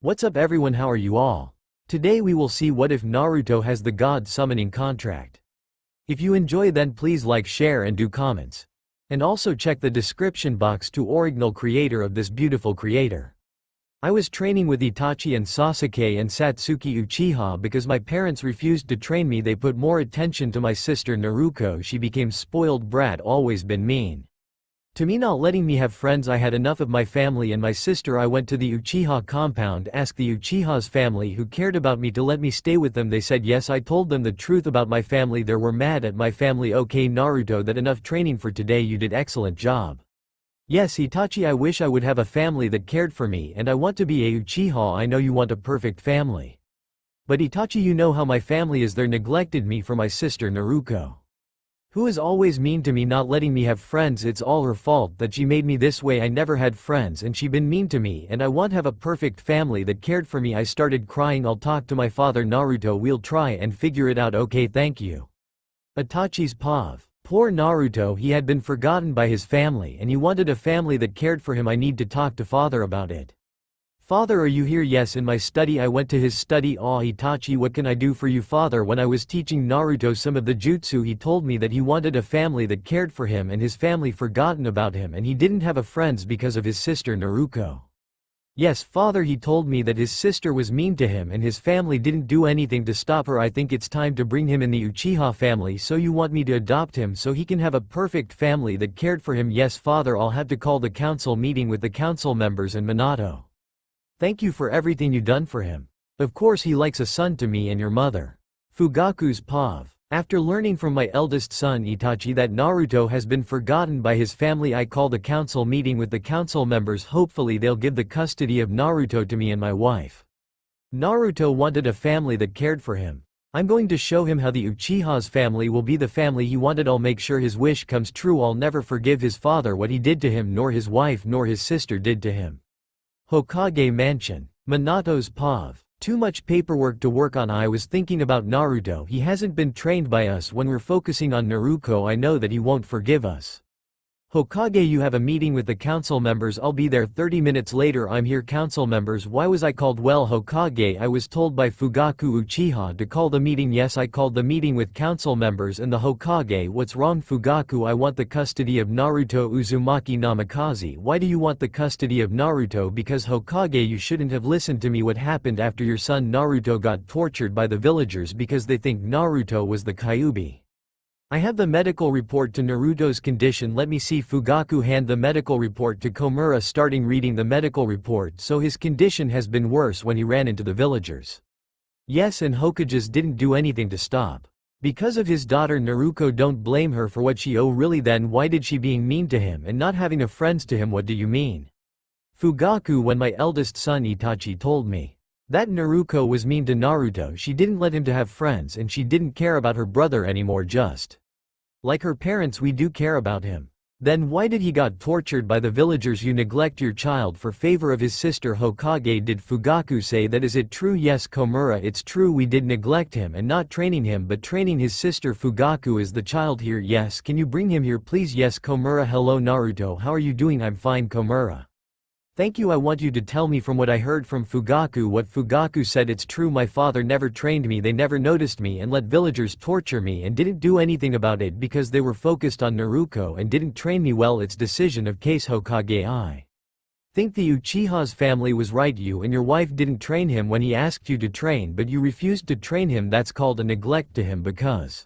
What's up everyone, how are you all? Today we will see what if Naruto has the god summoning contract. If you enjoy then please like, share and do comments. And also check the description box to original creator of this beautiful creator. I was training with Itachi and Sasuke and Satsuki Uchiha because my parents refused to train me. They put more attention to my sister Naruto. She became spoiled brat, always been mean to me, not letting me have friends. I had enough of my family and my sister. I went to the Uchiha compound, asked the Uchiha's family who cared about me to let me stay with them. They said yes. I told them the truth about my family. They were mad at my family. Okay Naruto, that enough training for today. You did excellent job. Yes Itachi, I wish I would have a family that cared for me, and I want to be a Uchiha. I know you want a perfect family. But Itachi, you know how my family is. They neglected me for my sister Naruto, who is always mean to me, not letting me have friends. It's all her fault that she made me this way. I never had friends and she been mean to me, and I want to have a perfect family that cared for me. I started crying. I'll talk to my father Naruto. We'll try and figure it out. Okay, thank you. Itachi's pav. Poor Naruto, he had been forgotten by his family and he wanted a family that cared for him. I need to talk to father about it. Father, are you here? Yes, in my study. I went to his study. Aw Itachi, what can I do for you? Father, when I was teaching Naruto some of the jutsu, he told me that he wanted a family that cared for him and his family forgotten about him, and he didn't have a friends because of his sister Naruto. Yes father, he told me that his sister was mean to him and his family didn't do anything to stop her. I think it's time to bring him in the Uchiha family. So you want me to adopt him so he can have a perfect family that cared for him? Yes father, I'll have to call the council meeting with the council members and Minato. Thank you for everything you done for him. Of course he likes a son to me and your mother. Fugaku's pav. After learning from my eldest son Itachi that Naruto has been forgotten by his family, I called a council meeting with the council members. Hopefully they'll give the custody of Naruto to me and my wife. Naruto wanted a family that cared for him. I'm going to show him how the Uchiha's family will be the family he wanted. I'll make sure his wish comes true. I'll never forgive his father what he did to him, nor his wife nor his sister did to him. Hokage Mansion. Minato's pav. Too much paperwork to work on. I was thinking about Naruto. He hasn't been trained by us. When we're focusing on Naruto, I know that he won't forgive us. Hokage, you have a meeting with the council members. I'll be there 30 minutes later. I'm here. Council members, why was I called? Well Hokage, I was told by Fugaku Uchiha to call the meeting. Yes, I called the meeting with council members and the Hokage. What's wrong Fugaku? I want the custody of Naruto. Uzumaki Namikaze, why do you want the custody of Naruto? Because Hokage, you shouldn't have listened to me. What happened after your son Naruto got tortured by the villagers because they think Naruto was the Kyuubi? I have the medical report to Naruto's condition. Let me see. Fugaku hand the medical report to Komura. Starting reading the medical report. So his condition has been worse when he ran into the villagers. Yes, and Hokages didn't do anything to stop. Because of his daughter Naruto. Don't blame her for what she. Oh really? Then why did she being mean to him and not having a friends to him? What do you mean? Fugaku, when my eldest son Itachi told me that Naruto was mean to Naruto, she didn't let him to have friends and she didn't care about her brother anymore, just like her parents. We do care about him. Then why did he got tortured by the villagers? You neglect your child for favor of his sister. Hokage, did Fugaku say that? Is it true? Yes Komura, it's true. We did neglect him and not training him but training his sister. Fugaku, is the child here? Yes, can you bring him here please? Yes Komura. Hello Naruto, how are you doing? I'm fine Komura. Thank you. I want you to tell me from what I heard from Fugaku. What Fugaku said, it's true. My father never trained me. They never noticed me and let villagers torture me and didn't do anything about it because they were focused on Naruto and didn't train me well. It's decision of case Hokage. I think the Uchiha's family was right. You and your wife didn't train him when he asked you to train, but you refused to train him. That's called a neglect to him. Because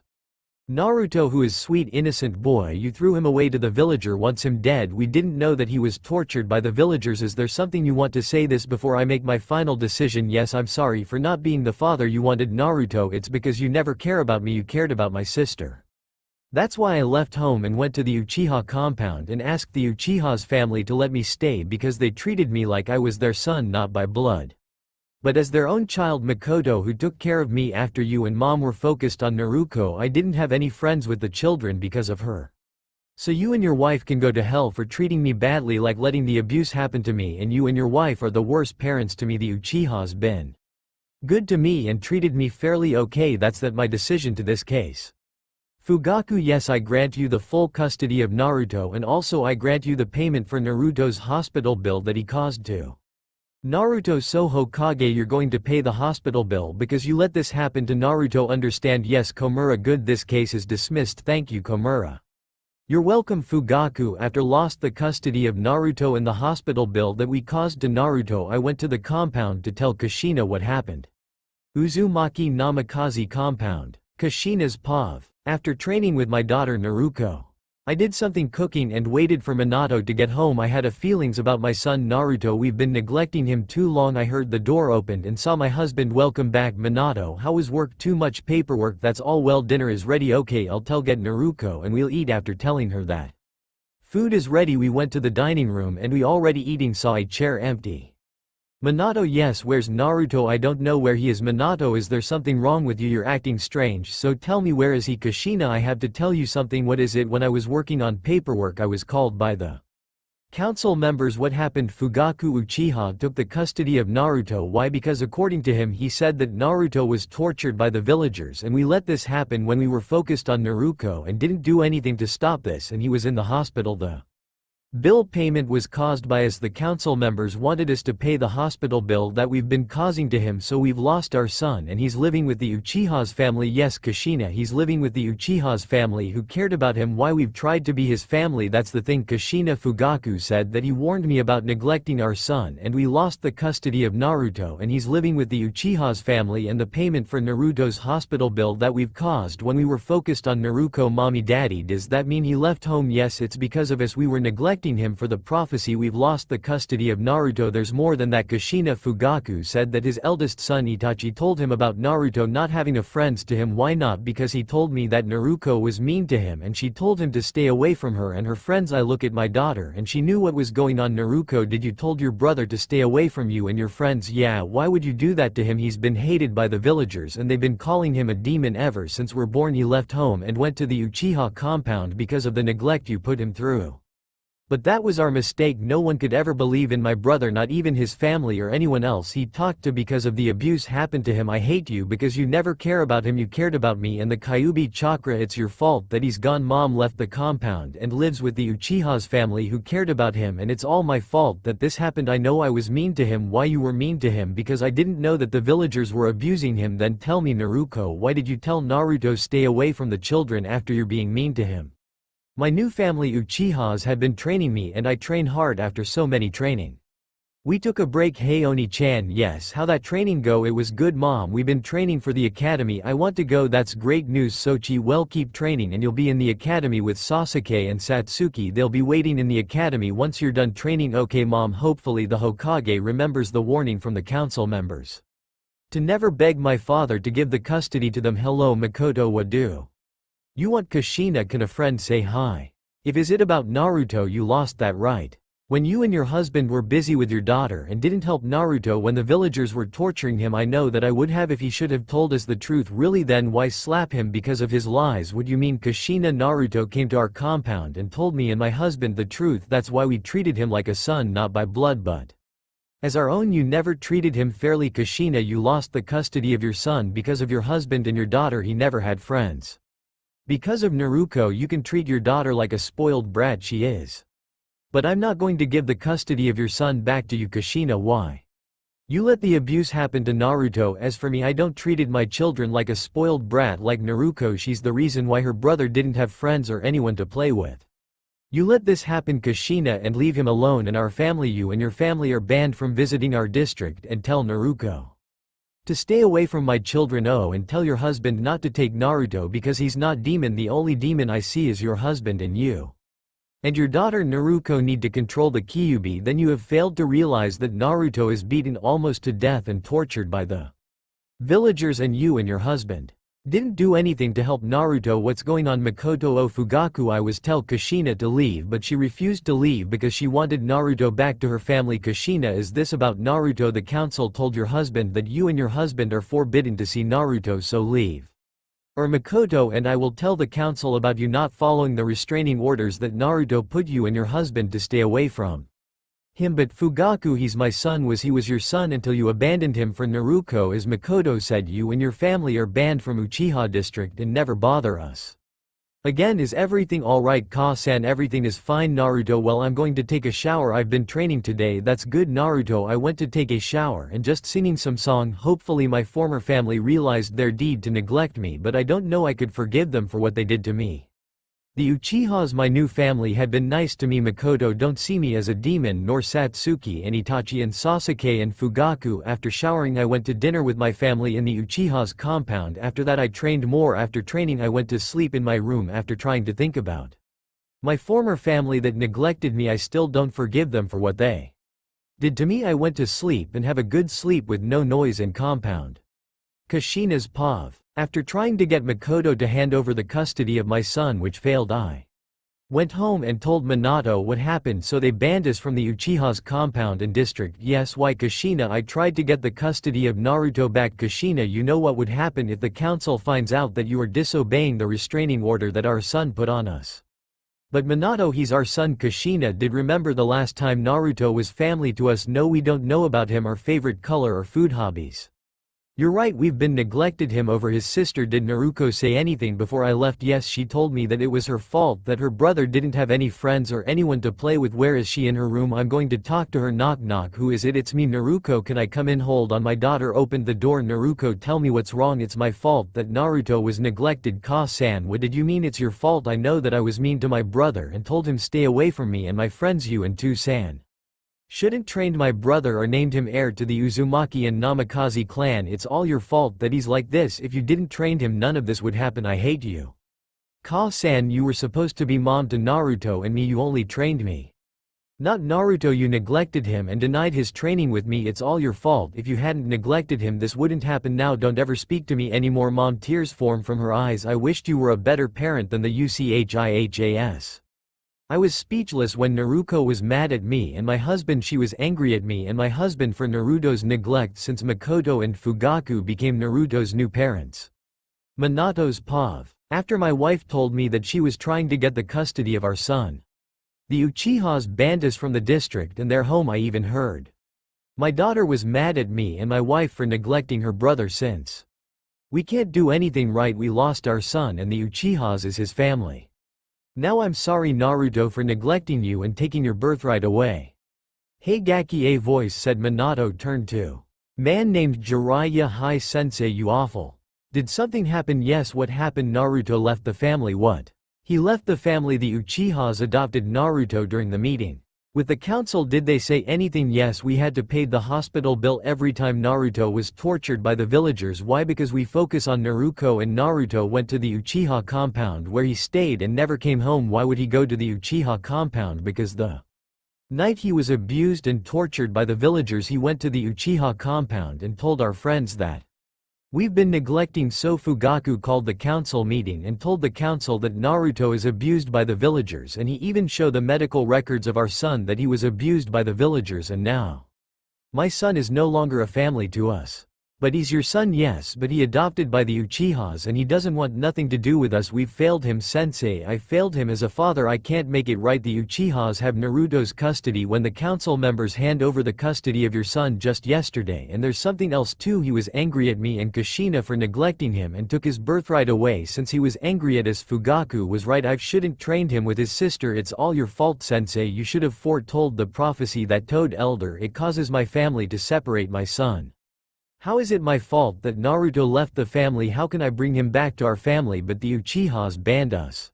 Naruto, who is sweet innocent boy, you threw him away to the villager, wants him dead. We didn't know that he was tortured by the villagers. Is there something you want to say this before I make my final decision? Yes, I'm sorry for not being the father you wanted Naruto. It's because you never care about me, you cared about my sister. That's why I left home and went to the Uchiha compound and asked the Uchiha's family to let me stay because they treated me like I was their son, not by blood, but as their own child. Makoto, who took care of me after you and mom were focused on Naruto. I didn't have any friends with the children because of her. So you and your wife can go to hell for treating me badly, like letting the abuse happen to me, and you and your wife are the worst parents to me. The Uchiha's been good to me and treated me fairly. Okay, that's my decision to this case. Fugaku, yes, I grant you the full custody of Naruto and also I grant you the payment for Naruto's hospital bill that he caused to Naruto, so Hokage, you're going to pay the hospital bill because you let this happen to Naruto. Understand? Yes Komura, good, this case is dismissed. Thank you Komura. You're welcome Fugaku. After lost the custody of Naruto and the hospital bill that we caused to Naruto, I went to the compound to tell Kushina what happened. Uzumaki Namikaze compound. Kushina's POV. After training with my daughter Naruko, I did something cooking and waited for Minato to get home. I had a feelings about my son Naruto. We've been neglecting him too long. I heard the door opened and saw my husband. Welcome back Minato. How was work? Too much paperwork. That's all. Well, dinner is ready. Okay, I'll tell get Naruko and we'll eat. After telling her that food is ready, we went to the dining room and we already eating. Saw a chair empty. Minato, yes, where's Naruto? I don't know where he is. Minato, is there something wrong with you? You're acting strange, so tell me, where is he? Kushina, I have to tell you something. What is it? When I was working on paperwork I was called by the council members. What happened? Fugaku Uchiha took the custody of Naruto. Why? Because according to him, he said that Naruto was tortured by the villagers and we let this happen when we were focused on Naruto and didn't do anything to stop this, and he was in the hospital. The bill payment was caused by us. The council members wanted us to pay the hospital bill that we've been causing to him, so we've lost our son and he's living with the Uchiha's family. Yes Kushina, he's living with the Uchiha's family who cared about him. Why? We've tried to be his family, that's the thing. Kushina, Fugaku said that he warned me about neglecting our son and we lost the custody of Naruto and he's living with the Uchiha's family, and the payment for Naruto's hospital bill that we've caused when we were focused on Naruto. Mommy, daddy, does that mean he left home? Yes, it's because of us. We were neglecting him for the prophecy. We've lost the custody of Naruto. There's more than that. Kushina, Fugaku said that his eldest son Itachi told him about Naruto not having a friends to him. Why not? Because he told me that Naruko was mean to him and she told him to stay away from her and her friends. I look at my daughter and she knew what was going on. Naruko, did you told your brother to stay away from you and your friends? Yeah, why would you do that to him? He's been hated by the villagers and they've been calling him a demon ever since we're born. He left home and went to the Uchiha compound because of the neglect you put him through. But that was our mistake. No one could ever believe in my brother, not even his family or anyone else he talked to, because of the abuse happened to him. I hate you because you never care about him. You cared about me and the Kyuubi chakra. It's your fault that he's gone. Mom left the compound and lives with the Uchiha's family who cared about him, and it's all my fault that this happened. I know I was mean to him. Why you were mean to him? Because I didn't know that the villagers were abusing him. Then tell me Naruko, why did you tell Naruto stay away from the children after you're being mean to him? My new family Uchihas had been training me and I train hard after so many training. We took a break. Hey Oni-chan, yes, how that training go? It was good mom, we've been training for the academy. I want to go. That's great news Sochi. Well, keep training and you'll be in the academy with Sasuke and Satsuki. They'll be waiting in the academy once you're done training. Okay mom, hopefully the Hokage remembers the warning from the council members to never beg my father to give the custody to them. Hello Makoto, what do you want? Kushina, can a friend say hi? If is it about Naruto? You lost that right when you and your husband were busy with your daughter and didn't help Naruto when the villagers were torturing him. I know that I would have if he should have told us the truth. Really? Then why slap him because of his lies? What do you mean? Kushina, Naruto came to our compound and told me and my husband the truth. That's why we treated him like a son, not by blood but as our own. You never treated him fairly. Kushina, you lost the custody of your son because of your husband and your daughter. He never had friends. Because of Naruto you can treat your daughter like a spoiled brat she is. But I'm not going to give the custody of your son back to you. Kushina, why? You let the abuse happen to Naruto. As for me, I don't treated my children like a spoiled brat like Naruto. She's the reason why her brother didn't have friends or anyone to play with. You let this happen Kushina and leave him alone and our family. You and your family are banned from visiting our district, and tell Naruto to stay away from my children. Oh, and tell your husband not to take Naruto because he's not demon. The only demon I see is your husband, and you and your daughter Naruko need to control the Kyuubi. Then you have failed to realize that Naruto is beaten almost to death and tortured by the villagers, and you and your husband didn't do anything to help Naruto. What's going on? Makoto o Fugaku, I was tell Kushina to leave but she refused to leave because she wanted Naruto back to her family. Kushina, is this about Naruto? The council told your husband that you and your husband are forbidden to see Naruto, so leave. Or Makoto and I will tell the council about you not following the restraining orders that Naruto put you and your husband to stay away from him. But Fugaku, he's my son. He was your son until you abandoned him for Naruto. As Makoto said, you and your family are banned from Uchiha district and never bother us. Again, is everything alright Ka-san? Everything is fine Naruto. Well, I'm going to take a shower. I've been training today. That's good Naruto. I went to take a shower and just singing some song. Hopefully my former family realized their deed to neglect me, but I don't know I could forgive them for what they did to me. The Uchihas, my new family, had been nice to me. Makoto don't see me as a demon, nor Satsuki and Itachi and Sasuke and Fugaku. After showering I went to dinner with my family in the Uchiha's compound. After that I trained more. After training I went to sleep in my room after trying to think about my former family that neglected me. I still don't forgive them for what they did to me. I went to sleep and have a good sleep with no noise in compound. Kushina's POV. After trying to get Makoto to hand over the custody of my son which failed, I went home and told Minato what happened, so they banned us from the Uchiha's compound and district. Yes, why Kushina? I tried to get the custody of Naruto back. Kushina, you know what would happen if the council finds out that you are disobeying the restraining order that our son put on us. But Minato, he's our son. Kushina did remember the last time Naruto was family to us. No, we don't know about him, our favorite color or food hobbies. You're right, we've been neglected him over his sister. Did Naruko say anything before I left? Yes, she told me that it was her fault, that her brother didn't have any friends or anyone to play with. Where is she? In her room. I'm going to talk to her. Knock knock. Who is it? It's me, Naruko. Can I come in? Hold on, my daughter opened the door. Naruko, tell me what's wrong. It's my fault that Naruto was neglected. Ka-san, what did you mean it's your fault? I know that I was mean to my brother and told him stay away from me and my friends. You and Tu-san shouldn't trained my brother or named him heir to the Uzumaki and Namikaze clan. It's all your fault that he's like this. If you didn't train him, none of this would happen. I hate you. Ka-san, you were supposed to be mom to Naruto and me. You only trained me, not Naruto. You neglected him and denied his training with me. It's all your fault. If you hadn't neglected him, this wouldn't happen. Now don't ever speak to me anymore. Mom, tears form from her eyes. I wished you were a better parent than the Uchihas. I was speechless when Naruko was mad at me and my husband. She was angry at me and my husband for Naruto's neglect since Makoto and Fugaku became Naruto's new parents. Minato's POV. After my wife told me that she was trying to get the custody of our son, the Uchihas banned us from the district and their home. I even heard my daughter was mad at me and my wife for neglecting her brother. Since we can't do anything right, we lost our son and the Uchihas is his family. Now I'm sorry Naruto for neglecting you and taking your birthright away. Hey Gaki, a voice said. Minato turned to man named Jiraiya. Hi sensei, you awful. Did something happen? Yes, what happened? Naruto left the family. What? He left the family. The Uchihas adopted Naruto during the meeting with the council. Did they say anything? Yes, we had to pay the hospital bill every time Naruto was tortured by the villagers. Why? Because we focus on Naruto and Naruto went to the Uchiha compound where he stayed and never came home. Why would he go to the Uchiha compound? Because the night he was abused and tortured by the villagers, he went to the Uchiha compound and told our friends that we've been neglecting. So Fugaku called the council meeting and told the council that Naruto is abused by the villagers, and he even showed the medical records of our son that he was abused by the villagers. And now my son is no longer a family to us. But he's your son. Yes, but he adopted by the Uchihas and he doesn't want nothing to do with us. We've failed him sensei. I failed him as a father. I can't make it right. The Uchihas have Naruto's custody when the council members hand over the custody of your son just yesterday. And there's something else too. He was angry at me and Kushina for neglecting him and took his birthright away since he was angry at us. Fugaku was right. I shouldn't trained him with his sister. It's all your fault sensei. You should have foretold the prophecy that told elder. It causes my family to separate my son. How is it my fault that Naruto left the family? How can I bring him back to our family? But the Uchihas banned us.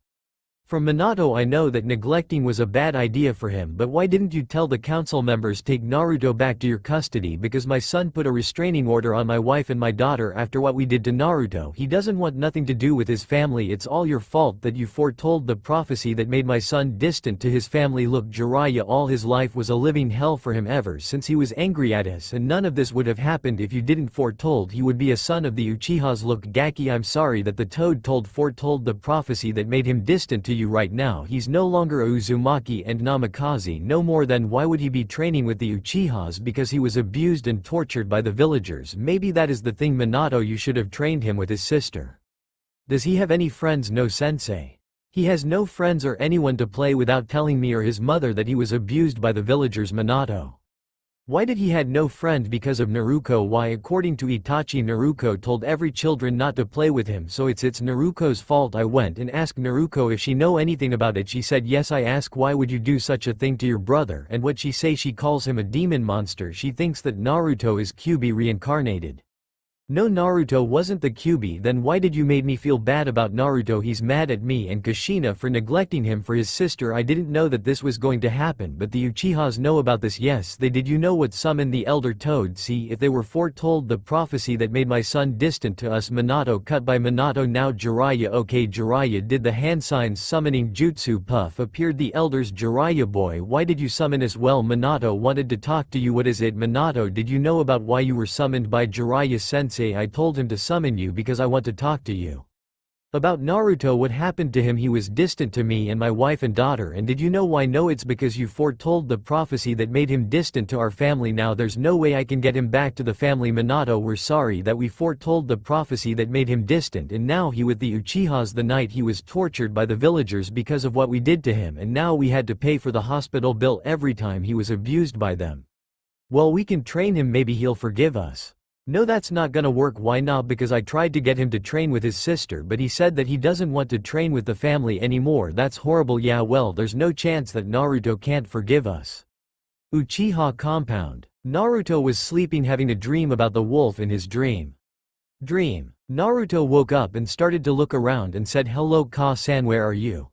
From Minato, I know that neglecting was a bad idea for him, but why didn't you tell the council members take Naruto back to your custody? Because my son put a restraining order on my wife and my daughter after what we did to Naruto. He doesn't want nothing to do with his family. It's all your fault that you foretold the prophecy that made my son distant to his family. Look, Jiraiya, all his life was a living hell for him ever since he was angry at us, and none of this would have happened if you didn't foretold he would be a son of the Uchihas. Look Gaki, I'm sorry that the toad foretold the prophecy that made him distant to you. Right now he's no longer a Uzumaki and Namikaze no more. Then why would he be training with the Uchihas? Because he was abused and tortured by the villagers. Maybe that is the thing. Minato, you should have trained him with his sister. Does he have any friends? No sensei. He has no friends or anyone to play without telling me or his mother that he was abused by the villagers. Minato Why did he had no friend because of Naruto? Why according to Itachi Naruto told every children not to play with him, so it's Naruto's fault. I went and asked Naruto if she know anything about it. She said yes. I ask why would you do such a thing to your brother, and what she say? She calls him a demon monster. She thinks that Naruto is Kyuubi reincarnated. No, Naruto wasn't the Kyuubi. Then why did you made me feel bad about Naruto? He's mad at me and Kushina for neglecting him for his sister. I didn't know that this was going to happen, but the Uchihas know about this. Yes, they did. You know what summoned the Elder Toad? See, if they were foretold the prophecy that made my son distant to us. Minato cut by Minato. Now Jiraiya. Okay, Jiraiya did the hand signs summoning jutsu. Puff appeared the elders. Jiraiya boy, why did you summon us? Well, Minato wanted to talk to you. What is it? Minato, did you know about why you were summoned by Jiraiya sensei? I told him to summon you because I want to talk to you. About Naruto, what happened to him? He was distant to me and my wife and daughter. And did you know why? No, it's because you foretold the prophecy that made him distant to our family. Now there's no way I can get him back to the family. Minato, we're sorry that we foretold the prophecy that made him distant, and now he with the Uchihas. The night he was tortured by the villagers because of what we did to him, and now we had to pay for the hospital bill every time he was abused by them. Well, we can train him, maybe he'll forgive us. No, that's not gonna work. Why not? Because I tried to get him to train with his sister, but he said that he doesn't want to train with the family anymore. That's horrible. Yeah, well, there's no chance that Naruto can't forgive us. Uchiha compound. Naruto was sleeping, having a dream about the wolf in his dream. Naruto woke up and started to look around and said, "Hello Ka-san, where are you?"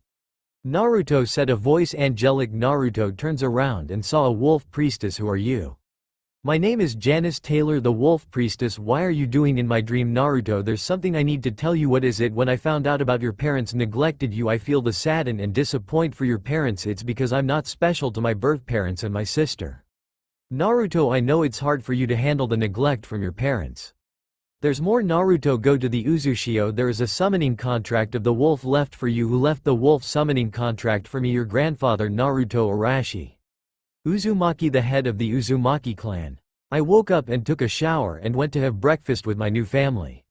Naruto said, a voice angelic. Naruto turns around and saw a wolf priestess. Who are you? My name is Janice Taylor, the wolf priestess. Why are you doing in my dream? Naruto, there's something I need to tell you. What is it? When I found out about your parents neglected you, I feel the sadden and disappoint for your parents. It's because I'm not special to my birth parents and my sister. Naruto, I know it's hard for you to handle the neglect from your parents. There's more. Naruto, go to the Uzushio. There is a summoning contract of the wolf left for you. Who left the wolf summoning contract for me? Your grandfather, Naruto Arashi Uzumaki, the head of the Uzumaki clan. I woke up and took a shower and went to have breakfast with my new family.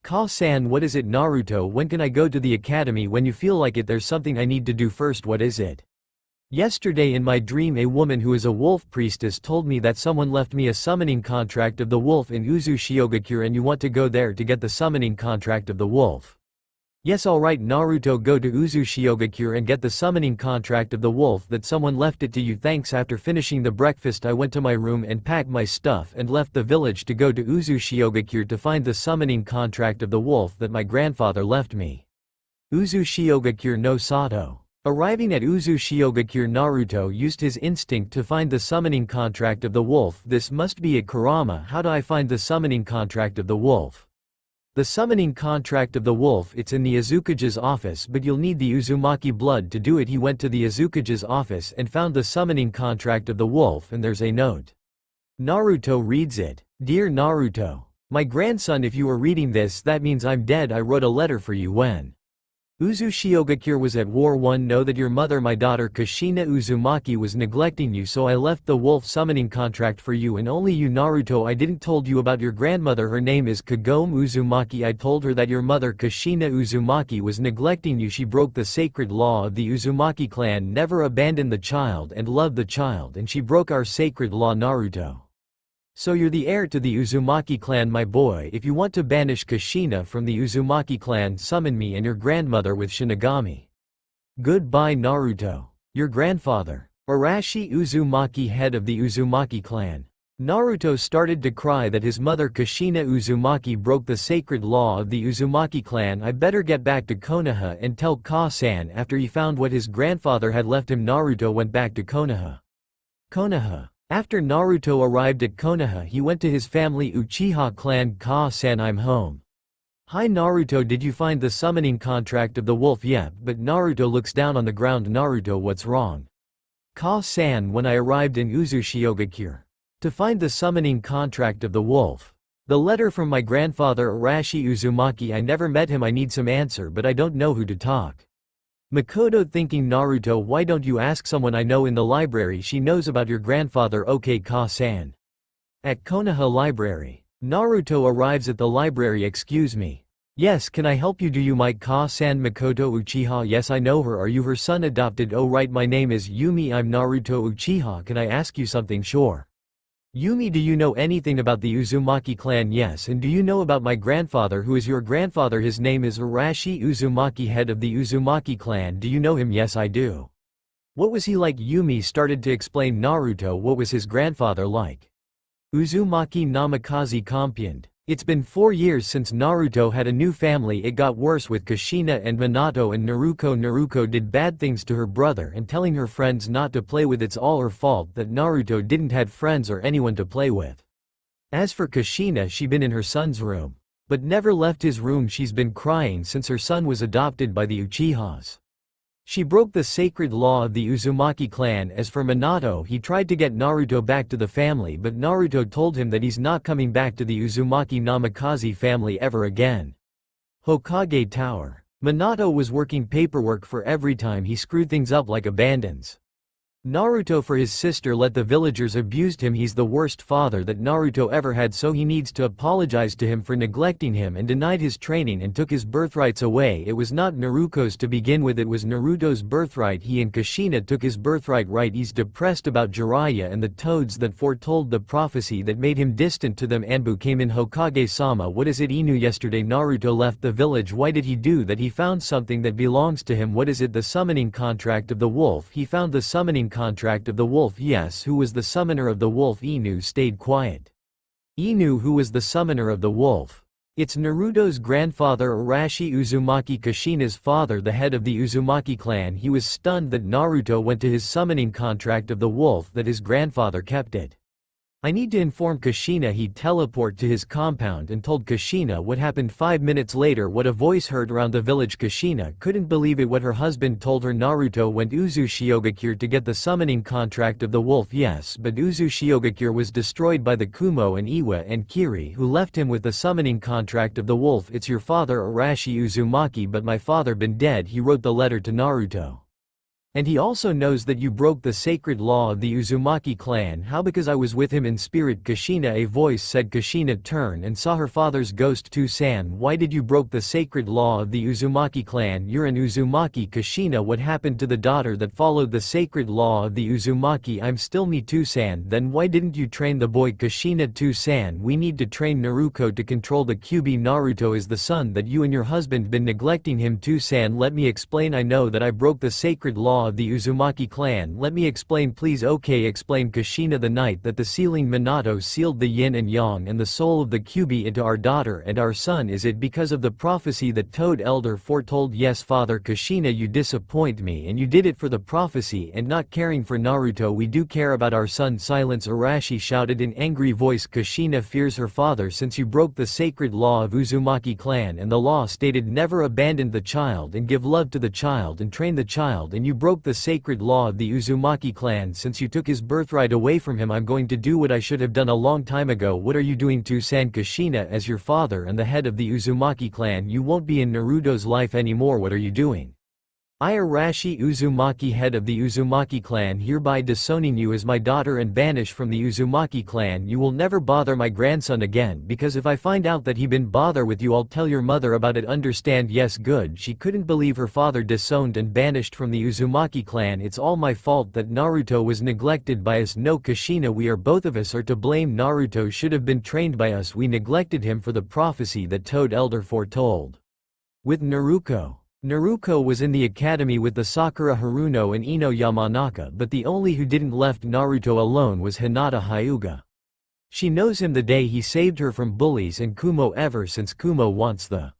Ka-san, what is it? Naruto, when can I go to the academy? When you feel like it. There's something I need to do first. What is it? Yesterday in my dream, a woman who is a wolf priestess told me that someone left me a summoning contract of the wolf in Uzushiogakure, and you want to go there to get the summoning contract of the wolf. Yes, alright Naruto, go to Uzushiogakure and get the summoning contract of the wolf that someone left it to you. Thanks. After finishing the breakfast, I went to my room and packed my stuff and left the village to go to Uzushiogakure to find the summoning contract of the wolf that my grandfather left me. Uzushiogakure no Sato. Arriving at Uzushiogakure, Naruto used his instinct to find the summoning contract of the wolf. This must be at Kurama. How do I find the summoning contract of the wolf? The summoning contract of the wolf, it's in the Azukage's office, but you'll need the Uzumaki blood to do it. He went to the Azukage's office and found the summoning contract of the wolf, and there's a note. Naruto reads it. Dear Naruto, my grandson, if you are reading this, that means I'm dead. I wrote a letter for you when Uzushiogakure was at war. Know that your mother, my daughter Kushina Uzumaki, was neglecting you, so I left the wolf summoning contract for you and only you. Naruto, I didn't told you about your grandmother. Her name is Kagome Uzumaki. I told her that your mother Kushina Uzumaki was neglecting you. She broke the sacred law of the Uzumaki clan, never abandon the child and love the child, and she broke our sacred law. Naruto, so you're the heir to the Uzumaki clan, my boy. If you want to banish Kushina from the Uzumaki clan, summon me and your grandmother with Shinigami. Goodbye Naruto. Your grandfather, Arashi Uzumaki, head of the Uzumaki clan. Naruto started to cry that his mother Kushina Uzumaki broke the sacred law of the Uzumaki clan. I better get back to Konoha and tell Ka-san. After he found what his grandfather had left him, Naruto went back to Konoha. After Naruto arrived at Konoha, he went to his family Uchiha clan. Ka-san, I'm home. Hi Naruto, did you find the summoning contract of the wolf yet? But Naruto looks down on the ground. Naruto, what's wrong? Ka-san, when I arrived in Uzushiogakure to find the summoning contract of the wolf. The letter from my grandfather Arashi Uzumaki, I never met him. I need some answer, but I don't know who to talk. Makoto thinking, Naruto, why don't you ask someone I know in the library? She knows about your grandfather. Okay Ka-san. At Konoha library. Naruto arrives at the library. Excuse me. Yes, can I help you? Do you like Ka-san? Makoto Uchiha, yes I know her. Are you her son adopted? Oh right, my name is Yumi. I'm Naruto Uchiha. Can I ask you something? Sure. Yumi, do you know anything about the Uzumaki clan? Yes. And do you know about my grandfather? Who is your grandfather? His name is Arashi Uzumaki, head of the Uzumaki clan. Do you know him? Yes, I do. What was he like? Yumi started to explain Naruto what was his grandfather like. Uzumaki Namikaze complained. It's been 4 years since Naruto had a new family. It got worse with Kushina and Minato and Naruto. Naruto did bad things to her brother and telling her friends not to play with. It's all her fault that Naruto didn't had friends or anyone to play with. As for Kushina, she been in her son's room, but never left his room. She's been crying since her son was adopted by the Uchihas. She broke the sacred law of the Uzumaki clan. As for Minato, he tried to get Naruto back to the family, but Naruto told him that he's not coming back to the Uzumaki Namikaze family ever again. Hokage Tower. Minato was working paperwork for every time he screwed things up like abandons. Naruto for his sister let the villagers abused him. He's the worst father that Naruto ever had, so he needs to apologize to him for neglecting him and denied his training and took his birthrights away. It was not Naruto's to begin with, it was Naruto's birthright. He and Kushina took his birthright. Right, he's depressed about Jiraiya and the toads that foretold the prophecy that made him distant to them. Anbu came in. Hokage-sama, what is it? Inu, yesterday Naruto left the village. Why did he do that? He found something that belongs to him. What is it? The summoning contract of the wolf. He found the summoning contract of the wolf. Yes. Who was the summoner of the wolf? Inu stayed quiet. Inu, who was the summoner of the wolf? It's Naruto's grandfather Arashi Uzumaki, Kushina's father, the head of the Uzumaki clan. He was stunned that Naruto went to his summoning contract of the wolf, that his grandfather kept it. I need to inform Kushina. He teleported to his compound and told Kushina what happened. 5 minutes later, what a voice heard around the village. Kushina couldn't believe it what her husband told her. Naruto went Uzushiogakure to get the summoning contract of the wolf. Yes, but Uzushiogakure was destroyed by the Kumo and Iwa and Kiri, who left him with the summoning contract of the wolf. It's your father Arashi Uzumaki, but my father been dead. He wrote the letter to Naruto. And he also knows that you broke the sacred law of the Uzumaki clan. How? Because I was with him in spirit. Kushina, a voice said. Kushina turned and saw her father's ghost. Tusan, why did you broke the sacred law of the Uzumaki clan? You're an Uzumaki. Kushina, what happened to the daughter that followed the sacred law of the Uzumaki? I'm still me. Tusan, then why didn't you train the boy? Kushina, Tusan, we need to train Naruto to control the Kyuubi. Naruto is the son that you and your husband been neglecting him. Tusan, let me explain. I know that I broke the sacred law of the Uzumaki clan. Let me explain please. Okay, explain. Kushina, the night that the sealing Minato sealed the yin and yang and the soul of the Kyuubi into our daughter and our son. Is it because of the prophecy that Toad Elder foretold? Yes, father. Kushina, you disappoint me, and you did it for the prophecy and not caring for Naruto. We do care about our son. Silence, Arashi shouted in angry voice. Kushina fears her father since you broke the sacred law of Uzumaki clan, and the law stated never abandon the child and give love to the child and train the child, and you broke the sacred law of the Uzumaki clan since you took his birthright away from him. I'm going to do what I should have done a long time ago. What are you doing? Tusan, Kushina, as your father and the head of the Uzumaki clan, you won't be in Naruto's life anymore. What are you doing? I, Arashi Uzumaki, head of the Uzumaki clan, hereby disowning you as my daughter and banish from the Uzumaki clan. You will never bother my grandson again, because if I find out that he been bother with you, I'll tell your mother about it. Understand? Yes, good. She couldn't believe her father disowned and banished from the Uzumaki clan. It's all my fault that Naruto was neglected by us. No, Kushina, we are both of us are to blame. Naruto should have been trained by us. We neglected him for the prophecy that Toad Elder foretold. With Naruto was in the academy with the Sakura Haruno and Ino Yamanaka, but the only who didn't left Naruto alone was Hinata Hyuga. She knows him the day he saved her from bullies and Kumo. Ever since Kumo wants the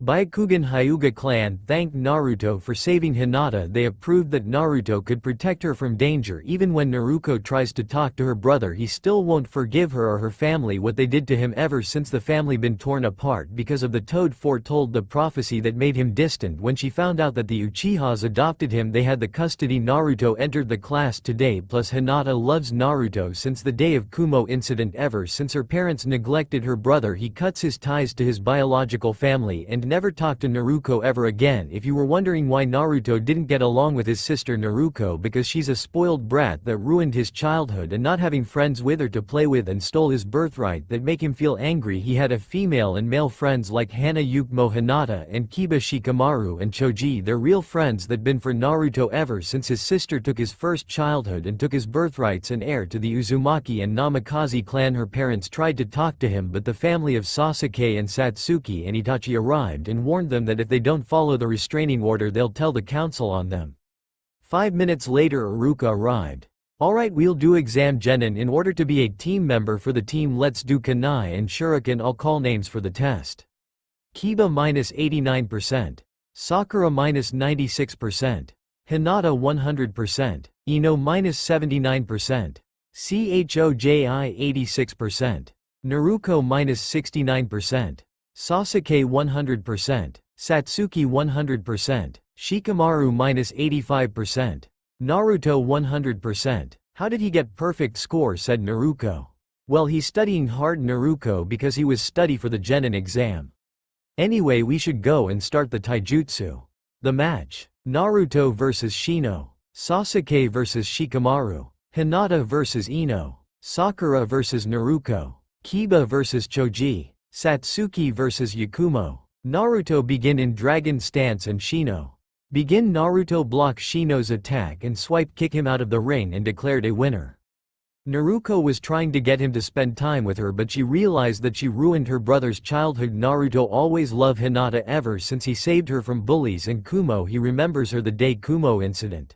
Byakugan Hyuga clan thanked Naruto for saving Hinata. They approved that Naruto could protect her from danger. Even when Naruto tries to talk to her brother, he still won't forgive her or her family what they did to him. Ever since the family been torn apart because of the Toad foretold the prophecy that made him distant. When she found out that the Uchihas adopted him, they had the custody. Naruto entered the class today, plus Hinata loves Naruto since the day of Kumo incident. Ever since her parents neglected her brother, he cuts his ties to his biological family, and never talk to Naruto ever again. If you were wondering why Naruto didn't get along with his sister Naruko, because she's a spoiled brat that ruined his childhood and not having friends with her to play with and stole his birthright that make him feel angry. He had a female and male friends like Hana Yukimo Hinata and Kiba Shikamaru and Choji. They're real friends that been for Naruto ever since his sister took his first childhood and took his birthrights and heir to the Uzumaki and Namikaze clan. Her parents tried to talk to him, but the family of Sasuke and Satsuki and Itachi arrived and warned them that if they don't follow the restraining order they'll tell the council on them. 5 minutes later Iruka arrived. Alright, we'll do exam Genin. In order to be a team member for the team, let's do Kunai and Shuriken. I'll call names for the test. Kiba -89%. Sakura -96%. Hinata 100%. Ino -79%. Choji 86%. Naruko -69%. Sasuke 100%. Satsuki 100%. Shikamaru -85%. Naruto 100%. How did he get perfect score, said Naruko. Well, he's studying hard, Naruko, because he was study for the Genin exam. Anyway, we should go and start the taijutsu. The match. Naruto vs Shino. Sasuke vs Shikamaru. Hinata vs Ino. Sakura vs Naruko. Kiba vs Choji. Satsuki vs Yakumo. Naruto begin in dragon stance and Shino. Begin. Naruto block Shino's attack and swipe kick him out of the ring and declared a winner. Naruko was trying to get him to spend time with her, but she realized that she ruined her brother's childhood. Naruto always loved Hinata ever since he saved her from bullies and Kumo. He remembers her the day Kumo incident.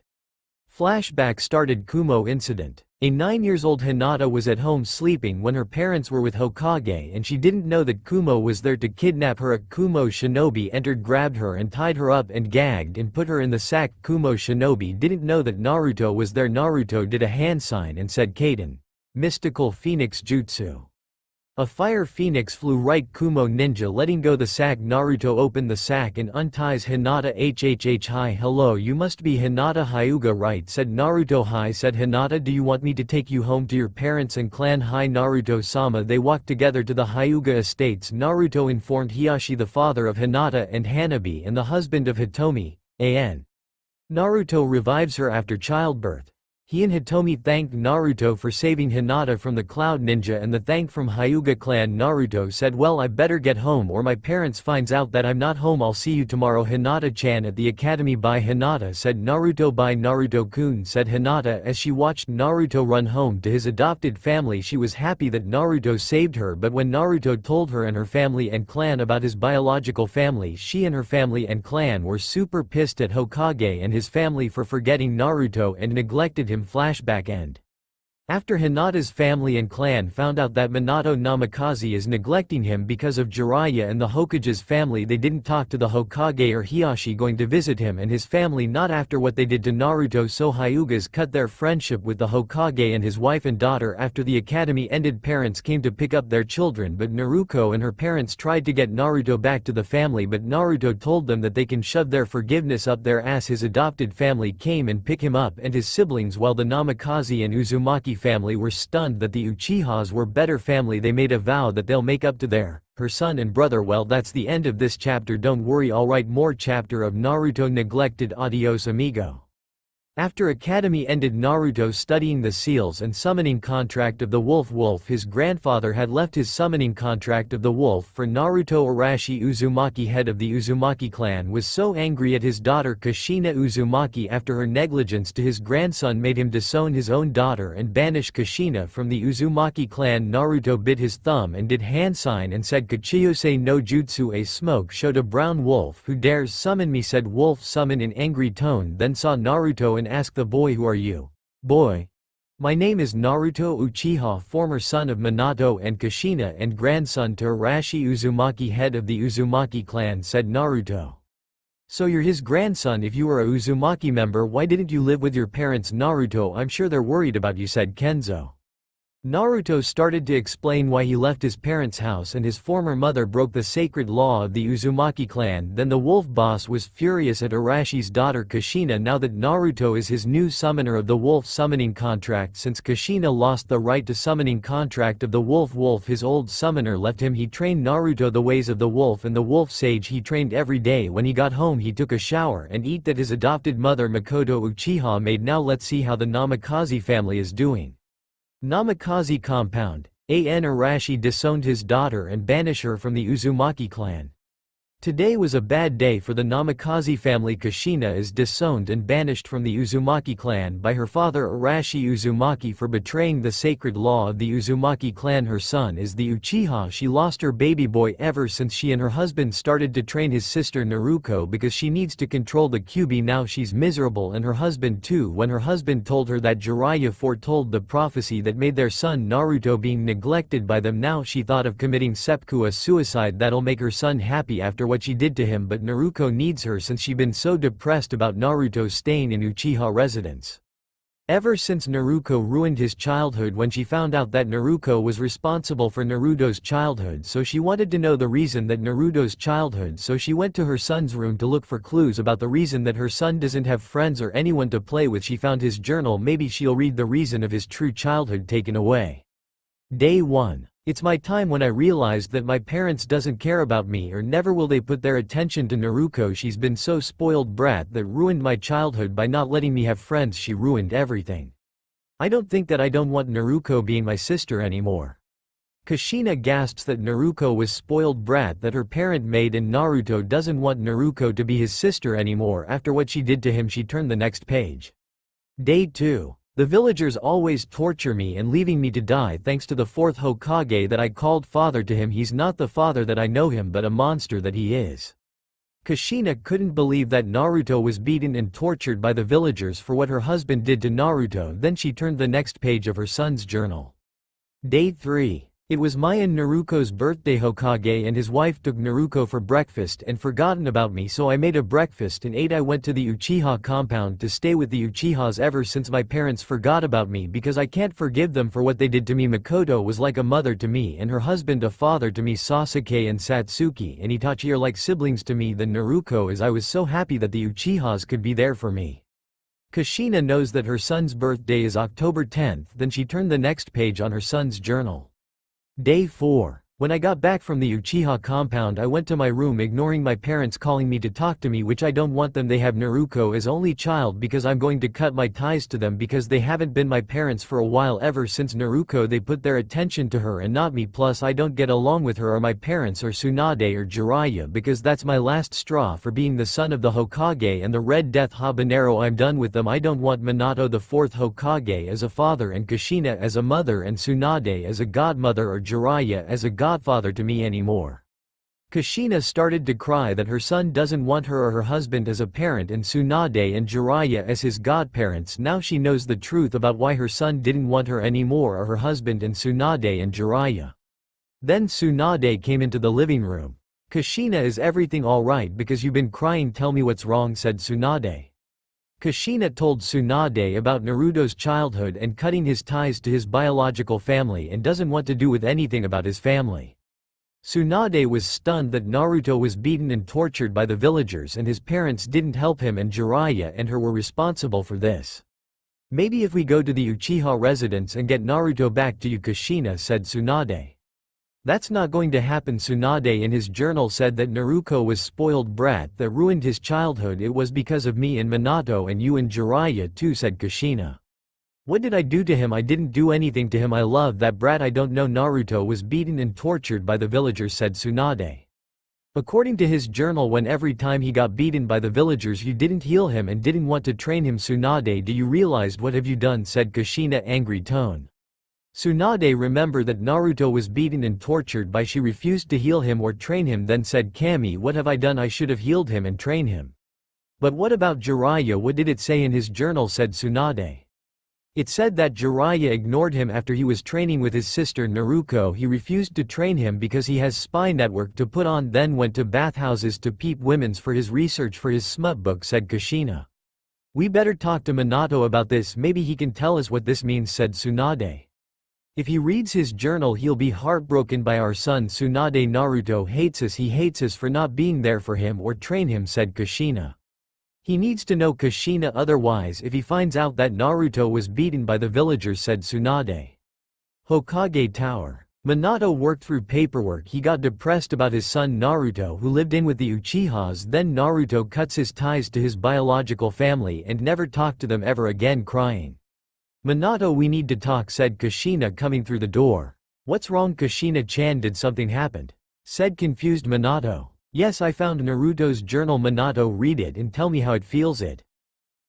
Flashback started. Kumo incident. A 9-year-old Hinata was at home sleeping when her parents were with Hokage and she didn't know that Kumo was there to kidnap her. A Kumo shinobi entered, grabbed her and tied her up and gagged and put her in the sack. Kumo shinobi didn't know that Naruto was there. Naruto did a hand sign and said Kaden. Mystical Phoenix Jutsu. A fire phoenix flew right. Kumo ninja letting go the sack. Naruto opened the sack and unties Hinata. Hi, hello, you must be Hinata Hyuga, right, said Naruto. Hi, said Hinata, do you want me to take you home to your parents and clan? Hi, Naruto-sama. They walked together to the Hyuga estates. Naruto informed Hiyashi, the father of Hinata and Hanabi and the husband of Hitomi, An. Naruto revives her after childbirth. He and Hitomi thanked Naruto for saving Hinata from the Cloud Ninja and the thank from Hyuga clan. Naruto said, well, I better get home or my parents finds out that I'm not home. I'll see you tomorrow, Hinata-chan, at the academy. Bye, Hinata, said Naruto. Bye, Naruto-kun, said Hinata as she watched Naruto run home to his adopted family. She was happy that Naruto saved her, but when Naruto told her and her family and clan about his biological family, she and her family and clan were super pissed at Hokage and his family for forgetting Naruto and neglected him. Flashback end. After Hinata's family and clan found out that Minato Namikaze is neglecting him because of Jiraiya and the Hokage's family, they didn't talk to the Hokage or Hiyashi going to visit him and his family, not after what they did to Naruto. So Hyugas cut their friendship with the Hokage and his wife and daughter. After the academy ended, parents came to pick up their children, but Naruko and her parents tried to get Naruto back to the family, but Naruto told them that they can shove their forgiveness up their ass. His adopted family came and pick him up and his siblings, while the Namikaze and Uzumaki family were stunned that the Uchihas were better family. They made a vow that they'll make up to her son and brother. Well, that's the end of this chapter. Don't worry, I'll write more chapter of Naruto neglected. Adios amigo. After academy ended, Naruto studying the seals and summoning contract of the wolf. His grandfather had left his summoning contract of the wolf for Naruto. Arashi Uzumaki, head of the Uzumaki clan, was so angry at his daughter Kushina Uzumaki after her negligence to his grandson made him disown his own daughter and banish Kushina from the Uzumaki clan. Naruto bit his thumb and did hand sign and said Kachiyose no Jutsu. A smoke showed a brown wolf. Who dares summon me, said wolf summon in angry tone, then saw Naruto and asked the boy, who are you? Boy. My name is Naruto Uchiha, former son of Minato and Kushina and grandson to Arashi Uzumaki, head of the Uzumaki clan, said Naruto. So you're his grandson. If you were a Uzumaki member, why didn't you live with your parents? Naruto, I'm sure they're worried about you, said Kenzo. Naruto started to explain why he left his parents' house and his former mother broke the sacred law of the Uzumaki clan. Then the wolf boss was furious at Arashi's daughter Kushina now that Naruto is his new summoner of the wolf summoning contract. Since Kushina lost the right to summoning contract of the wolf, his old summoner left him. He trained Naruto the ways of the wolf and the wolf sage he trained every day. When he got home he took a shower and ate that his adopted mother Makoto Uchiha made. Now let's see how the Namikaze family is doing. Namikaze compound. Arashi disowned his daughter and banished her from the Uzumaki clan. Today was a bad day for the Namikaze family. Kushina is disowned and banished from the Uzumaki clan by her father Arashi Uzumaki for betraying the sacred law of the Uzumaki clan. Her son is the Uchiha. She lost her baby boy ever since she and her husband started to train his sister Naruto because she needs to control the Kyuubi. Now she's miserable and her husband too. When her husband told her that Jiraiya foretold the prophecy that made their son Naruto being neglected by them, now she thought of committing seppuku, a suicide that'll make her son happy after what she did to him. But Naruto needs her since she's been so depressed about Naruto staying in Uchiha residence. Ever since Naruto ruined his childhood when she found out that Naruto was responsible for Naruto's childhood, so she wanted to know the reason that Naruto's childhood, so she went to her son's room to look for clues about the reason that her son doesn't have friends or anyone to play with. She found his journal. Maybe she'll read the reason of his true childhood taken away. Day 1. It's my time when I realized that my parents doesn't care about me or never will they put their attention to Naruto. She's been so spoiled brat that ruined my childhood by not letting me have friends. She ruined everything. I don't think that I don't want Naruto being my sister anymore. Kushina gasps that Naruto was spoiled brat that her parent made and Naruto doesn't want Naruto to be his sister anymore after what she did to him. She turned the next page. Day 2. The villagers always torture me and leaving me to die thanks to the fourth Hokage that I called father to him. He's not the father that I know him but a monster that he is. Kushina couldn't believe that Naruto was beaten and tortured by the villagers for what her husband did to Naruto. Then she turned the next page of her son's journal. Day 3. It was my and Naruto's birthday. Hokage and his wife took Naruto for breakfast and forgotten about me, so I made a breakfast and ate. I went to the Uchiha compound to stay with the Uchihas ever since my parents forgot about me because I can't forgive them for what they did to me. Makoto was like a mother to me and her husband a father to me. Sasuke and Satsuki and Itachi are like siblings to me. Then Naruto is. I was so happy that the Uchihas could be there for me. Kushina knows that her son's birthday is October 10th. Then she turned the next page on her son's journal. Day 4. When I got back from the Uchiha compound I went to my room ignoring my parents calling me to talk to me, which I don't want them. They have Naruto as only child because I'm going to cut my ties to them because they haven't been my parents for a while. Ever since Naruto they put their attention to her and not me, plus I don't get along with her or my parents or Tsunade or Jiraiya because that's my last straw for being the son of the Hokage and the Red Death Habanero. I'm done with them. I don't want Minato the fourth Hokage as a father and Kushina as a mother and Tsunade as a godmother or Jiraiya as a godfather to me anymore. Kushina started to cry that her son doesn't want her or her husband as a parent and Tsunade and Jiraiya as his godparents. Now she knows the truth about why her son didn't want her anymore or her husband and Tsunade and Jiraiya. Then Tsunade came into the living room. Kushina, is everything alright? Because you've been crying, tell me what's wrong, said Tsunade. Kushina told Tsunade about Naruto's childhood and cutting his ties to his biological family and doesn't want to do with anything about his family. Tsunade was stunned that Naruto was beaten and tortured by the villagers and his parents didn't help him and Jiraiya and her were responsible for this. Maybe if we go to the Uchiha residence and get Naruto back to you, Kushina said Tsunade. That's not going to happen. Tsunade in his journal said that Naruto was spoiled brat that ruined his childhood. It was because of me and Minato and you and Jiraiya too, said Kushina. What did I do to him? I didn't do anything to him. I love that brat. I don't know. Naruto was beaten and tortured by the villagers, said Tsunade. According to his journal, when every time he got beaten by the villagers you didn't heal him and didn't want to train him. Tsunade, do you realize what have you done? Said Kushina, angry tone. Tsunade remembered that Naruto was beaten and tortured by she refused to heal him or train him, then said, Kami, what have I done? I should have healed him and trained him. But what about Jiraiya? What did it say in his journal? Said Tsunade. It said that Jiraiya ignored him after he was training with his sister Naruto. He refused to train him because he has spy network to put on, then went to bathhouses to peep women's for his research for his smut book, said Kushina. We better talk to Minato about this, maybe he can tell us what this means, said Tsunade. If he reads his journal he'll be heartbroken by our son Tsunade. Naruto hates us, he hates us for not being there for him or train him, said Kushina. He needs to know Kushina, otherwise if he finds out that Naruto was beaten by the villagers, said Tsunade. Hokage Tower. Minato worked through paperwork. He got depressed about his son Naruto, who lived in with the Uchihas. Then Naruto cuts his ties to his biological family and never talked to them ever again, crying. Minato, we need to talk, said Kushina coming through the door. What's wrong, Kushina-chan, did something happen? Said confused Minato. Yes, I found Naruto's journal. Minato, read it and tell me how it feels.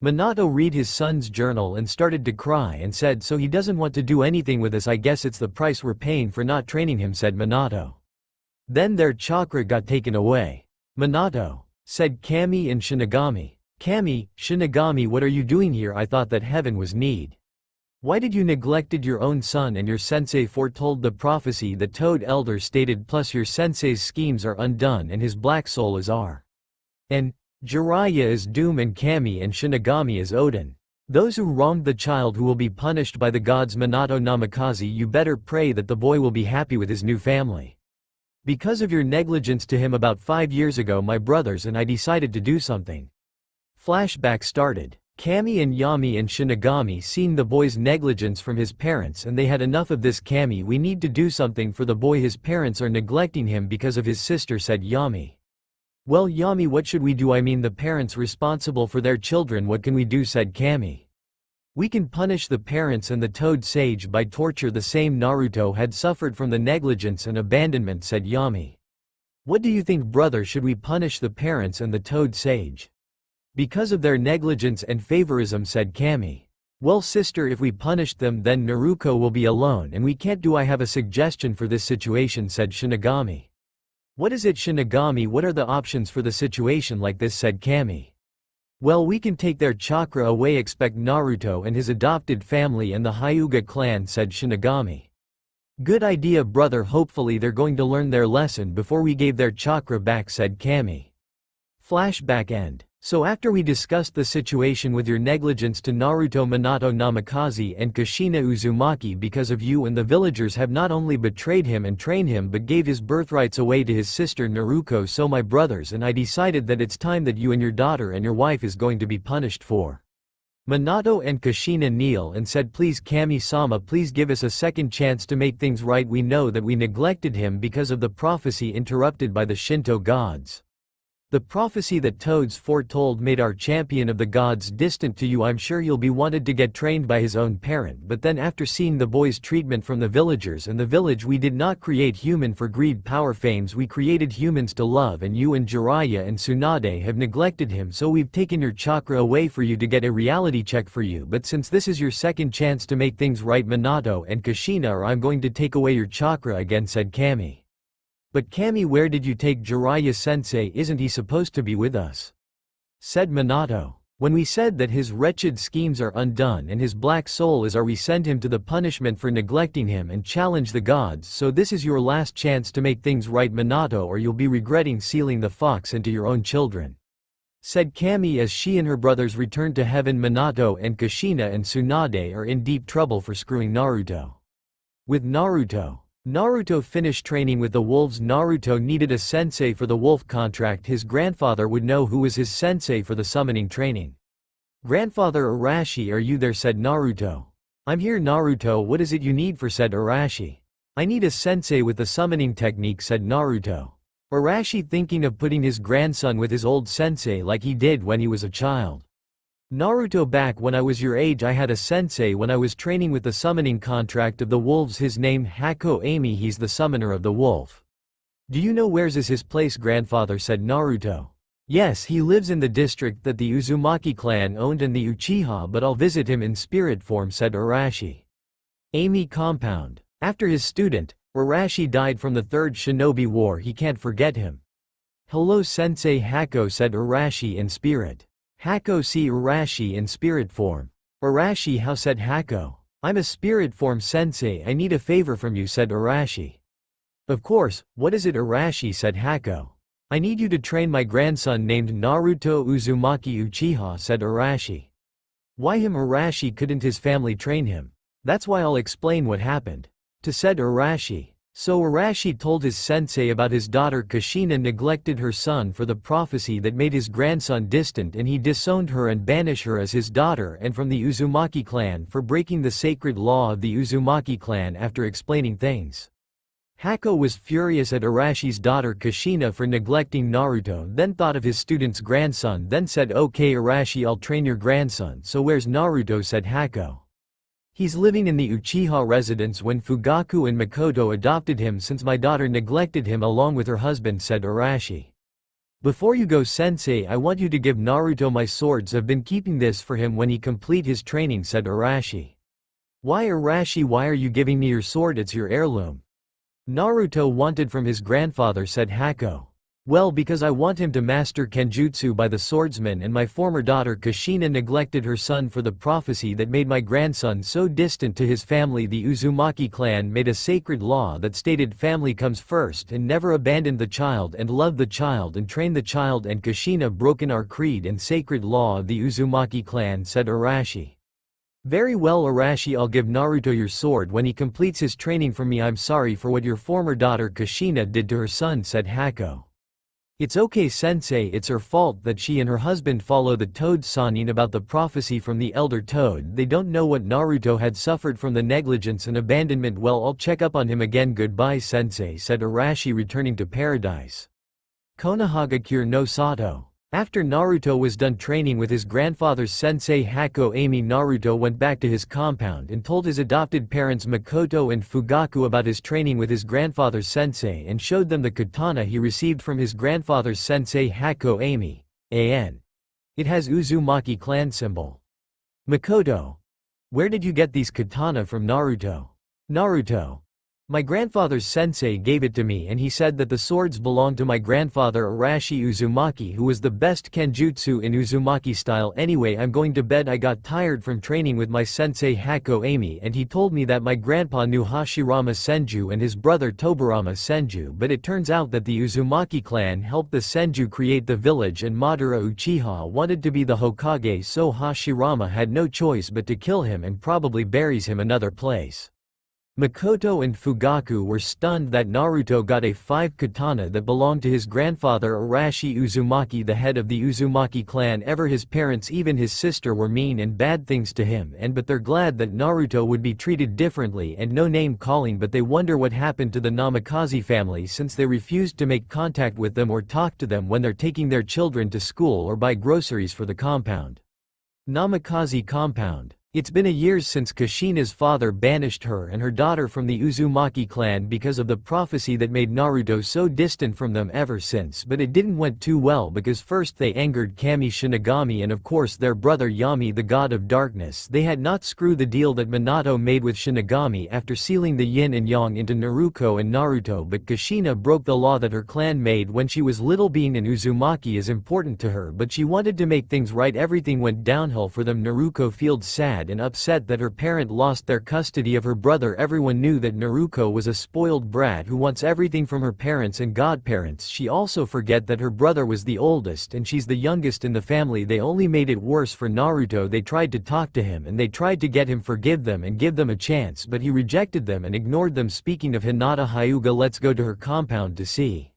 Minato read his son's journal and started to cry and said, so he doesn't want to do anything with us. I guess it's the price we're paying for not training him, said Minato. Then their chakra got taken away. Minato, said Kami and Shinigami. Kami, Shinigami, what are you doing here? I thought that heaven was need. Why did you neglected your own son and your sensei foretold the prophecy that Toad Elder stated, plus your sensei's schemes are undone and his black soul is R. And Jiraiya is Doom and Kami and Shinigami is Odin. Those who wronged the child who will be punished by the gods. Minato Namikaze, you better pray that the boy will be happy with his new family. Because of your negligence to him about 5 years ago, my brothers and I decided to do something. Flashback started. Kami and Yami and Shinigami seen the boy's negligence from his parents and they had enough of this. Kami, we need to do something for the boy, his parents are neglecting him because of his sister, said Yami. Well Yami, what should we do? I mean the parents responsible for their children, what can we do, said Kami. We can punish the parents and the Toad Sage by torture, the same Naruto had suffered from the negligence and abandonment, said Yami. What do you think, brother, should we punish the parents and the Toad Sage? Because of their negligence and favorism, said Kami. Well sister, if we punished them then Naruto will be alone and we can't do. I have a suggestion for this situation, said Shinigami. What is it, Shinigami? What are the options for the situation like this, said Kami. Well, we can take their chakra away, expect Naruto and his adopted family and the Hyuga clan, said Shinigami. Good idea, brother, hopefully they're going to learn their lesson before we gave their chakra back, said Kami. Flashback end. So after we discussed the situation with your negligence to Naruto, Minato Namikaze and Kushina Uzumaki, because of you and the villagers have not only betrayed him and trained him but gave his birthrights away to his sister Naruko. So my brothers and I decided that it's time that you and your daughter and your wife is going to be punished for. Minato and Kushina kneel and said, please Kami-sama, please give us a second chance to make things right. We know that we neglected him because of the prophecy interrupted by the Shinto gods. The prophecy that Toads foretold made our champion of the gods distant to you. I'm sure you'll be wanted to get trained by his own parent, but then after seeing the boy's treatment from the villagers and the village, we did not create human for greed power fames, we created humans to love, and you and Jiraiya and Tsunade have neglected him, so we've taken your chakra away for you to get a reality check for you. But since this is your second chance to make things right, Minato and Kushina, or I'm going to take away your chakra again, said Kami. But Kami, where did you take Jiraiya-sensei? Isn't he supposed to be with us? Said Minato. When we said that his wretched schemes are undone and his black soul is we send him to the punishment for neglecting him and challenge the gods, so this is your last chance to make things right, Minato, or you'll be regretting sealing the fox into your own children. Said Kami as she and her brothers returned to heaven. Minato and Kushina and Tsunade are in deep trouble for screwing Naruto. With Naruto finished training with the wolves. Naruto needed a sensei for the wolf contract. His grandfather would know who was his sensei for the summoning training. Grandfather Arashi, are you there? Said Naruto. I'm here, Naruto. What is it you need for? Said Arashi. I need a sensei with the summoning technique, said Naruto. Arashi thinking of putting his grandson with his old sensei like he did when he was a child. Naruto, back when I was your age I had a sensei when I was training with the summoning contract of the wolves. His name Hako Amy, he's the summoner of the wolf. Do you know where's is his place, grandfather? Said Naruto. Yes, he lives in the district that the Uzumaki clan owned and the Uchiha, but I'll visit him in spirit form, said Arashi. Amy compound. After his student, Arashi died from the Third Shinobi War, he can't forget him. Hello Sensei Hako, said Arashi in spirit. Hako, see Arashi in spirit form. Arashi, how? Said Hako. I'm a spirit form sensei, I need a favor from you, said Arashi. Of course, what is it, Arashi? Said Hako. I need you to train my grandson named Naruto Uzumaki Uchiha, said Arashi. Why him, Arashi? Couldn't his family train him? That's why. I'll explain what happened. said Arashi. So Arashi told his sensei about his daughter Kushina neglected her son for the prophecy that made his grandson distant, and he disowned her and banished her as his daughter and from the Uzumaki clan for breaking the sacred law of the Uzumaki clan. After explaining things, Hako was furious at Arashi's daughter Kushina for neglecting Naruto, then thought of his student's grandson, then said, "Okay Arashi, I'll train your grandson." "So where's Naruto?" said Hako. "He's living in the Uchiha residence when Fugaku and Makoto adopted him since my daughter neglected him along with her husband," said Arashi. "Before you go sensei, I want you to give Naruto my swords. I've been keeping this for him when he complete his training," said Arashi. "Why Arashi, why are you giving me your sword? It's your heirloom." "Naruto wanted from his grandfather," said Hako. "Well, because I want him to master Kenjutsu by the swordsman, and my former daughter Kushina neglected her son for the prophecy that made my grandson so distant to his family. The Uzumaki clan made a sacred law that stated family comes first and never abandon the child and love the child and train the child, and Kushina broken our creed and sacred law of the Uzumaki clan," said Arashi. "Very well Arashi, I'll give Naruto your sword when he completes his training from me. I'm sorry for what your former daughter Kushina did to her son," said Hako. "It's okay sensei, it's her fault that she and her husband follow the Toad Sannin about the prophecy from the Elder Toad. They don't know what Naruto had suffered from the negligence and abandonment. Well, I'll check up on him again. Goodbye sensei," said Arashi, returning to paradise. Konohagakure no Sato. After Naruto was done training with his grandfather's sensei Hako Amy, Naruto went back to his compound and told his adopted parents Makoto and Fugaku about his training with his grandfather's sensei and showed them the katana he received from his grandfather's sensei Hako Amy. It has Uzumaki clan symbol. Makoto: "Where did you get these katana from?" Naruto: "Naruto, my grandfather's sensei gave it to me and he said that the swords belonged to my grandfather Arashi Uzumaki, who was the best kenjutsu in Uzumaki style. Anyway, I'm going to bed. I got tired from training with my sensei Hako Amy, and he told me that my grandpa knew Hashirama Senju and his brother Tobarama Senju, but it turns out that the Uzumaki clan helped the Senju create the village and Madara Uchiha wanted to be the Hokage, so Hashirama had no choice but to kill him and probably buries him another place." Makoto and Fugaku were stunned that Naruto got a 5 katana that belonged to his grandfather Arashi Uzumaki, the head of the Uzumaki clan ever. His parents, even his sister, were mean and bad things to him, but they're glad that Naruto would be treated differently and no name calling, but they wonder what happened to the Namikaze family since they refused to make contact with them or talk to them when they're taking their children to school or buy groceries for the compound. Namikaze compound. It's been a year since Kushina's father banished her and her daughter from the Uzumaki clan because of the prophecy that made Naruto so distant from them ever since, but it didn't went too well because first they angered Kami Shinigami and of course their brother Yami, the god of darkness. They had not screwed the deal that Minato made with Shinigami after sealing the yin and yang into Naruto and Naruto, but Kushina broke the law that her clan made when she was little. Being in Uzumaki is important to her, but she wanted to make things right. Everything went downhill for them. Naruto feels sad and upset that her parent lost their custody of her brother. Everyone knew that Naruto was a spoiled brat who wants everything from her parents and godparents. She also forget that her brother was the oldest and she's the youngest in the family. They only made it worse for Naruto. They tried to talk to him and they tried to get him forgive them and give them a chance, but he rejected them and ignored them. Speaking of Hinata, Hyuga let's go to her compound to see.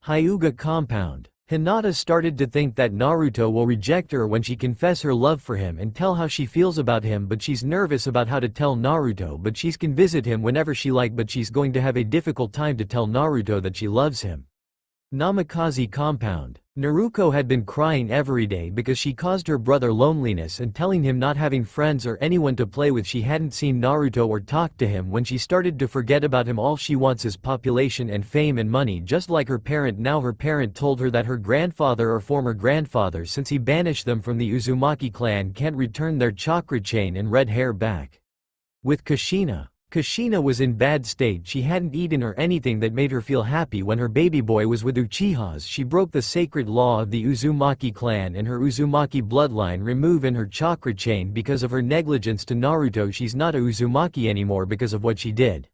Hyuga compound. Hinata started to think that Naruto will reject her when she confess her love for him and tell how she feels about him, but she's nervous about how to tell Naruto, but she can visit him whenever she like, but she's going to have a difficult time to tell Naruto that she loves him. Namikaze compound. Naruto had been crying every day because she caused her brother loneliness and telling him not having friends or anyone to play with. She hadn't seen Naruto or talked to him when she started to forget about him. All she wants is population and fame and money, just like her parent. Now her parent told her that her grandfather or former grandfather, since he banished them from the Uzumaki clan, can't return their chakra chain and red hair back. With Kushina. Kushina was in bad state. She hadn't eaten or anything that made her feel happy when her baby boy was with Uchihas. She broke the sacred law of the Uzumaki clan and her Uzumaki bloodline remove in her chakra chain because of her negligence to Naruto. She's not a Uzumaki anymore because of what she did.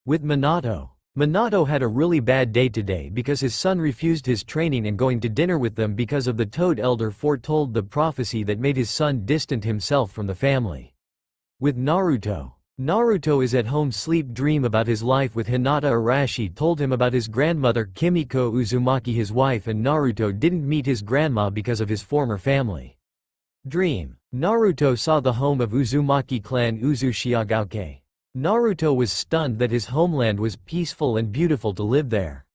With Minato. Minato had a really bad day today because his son refused his training and going to dinner with them because of the Toad Elder foretold the prophecy that made his son distant himself from the family. With Naruto. Naruto is at home sleep dream about his life with Hinata. Arashi told him about his grandmother Kimiko Uzumaki his wife, and Naruto didn't meet his grandma because of his former family. Dream. Naruto saw the home of Uzumaki clan Uzushiagaoke. Naruto was stunned that his homeland was peaceful and beautiful to live there.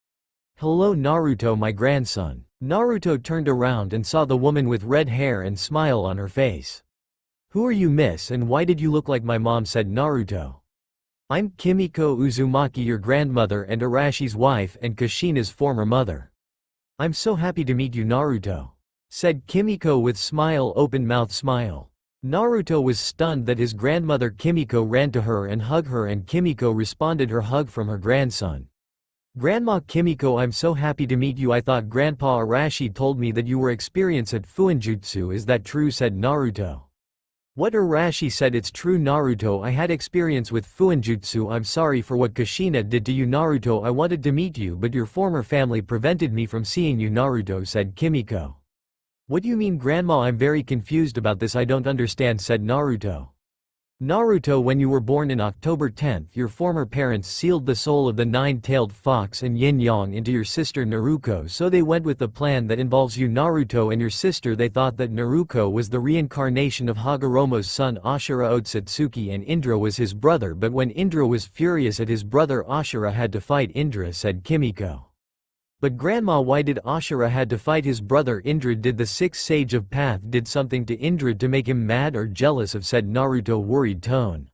Hello Naruto, my grandson. Naruto turned around and saw the woman with red hair and smile on her face. Who are you, miss, and why did you look like my mom? Said Naruto. I'm Kimiko Uzumaki, your grandmother and Arashi's wife and Kushina's former mother. I'm so happy to meet you, Naruto, said Kimiko with open mouth smile. Naruto was stunned that his grandmother Kimiko ran to her and hugged her, and Kimiko responded her hug from her grandson. Grandma Kimiko, I'm so happy to meet you. I thought Grandpa Arashi told me that you were experienced at Fuinjutsu. Is that true? Said Naruto. What Arashi said, it's true Naruto, I had experience with Fuinjutsu. I'm sorry for what Kushina did to you Naruto. I wanted to meet you but your former family prevented me from seeing you Naruto, said Kimiko. What do you mean grandma? I'm very confused about this, I don't understand, said Naruto. Naruto, when you were born in October 10th, your former parents sealed the soul of the nine-tailed fox and yin-yang into your sister Naruko, so they went with the plan that involves you Naruto and your sister. They thought that Naruko was the reincarnation of Hagoromo's son Ashura Otsutsuki and Indra was his brother, but when Indra was furious at his brother Ashura had to fight Indra, said Kimiko. But grandma, why did Ashura had to fight his brother Indra? Did the sixth sage of path did something to Indra to make him mad or jealous of, said Naruto worried tone.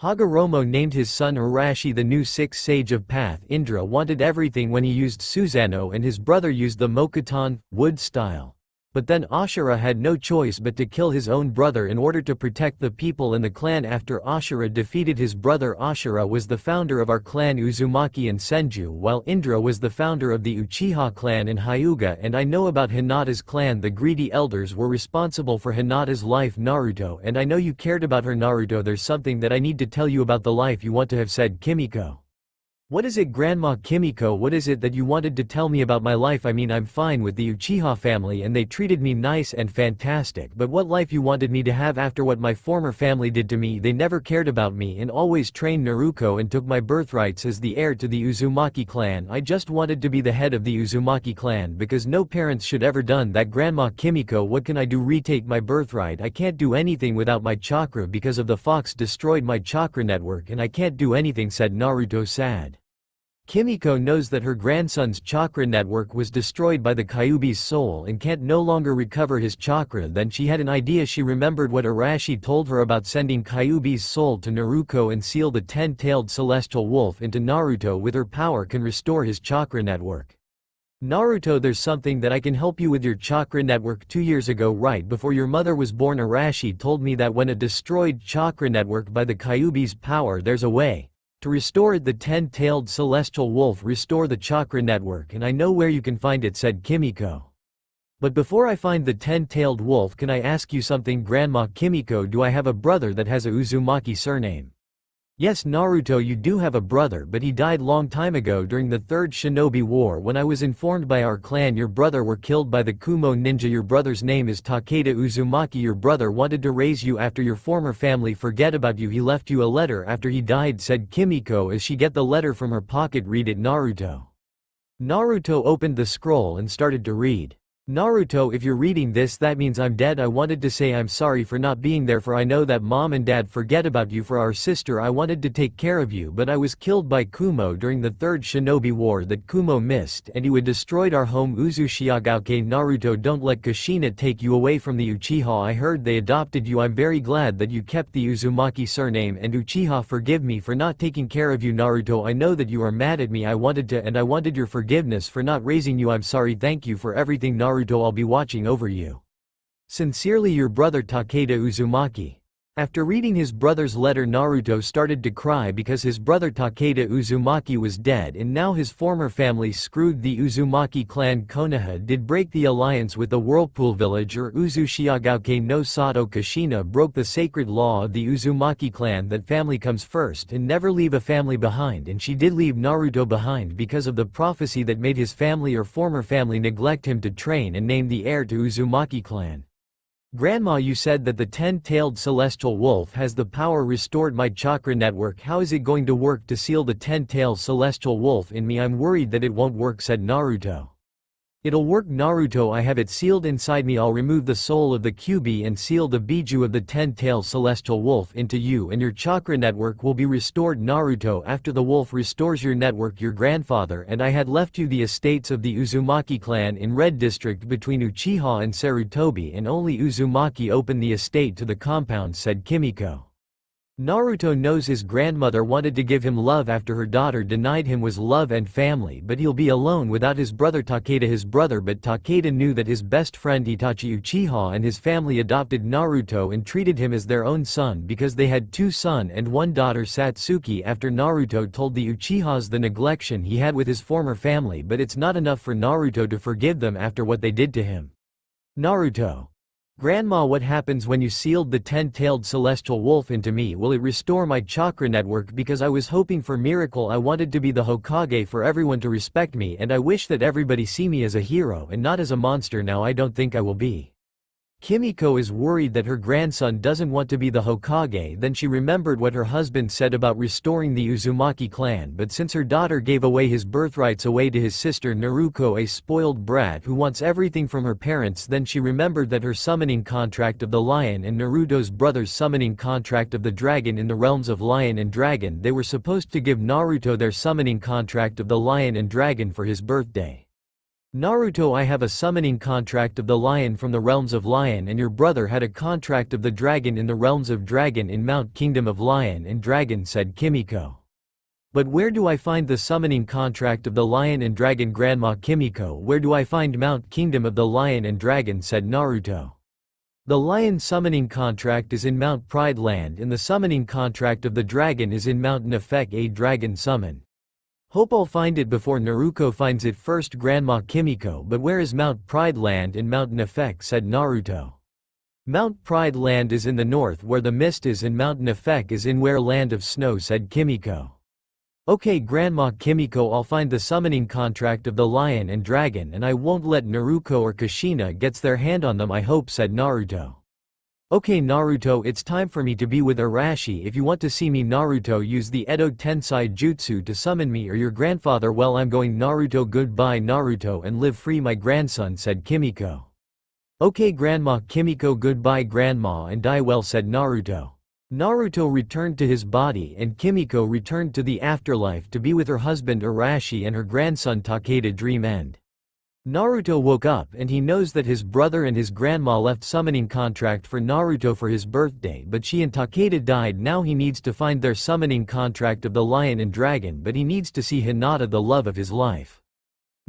Hagoromo named his son Arashi the new sixth sage of path. Indra wanted everything when he used Susanoo and his brother used the Mokuton, wood style. But then Ashura had no choice but to kill his own brother in order to protect the people in the clan. After Ashura defeated his brother, Ashura was the founder of our clan Uzumaki and Senju, while Indra was the founder of the Uchiha clan in Hyuga. And I know about Hinata's clan. The greedy elders were responsible for Hinata's life Naruto, and I know you cared about her Naruto. There's something that I need to tell you about the life you want to have, said Kimiko. What is it Grandma Kimiko? What is it that you wanted to tell me about my life? I mean, I'm fine with the Uchiha family and they treated me nice and fantastic, but what life you wanted me to have after what my former family did to me? They never cared about me and always trained Naruto and took my birthrights as the heir to the Uzumaki clan. I just wanted to be the head of the Uzumaki clan because no parents should ever done that. Grandma Kimiko, what can I do? Retake my birthright? I can't do anything without my chakra because of the fox destroyed my chakra network and I can't do anything, said Naruto sad. Kimiko knows that her grandson's chakra network was destroyed by the Kyuubi's soul and can't no longer recover his chakra. Then she had an idea. She remembered what Arashi told her about sending Kyuubi's soul to Naruto and seal the 10-tailed celestial wolf into Naruto. With her power can restore his chakra network. Naruto, there's something that I can help you with your chakra network. 2 years ago, right before your mother was born, Arashi told me that when a destroyed chakra network by the Kyuubi's power, there's a way to restore it. The 10-tailed celestial wolf restore the chakra network, and I know where you can find it, said Kimiko. But before I find the 10-tailed wolf, can I ask you something? Grandma Kimiko, do I have a brother that has a Uzumaki surname? Yes Naruto, you do have a brother, but he died long time ago during the Third Shinobi War. When I was informed by our clan your brother were killed by the Kumo ninja. Your brother's name is Takeda Uzumaki. Your brother wanted to raise you after your former family forget about you. He left you a letter after he died, said Kimiko as she get the letter from her pocket. Read it Naruto. Naruto opened the scroll and started to read. Naruto, if you're reading this, that means I'm dead. I wanted to say I'm sorry for not being there, for I know that mom and dad forget about you. For our sister, I wanted to take care of you, but I was killed by Kumo during the Third Shinobi War that Kumo missed, and he had destroyed our home Uzushiagaoke. Naruto, don't let Kushina take you away from the Uchiha. I heard they adopted you. I'm very glad that you kept the Uzumaki surname, and Uchiha, forgive me for not taking care of you. Naruto, I know that you are mad at me. I wanted your forgiveness for not raising you. I'm sorry. Thank you for everything Naruto. I'll be watching over you. Sincerely, your brother Takeda Uzumaki. After reading his brother's letter, Naruto started to cry because his brother Takeda Uzumaki was dead, and now his former family screwed the Uzumaki clan. Konoha did break the alliance with the Whirlpool village, or Uzushiagaoke no Sato. Kushina broke the sacred law of the Uzumaki clan that family comes first and never leave a family behind, and she did leave Naruto behind because of the prophecy that made his family or former family neglect him to train and name the heir to Uzumaki clan. Grandma, you said that the 10-tailed celestial wolf has the power restored my chakra network. How is it going to work to seal the 10-tailed celestial wolf in me? I'm worried that it won't work, said Naruto. It'll work, Naruto. I have it sealed inside me. I'll remove the soul of the QB and seal the Biju of the 10-tailed celestial wolf into you, and your chakra network will be restored, Naruto. After the wolf restores your network, your grandfather and I had left you the estates of the Uzumaki clan in Red District between Uchiha and Sarutobi, and only Uzumaki opened the estate to the compound, said Kimiko. Naruto knows his grandmother wanted to give him love after her daughter denied him was love and family, but he'll be alone without his brother Takeda. But Takeda knew that his best friend Itachi Uchiha and his family adopted Naruto and treated him as their own son because they had two sons and one daughter, Satsuki. After Naruto told the Uchihas the neglection he had with his former family, but it's not enough for Naruto to forgive them after what they did to him. Naruto. Grandma, what happens when you sealed the 10-tailed celestial wolf into me? Will it restore my chakra network? Because I was hoping for miracle. I wanted to be the Hokage, for everyone to respect me, and I wish that everybody see me as a hero and not as a monster. Now I don't think I will be. Kimiko is worried that her grandson doesn't want to be the Hokage. Then she remembered what her husband said about restoring the Uzumaki clan, but since her daughter gave away his birthrights away to his sister Naruko, a spoiled brat who wants everything from her parents, then she remembered that her summoning contract of the lion and Naruto's brother's summoning contract of the dragon in the realms of lion and dragon, they were supposed to give Naruto their summoning contract of the lion and dragon for his birthday. Naruto, I have a summoning contract of the lion from the realms of lion, and your brother had a contract of the dragon in the realms of dragon in Mount Kingdom of Lion and Dragon, said Kimiko. But where do I find the summoning contract of the lion and dragon? Grandma Kimiko, where do I find Mount Kingdom of the Lion and Dragon? Said Naruto. The lion summoning contract is in Mount Pride Land, and the summoning contract of the dragon is in Mount Nefek, a dragon summon. Hope I'll find it before Naruto finds it first, Grandma Kimiko. But where is Mount Pride Land and Mount Nefek? Said Naruto. Mount Pride Land is in the north where the mist is, and Mount Nefek is in where land of snow, said Kimiko. Okay, Grandma Kimiko, I'll find the summoning contract of the lion and dragon, and I won't let Naruto or Kushina gets their hand on them, I hope, said Naruto. Okay, Naruto, it's time for me to be with Arashi. If you want to see me, Naruto, use the Edo Tensai Jutsu to summon me or your grandfather. Well, I'm going, Naruto. Goodbye, Naruto, and live free my grandson, said Kimiko. Okay, Grandma Kimiko, goodbye, Grandma, and die well, said Naruto. Naruto returned to his body, and Kimiko returned to the afterlife to be with her husband Arashi and her grandson Takeda. Dream end. Naruto woke up and he knows that his brother and his grandma left summoning contract for Naruto for his birthday, but she and Takeda died. Now he needs to find their summoning contract of the lion and dragon, but he needs to see Hinata, the love of his life.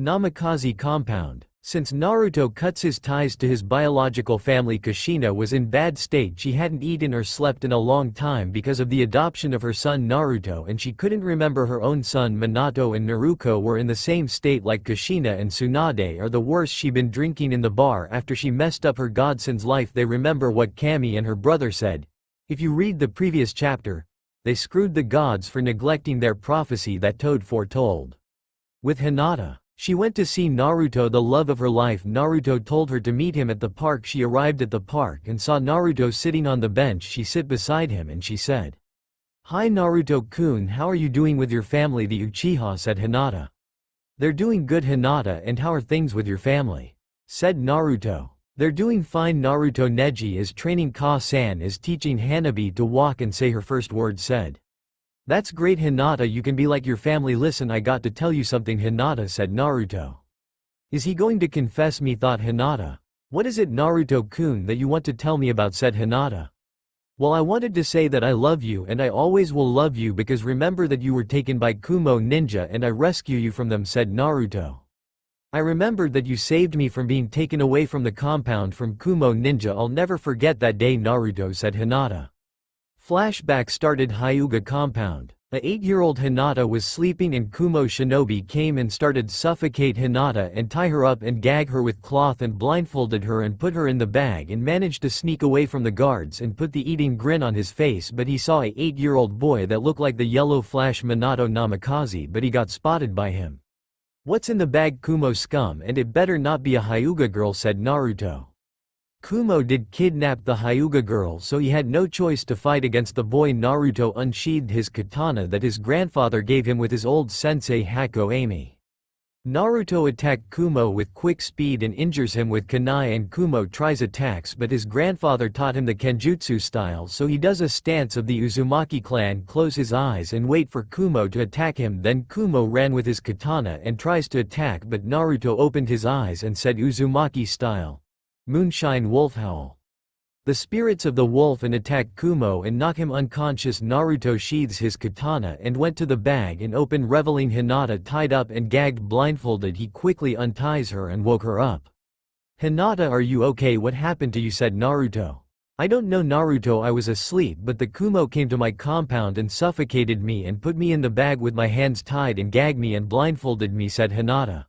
Namikaze compound. Since Naruto cuts his ties to his biological family, Kushina was in bad state. She hadn't eaten or slept in a long time because of the adoption of her son Naruto, and she couldn't remember her own son. Minato and Naruko were in the same state like Kushina, and Tsunade are the worst. She been drinking in the bar after she messed up her godson's life. They remember what Kami and her brother said. If you read the previous chapter, they screwed the gods for neglecting their prophecy that Toad foretold. With Hinata, she went to see Naruto, the love of her life. Naruto told her to meet him at the park. She arrived at the park and saw Naruto sitting on the bench. She sit beside him and she said, "Hi Naruto-kun, how are you doing with your family?" The Uchiha said Hinata. "They're doing good, Hinata, and how are things with your family?" said Naruto. "They're doing fine." Naruto. Neji is training. Ka-san is teaching Hanabi to walk and say her first word, said. "That's great, Hinata, you can be like your family." "Listen, I got to tell you something, Hinata," said Naruto. "Is he going to confess me?" thought Hinata. "What is it, Naruto-kun, that you want to tell me about?" said Hinata. "Well, I wanted to say that I love you and I always will love you, because remember that you were taken by Kumo ninja and I rescue you from them," said Naruto. "I remembered that you saved me from being taken away from the compound from Kumo ninja. I'll never forget that day, Naruto," said Hinata. Flashback started. Hyuga compound. A 8-year-old Hinata was sleeping and Kumo shinobi came and started suffocate Hinata and tie her up and gag her with cloth and blindfolded her and put her in the bag and managed to sneak away from the guards and put the eating grin on his face, but he saw a 8-year-old boy that looked like the yellow Flash Minato Namikaze, but he got spotted by him. "What's in the bag, Kumo scum, and it better not be a Hyuga girl," said Naruto. Kumo did kidnap the Hyuga girl, so he had no choice to fight against the boy. Naruto unsheathed his katana that his grandfather gave him with his old sensei Hako Amy. Naruto attacked Kumo with quick speed and injures him with kunai, and Kumo tries attacks, but his grandfather taught him the Kenjutsu style, so he does a stance of the Uzumaki clan, close his eyes and wait for Kumo to attack him. Then Kumo ran with his katana and tries to attack, but Naruto opened his eyes and said Uzumaki style. Moonshine Wolf Howl. The spirits of the wolf and attack Kumo and knock him unconscious. Naruto sheathes his katana and went to the bag and opened, revealing Hinata tied up and gagged. Blindfolded, he quickly unties her and woke her up. "Hinata, are you okay? What happened to you?" said Naruto. "I don't know, Naruto, I was asleep, but the Kumo came to my compound and suffocated me and put me in the bag with my hands tied and gagged me and blindfolded me," said Hinata.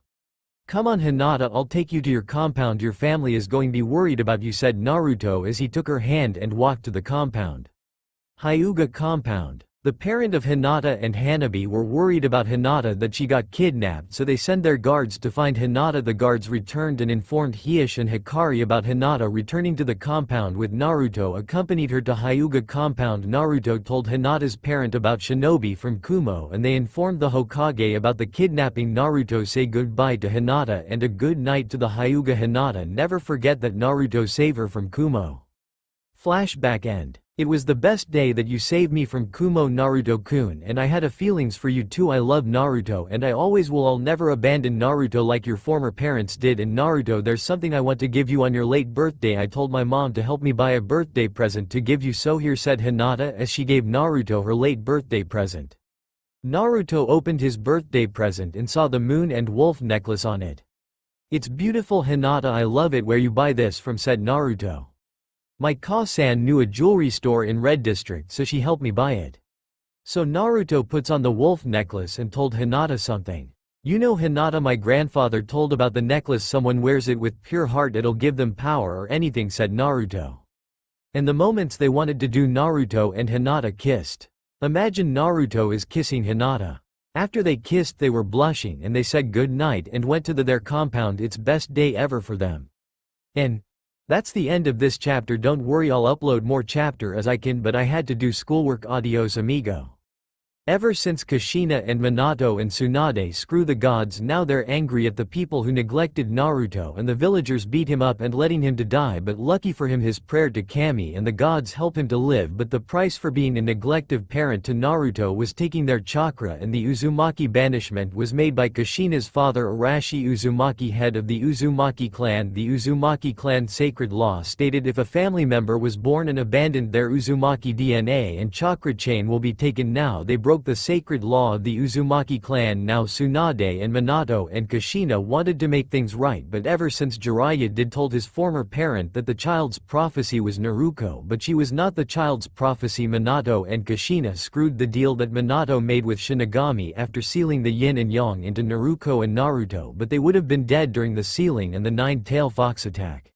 "Come on, Hinata, I'll take you to your compound. Your family is going to be worried about you," said Naruto as he took her hand and walked to the compound. Hyuga compound. The parent of Hinata and Hanabi were worried about Hinata, that she got kidnapped, so they send their guards to find Hinata. The guards returned and informed Hiash and Hikari about Hinata returning to the compound with Naruto, accompanied her to Hyuga compound. Naruto told Hinata's parent about Shinobi from Kumo, and they informed the Hokage about the kidnapping. Naruto say goodbye to Hinata and a good night to the Hyuga. Hinata never forget that Naruto saved her from Kumo. Flashback end. "It was the best day that you saved me from Kumo, Naruto-kun, and I had a feelings for you too. I love Naruto and I always will. I'll never abandon Naruto like your former parents did. And Naruto, there's something I want to give you on your late birthday. I told my mom to help me buy a birthday present to give you, so here," said Hinata as she gave Naruto her late birthday present. Naruto opened his birthday present and saw the moon and wolf necklace on it. "It's beautiful, Hinata, I love it. Where you buy this from?" said Naruto. "My Ka-san knew a jewelry store in Red District, so she helped me buy it." So Naruto puts on the wolf necklace and told Hinata something. "You know, Hinata, my grandfather told about the necklace. Someone wears it with pure heart, it'll give them power or anything," said Naruto. And the moments they wanted to do, Naruto and Hinata kissed. Imagine Naruto is kissing Hinata. After they kissed, they were blushing and they said good night and went to their compound. It's best day ever for them. And that's the end of this chapter. Don't worry, I'll upload more chapter as I can, but I had to do schoolwork. Adios amigo. Ever since Kushina and Minato and Tsunade screw the gods, now they're angry at the people who neglected Naruto, and the villagers beat him up and letting him to die, but lucky for him his prayer to Kami and the gods help him to live. But the price for being a neglective parent to Naruto was taking their chakra, and the Uzumaki banishment was made by Kushina's father Arashi Uzumaki, head of the Uzumaki clan. The Uzumaki clan sacred law stated if a family member was born and abandoned their Uzumaki DNA and chakra chain will be taken. Now they broke the sacred law of the Uzumaki clan. Now Tsunade and Minato and Kushina wanted to make things right, but ever since Jiraiya did told his former parent that the child's prophecy was Naruto, but she was not the child's prophecy. Minato and Kushina screwed the deal that Minato made with Shinigami after sealing the yin and yang into Naruto and Naruto, but they would have been dead during the sealing and the nine-tail fox attack.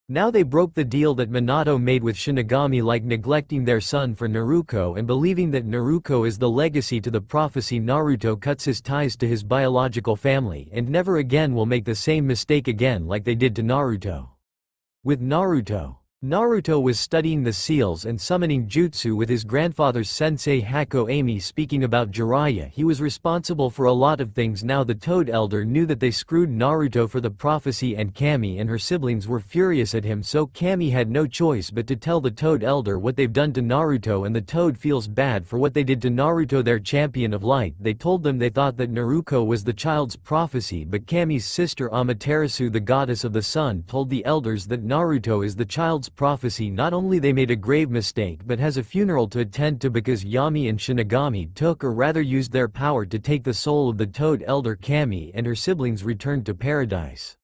Now they broke the deal that Minato made with Shinigami, like neglecting their son for Naruto and believing that Naruto is the legacy to the prophecy. Naruto cuts his ties to his biological family and never again will make the same mistake again like they did to Naruto. With Naruto was studying the seals and summoning jutsu with his grandfather's sensei Hako Amy. Speaking about Jiraiya, he was responsible for a lot of things. Now the Toad Elder knew that they screwed Naruto for the prophecy, and Kami and her siblings were furious at him, so Kami had no choice but to tell the Toad Elder what they've done to Naruto, and the Toad feels bad for what they did to Naruto, their champion of light. They told them they thought that Naruto was the child's prophecy, but Kami's sister Amaterasu, the goddess of the sun, told the elders that Naruto is the child's prophecy. Not only they made a grave mistake but has a funeral to attend to because Yami and Shinigami took, or rather used, their power to take the soul of the Toad Elder. Kami and her siblings returned to paradise.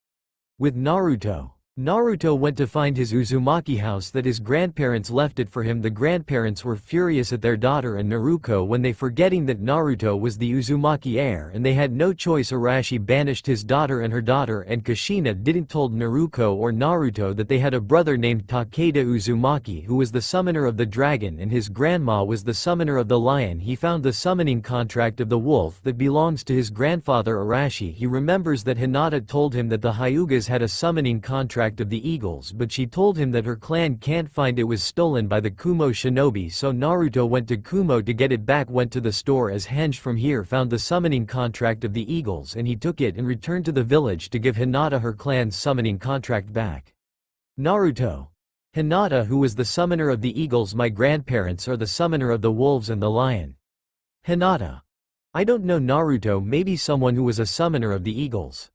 With Naruto went to find his Uzumaki house that his grandparents left it for him. The grandparents were furious at their daughter and Naruto when they forgetting that Naruto was the Uzumaki heir, and they had no choice. Arashi banished his daughter and her daughter, and Kushina didn't told Naruto or Naruto that they had a brother named Takeda Uzumaki who was the summoner of the dragon, and his grandma was the summoner of the lion. He found the summoning contract of the wolf that belongs to his grandfather Arashi. He remembers that Hinata told him that the Hyugas had a summoning contract contract of the eagles, but she told him that her clan can't find it, was stolen by the Kumo shinobi, so Naruto went to Kumo to get it back. Went to the store as Henge from here found the summoning contract of the eagles, and he took it and returned to the village to give Hinata her clan's summoning contract back. Naruto. Hinata, who was the summoner of the eagles. My grandparents are the summoner of the wolves and the lion. Hinata. I don't know Naruto, maybe someone who was a summoner of the eagles.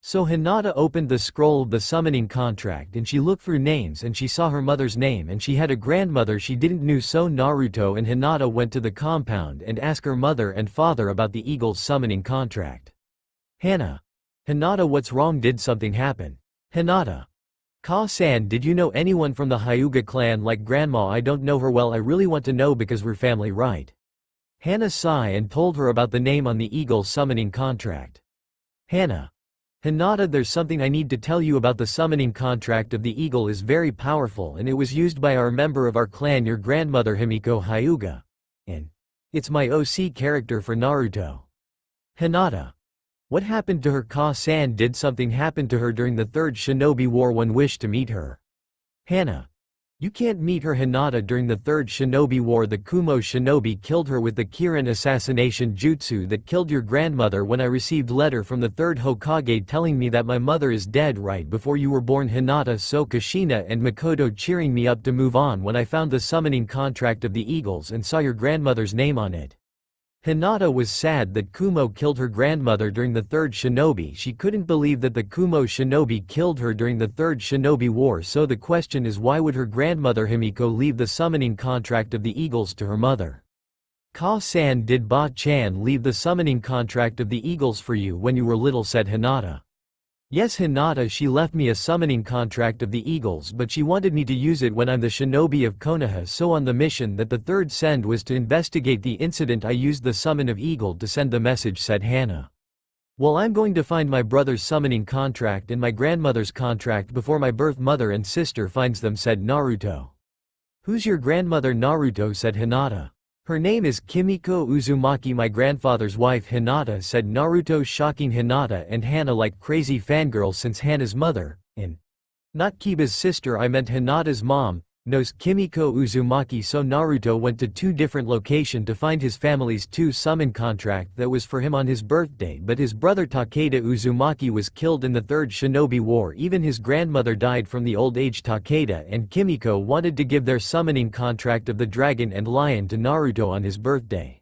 So Hinata opened the scroll of the summoning contract and she looked through names and she saw her mother's name and she had a grandmother she didn't knew, so Naruto and Hinata went to the compound and asked her mother and father about the eagle's summoning contract. Hinata, what's wrong? Did something happen? Hinata. Ka-san, did you know anyone from the Hyuga clan like grandma? I don't know her well, I really want to know because we're family, right? Hana sighed and told her about the name on the eagle's summoning contract. Hinata, there's something I need to tell you about. The summoning contract of the eagle is very powerful and it was used by our member of our clan, your grandmother Himiko Hyuga. And it's my OC character for Naruto. Hinata. What happened to her? Ka-san, did something happen to her during the Third Shinobi War? One wished to meet her. Hana. You can't meet her. Hinata, during the Third Shinobi War the Kumo shinobi killed her with the Kirin assassination jutsu that killed your grandmother. When I received letter from the third Hokage telling me that my mother is dead right before you were born. Hinata, so Kushina and Makoto cheering me up to move on when I found the summoning contract of the eagles and saw your grandmother's name on it. Hinata was sad that Kumo killed her grandmother during the Third Shinobi. She couldn't believe that the Kumo shinobi killed her during the Third Shinobi War, so the question is, why would her grandmother Himiko leave the summoning contract of the eagles to her mother? Ka-san, did Ba-chan leave the summoning contract of the eagles for you when you were little? Said Hinata. Yes Hinata, she left me a summoning contract of the eagles, but she wanted me to use it when I'm the shinobi of Konoha, so on the mission that the third send was to investigate the incident I used the summon of eagle to send the message, said Hana. Well, I'm going to find my brother's summoning contract and my grandmother's contract before my birth mother and sister finds them, said Naruto. Who's your grandmother? Naruto, said Hinata. Her name is Kimiko Uzumaki, my grandfather's wife. Hinata, said Naruto, shocking Hinata and Hana like crazy fangirls since Hana's mother, and not Kiba's sister, I meant Hinata's mom, knows Kimiko Uzumaki. So Naruto went to two different locations to find his family's summon contract that was for him on his birthday, but his brother Takeda Uzumaki was killed in the Third Shinobi War. Even his grandmother died from the old age. Takeda and Kimiko wanted to give their summoning contract of the dragon and lion to Naruto on his birthday.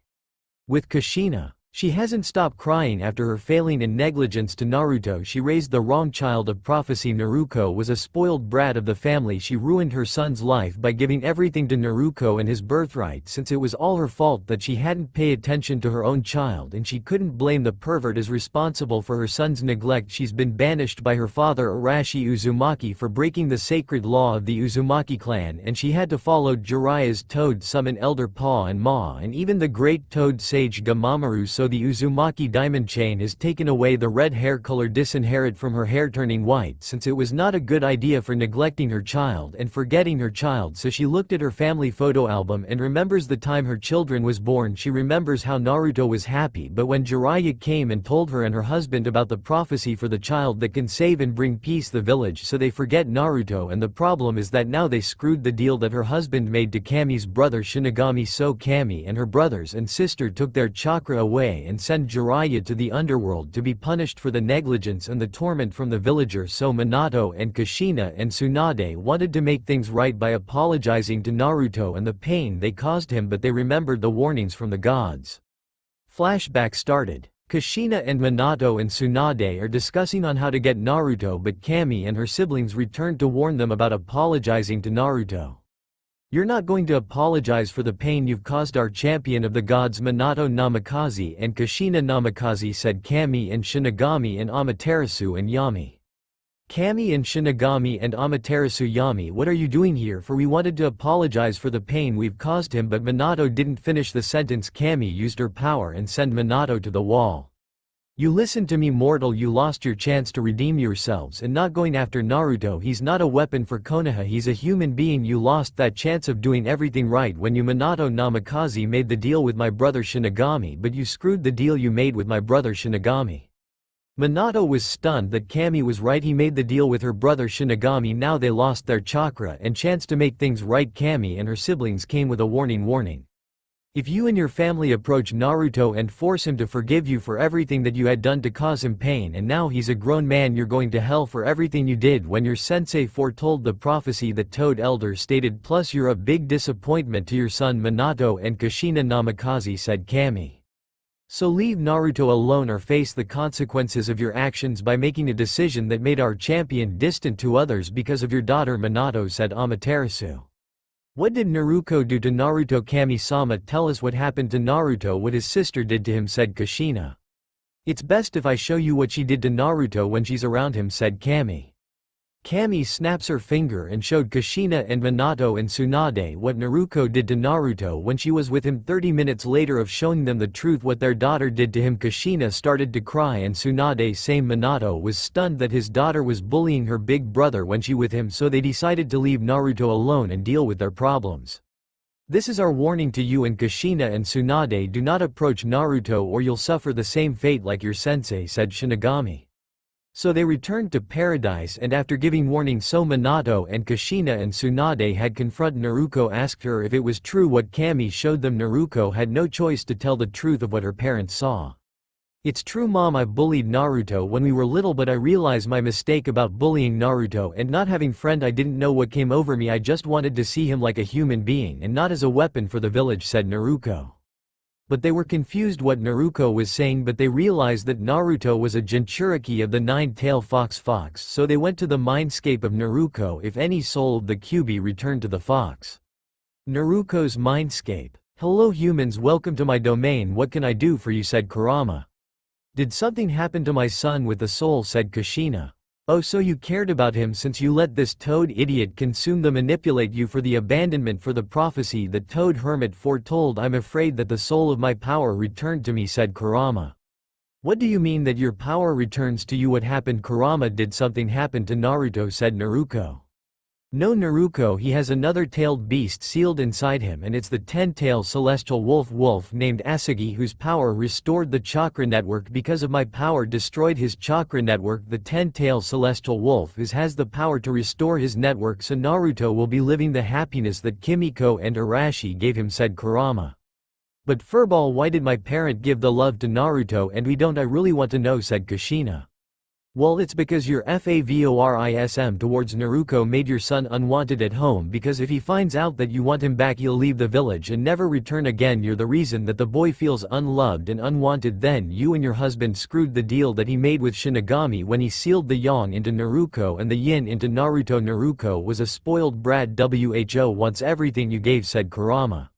With Kushina, she hasn't stopped crying after her failing and negligence to Naruto. She raised the wrong child of prophecy. Naruto was a spoiled brat of the family. She ruined her son's life by giving everything to Naruto and his birthright, since it was all her fault that she hadn't paid attention to her own child, and she couldn't blame the pervert as responsible for her son's neglect. She's been banished by her father Arashi Uzumaki for breaking the sacred law of the Uzumaki clan, and she had to follow Jiraiya's toad summon Elder Pa and Ma and even the great toad sage Gamamaru. So the Uzumaki diamond chain has taken away the red hair color disinherited from her hair, turning white, since it was not a good idea for neglecting her child and forgetting her child. So she looked at her family photo album and remembers the time her children was born. She remembers how Naruto was happy, but when Jiraiya came and told her and her husband about the prophecy for the child that can save and bring peace the village, so they forget Naruto. And the problem is that now they screwed the deal that her husband made to Kami's brother Shinigami, so Kami and her brothers and sister took their chakra away and send Jiraiya to the underworld to be punished for the negligence and the torment from the villagers. So Minato and Kushina and Tsunade wanted to make things right by apologizing to Naruto and the pain they caused him, but they remembered the warnings from the gods. Flashback started. Kushina and Minato and Tsunade are discussing on how to get Naruto, but Kami and her siblings returned to warn them about apologizing to Naruto. You're not going to apologize for the pain you've caused our champion of the gods Minato Namikaze and Kushina Namikaze, said Kami and Shinigami and Amaterasu and Yami. Kami and Shinigami and Amaterasu. Yami, what are you doing here? For we wanted to apologize for the pain we've caused him, but Minato didn't finish the sentence. Kami used her power and sent Minato to the wall. You listen to me, mortal, you lost your chance to redeem yourselves and not going after Naruto. He's not a weapon for Konoha, he's a human being. You lost that chance of doing everything right when you Minato Namikaze made the deal with my brother Shinigami, but you screwed the deal you made with my brother Shinigami. Minato was stunned that Kami was right. He made the deal with her brother Shinigami. Now they lost their chakra and chance to make things right. Kami and her siblings came with a warning. If you and your family approach Naruto and force him to forgive you for everything that you had done to cause him pain, and now he's a grown man, you're going to hell for everything you did when your sensei foretold the prophecy that Toad Elder stated, plus you're a big disappointment to your son Minato and Kushina Namikaze, said Kami. So leave Naruto alone or face the consequences of your actions by making a decision that made our champion distant to others because of your daughter Minato, said Amaterasu. What did Naruto do to Naruto? Kami-sama, tell us what happened to Naruto, what his sister did to him, said Kushina. It's best if I show you what she did to Naruto when she's around him, said Kami. Kami snaps her finger and showed Kushina and Minato and Tsunade what Naruto did to Naruto when she was with him. 30 minutes later of showing them the truth what their daughter did to him, Kushina started to cry and Tsunade same. Minato was stunned that his daughter was bullying her big brother when she with him, so they decided to leave Naruto alone and deal with their problems. This is our warning to you and Kushina and Tsunade, do not approach Naruto or you'll suffer the same fate like your sensei, said Shinigami. So they returned to paradise, and after giving warning, so Minato and Kushina and Tsunade had confront Naruto, asked her if it was true what Kami showed them. Naruto had no choice to tell the truth of what her parents saw. It's true, Mom, I bullied Naruto when we were little, but I realized my mistake about bullying Naruto and not having friend. I didn't know what came over me. I just wanted to see him like a human being and not as a weapon for the village, said Naruto. But they were confused what Naruto was saying, but they realized that Naruto was a Jinchuriki of the nine-tailed fox, so they went to the mindscape of Naruto. If any soul of the Kyuubi returned to the fox. Naruto's mindscape. Hello humans, welcome to my domain. What can I do for you, said Kurama. Did something happen to my son with the soul, said Kushina. Oh, so you cared about him since you let this Toad idiot consume the manipulate you for the abandonment for the prophecy that Toad Hermit foretold. I'm afraid that the soul of my power returned to me, said Kurama. What do you mean that your power returns to you? What happened, Kurama? Did something happen to Naruto, said Naruto. No, Naruto, he has another tailed beast sealed inside him, and it's the 10-tailed celestial wolf named Asagi, whose power restored the chakra network. Because of my power destroyed his chakra network. The 10-tailed celestial wolf has the power to restore his network, so Naruto will be living the happiness that Kimiko and Arashi gave him, said Kurama. But Furball, why did my parent give the love to Naruto and we don't? I really want to know, said Kushina. Well, it's because your favorism towards Naruto made your son unwanted at home, because if he finds out that you want him back he'll leave the village and never return again. You're the reason that the boy feels unloved and unwanted. Then you and your husband screwed the deal that he made with Shinigami when he sealed the yang into Naruto and the yin into Naruto. Naruto was a spoiled brat. Who wants everything you gave, said Kurama.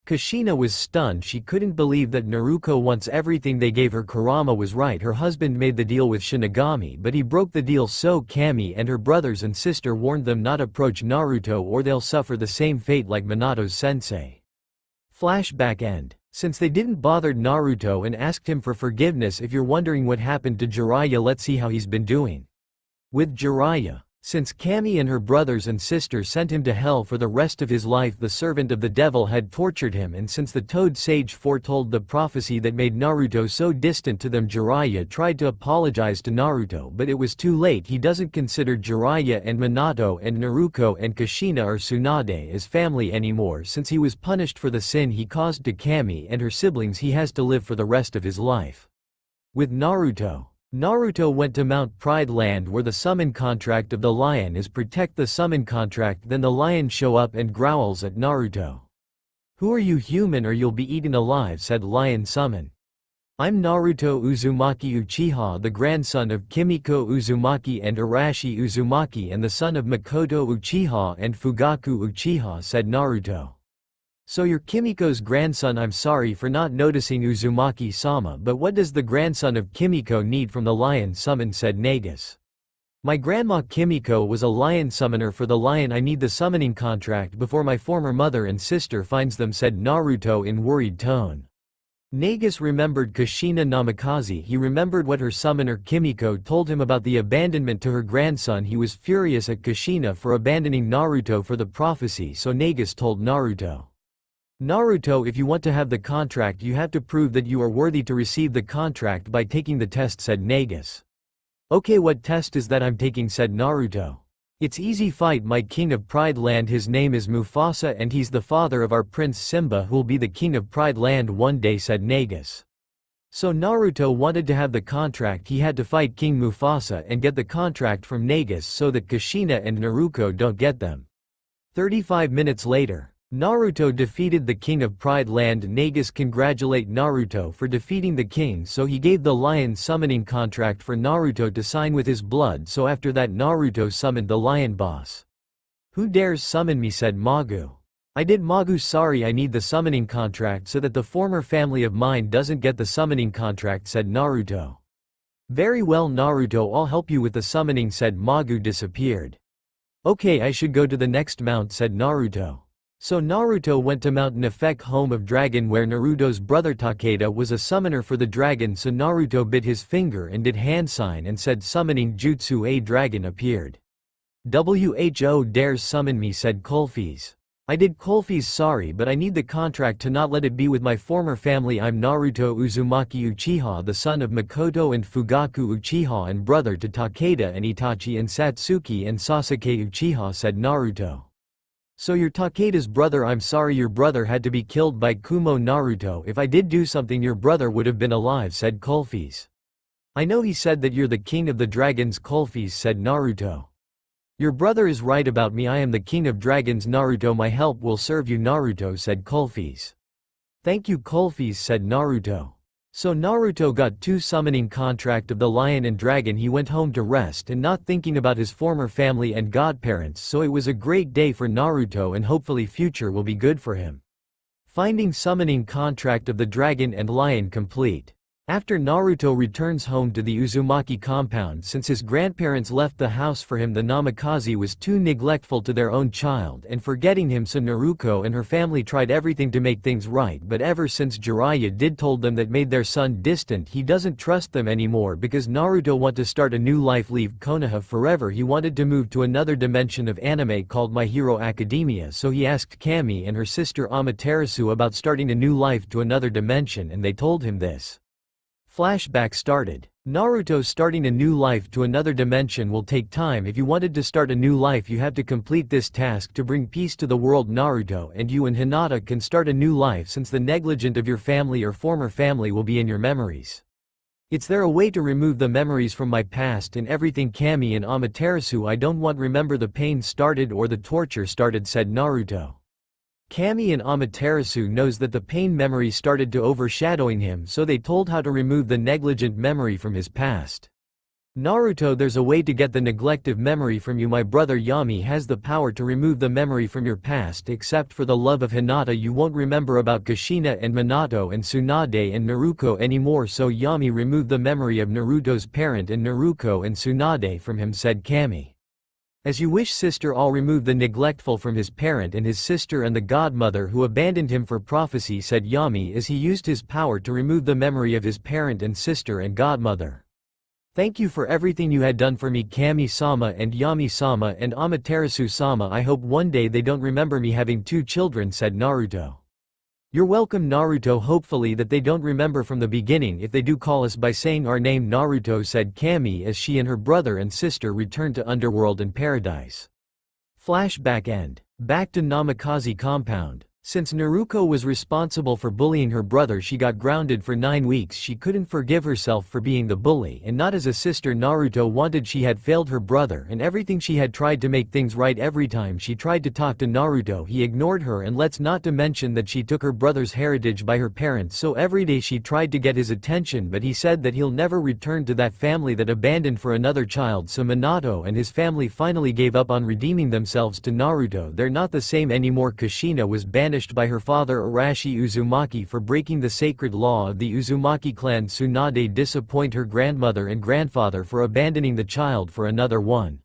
Kushina was stunned. She couldn't believe that Naruto wants everything they gave her. Kurama was right. Her husband made the deal with Shinigami, but he broke the deal, so Kami and her brothers and sister warned them not approach Naruto or they'll suffer the same fate like Minato's sensei. Flashback end. Since they didn't bother Naruto and asked him for forgiveness. If you're wondering what happened to Jiraiya, let's see how he's been doing. With Jiraiya. Since Kami and her brothers and sister sent him to hell for the rest of his life, the servant of the devil had tortured him, and since the Toad Sage foretold the prophecy that made Naruto so distant to them, Jiraiya tried to apologize to Naruto, but it was too late. He doesn't consider Jiraiya and Minato and Naruto and Kushina or Tsunade as family anymore. Since he was punished for the sin he caused to Kami and her siblings, he has to live for the rest of his life. With Naruto went to Mount Pride Land, where the summon contract of the lion is protect the summon contract. Then the lion show up and growls at Naruto. Who are you, human, or you'll be eaten alive, said lion summon. I'm Naruto Uzumaki Uchiha, the grandson of Kimiko Uzumaki and Arashi Uzumaki and the son of Makoto Uchiha and Fugaku Uchiha, said Naruto. So you're Kimiko's grandson. I'm sorry for not noticing, Uzumaki-sama, but what does the grandson of Kimiko need from the lion summon, said Nagus. My grandma Kimiko was a lion summoner for the lion. I need the summoning contract before my former mother and sister finds them, said Naruto in worried tone. Nagus remembered Kushina Namikaze. He remembered what her summoner Kimiko told him about the abandonment to her grandson. He was furious at Kushina for abandoning Naruto for the prophecy, so Nagus told Naruto. Naruto, if you want to have the contract you have to prove that you are worthy to receive the contract by taking the test, said Nagus. Okay, what test is that I'm taking, said Naruto. It's easy, fight my king of Pride Land, his name is Mufasa and he's the father of our prince Simba who'll be the king of Pride Land one day, said Nagus. So Naruto wanted to have the contract, he had to fight King Mufasa and get the contract from Nagus so that Kushina and Naruto don't get them. 35 minutes later, Naruto defeated the king of Pride Land. Nagus congratulate Naruto for defeating the king, so he gave the lion summoning contract for Naruto to sign with his blood. So after that Naruto summoned the lion boss. Who dares summon me, said Magu. I did, Magu. Sorry, I need the summoning contract so that the former family of mine doesn't get the summoning contract, said Naruto. Very well Naruto, I'll help you with the summoning, said Magu. Disappeared. Okay, I should go to the next mount, said Naruto. So Naruto went to Mount Nefek, home of dragon, where Naruto's brother Takeda was a summoner for the dragon. So Naruto bit his finger and did hand sign and said summoning jutsu. A dragon appeared. Who dares summon me, said Colfis. I did, Colfis. Sorry, but I need the contract to not let it be with my former family. I'm Naruto Uzumaki Uchiha, the son of Makoto and Fugaku Uchiha and brother to Takeda and Itachi and Satsuki and Sasuke Uchiha, said Naruto. So you're Takeda's brother? I'm sorry, your brother had to be killed by Kumo. Naruto, if I did do something your brother would have been alive, said Colfis. I know, he said that you're the king of the dragons, Colfis, said Naruto. Your brother is right about me, I am the king of dragons. Naruto, my help will serve you, Naruto, said Colfis. Thank you, Colfis, said Naruto. So Naruto got 2 summoning contract of the lion and dragon. He went home to rest and not thinking about his former family and godparents. So it was a great day for Naruto and hopefully future will be good for him. Finding summoning contract of the dragon and lion complete. After Naruto returns home to the Uzumaki compound, since his grandparents left the house for him, the Namikaze was too neglectful to their own child and forgetting him, so Naruto and her family tried everything to make things right, but ever since Jiraiya did told them that made their son distant, he doesn't trust them anymore because Naruto want to start a new life, leave Konoha forever. He wanted to move to another dimension of anime called My Hero Academia, so he asked Kami and her sister Amaterasu about starting a new life to another dimension and they told him this. Flashback started. Naruto starting a new life to another dimension will take time. If you wanted to start a new life you have to complete this task to bring peace to the world. Naruto and you and Hinata can start a new life since the negligent of your family or former family will be in your memories. Is there a way to remove the memories from my past and everything? Kami and Amaterasu, I don't want remember the pain started or the torture started, said Naruto. Kami and Amaterasu knows that the pain memory started to overshadowing him, so they told how to remove the negligent memory from his past. Naruto, there's a way to get the neglective memory from you. My brother Yami has the power to remove the memory from your past, except for the love of Hinata. You won't remember about Kushina and Minato and Tsunade and Naruto anymore, so Yami removed the memory of Naruto's parent and Naruto and Tsunade from him, said Kami. As you wish, sister. I'll remove the neglectful from his parent and his sister and the godmother who abandoned him for prophecy, said Yami as he used his power to remove the memory of his parent and sister and godmother. Thank you for everything you had done for me, Kami-sama and Yami-sama and Amaterasu-sama. I hope one day they don't remember me having 2 children, said Naruto. You're welcome, Naruto. Hopefully that they don't remember from the beginning. If they do, call us by saying our name, Naruto, said Kami as she and her brother and sister returned to Underworld and Paradise. Flashback end. Back to Namikaze compound. Since Naruto was responsible for bullying her brother, she got grounded for 9 weeks. She couldn't forgive herself for being the bully, and not as a sister Naruto wanted. She had failed her brother and everything. She had tried to make things right. Every time she tried to talk to Naruto, he ignored her, and let's not to mention that she took her brother's heritage by her parents, so every day she tried to get his attention, but he said that he'll never return to that family that abandoned for another child. So Minato and his family finally gave up on redeeming themselves to Naruto. They're not the same anymore. Kushina was banished by her father Arashi Uzumaki for breaking the sacred law of the Uzumaki clan. Tsunade disappoint her grandmother and grandfather for abandoning the child for another one.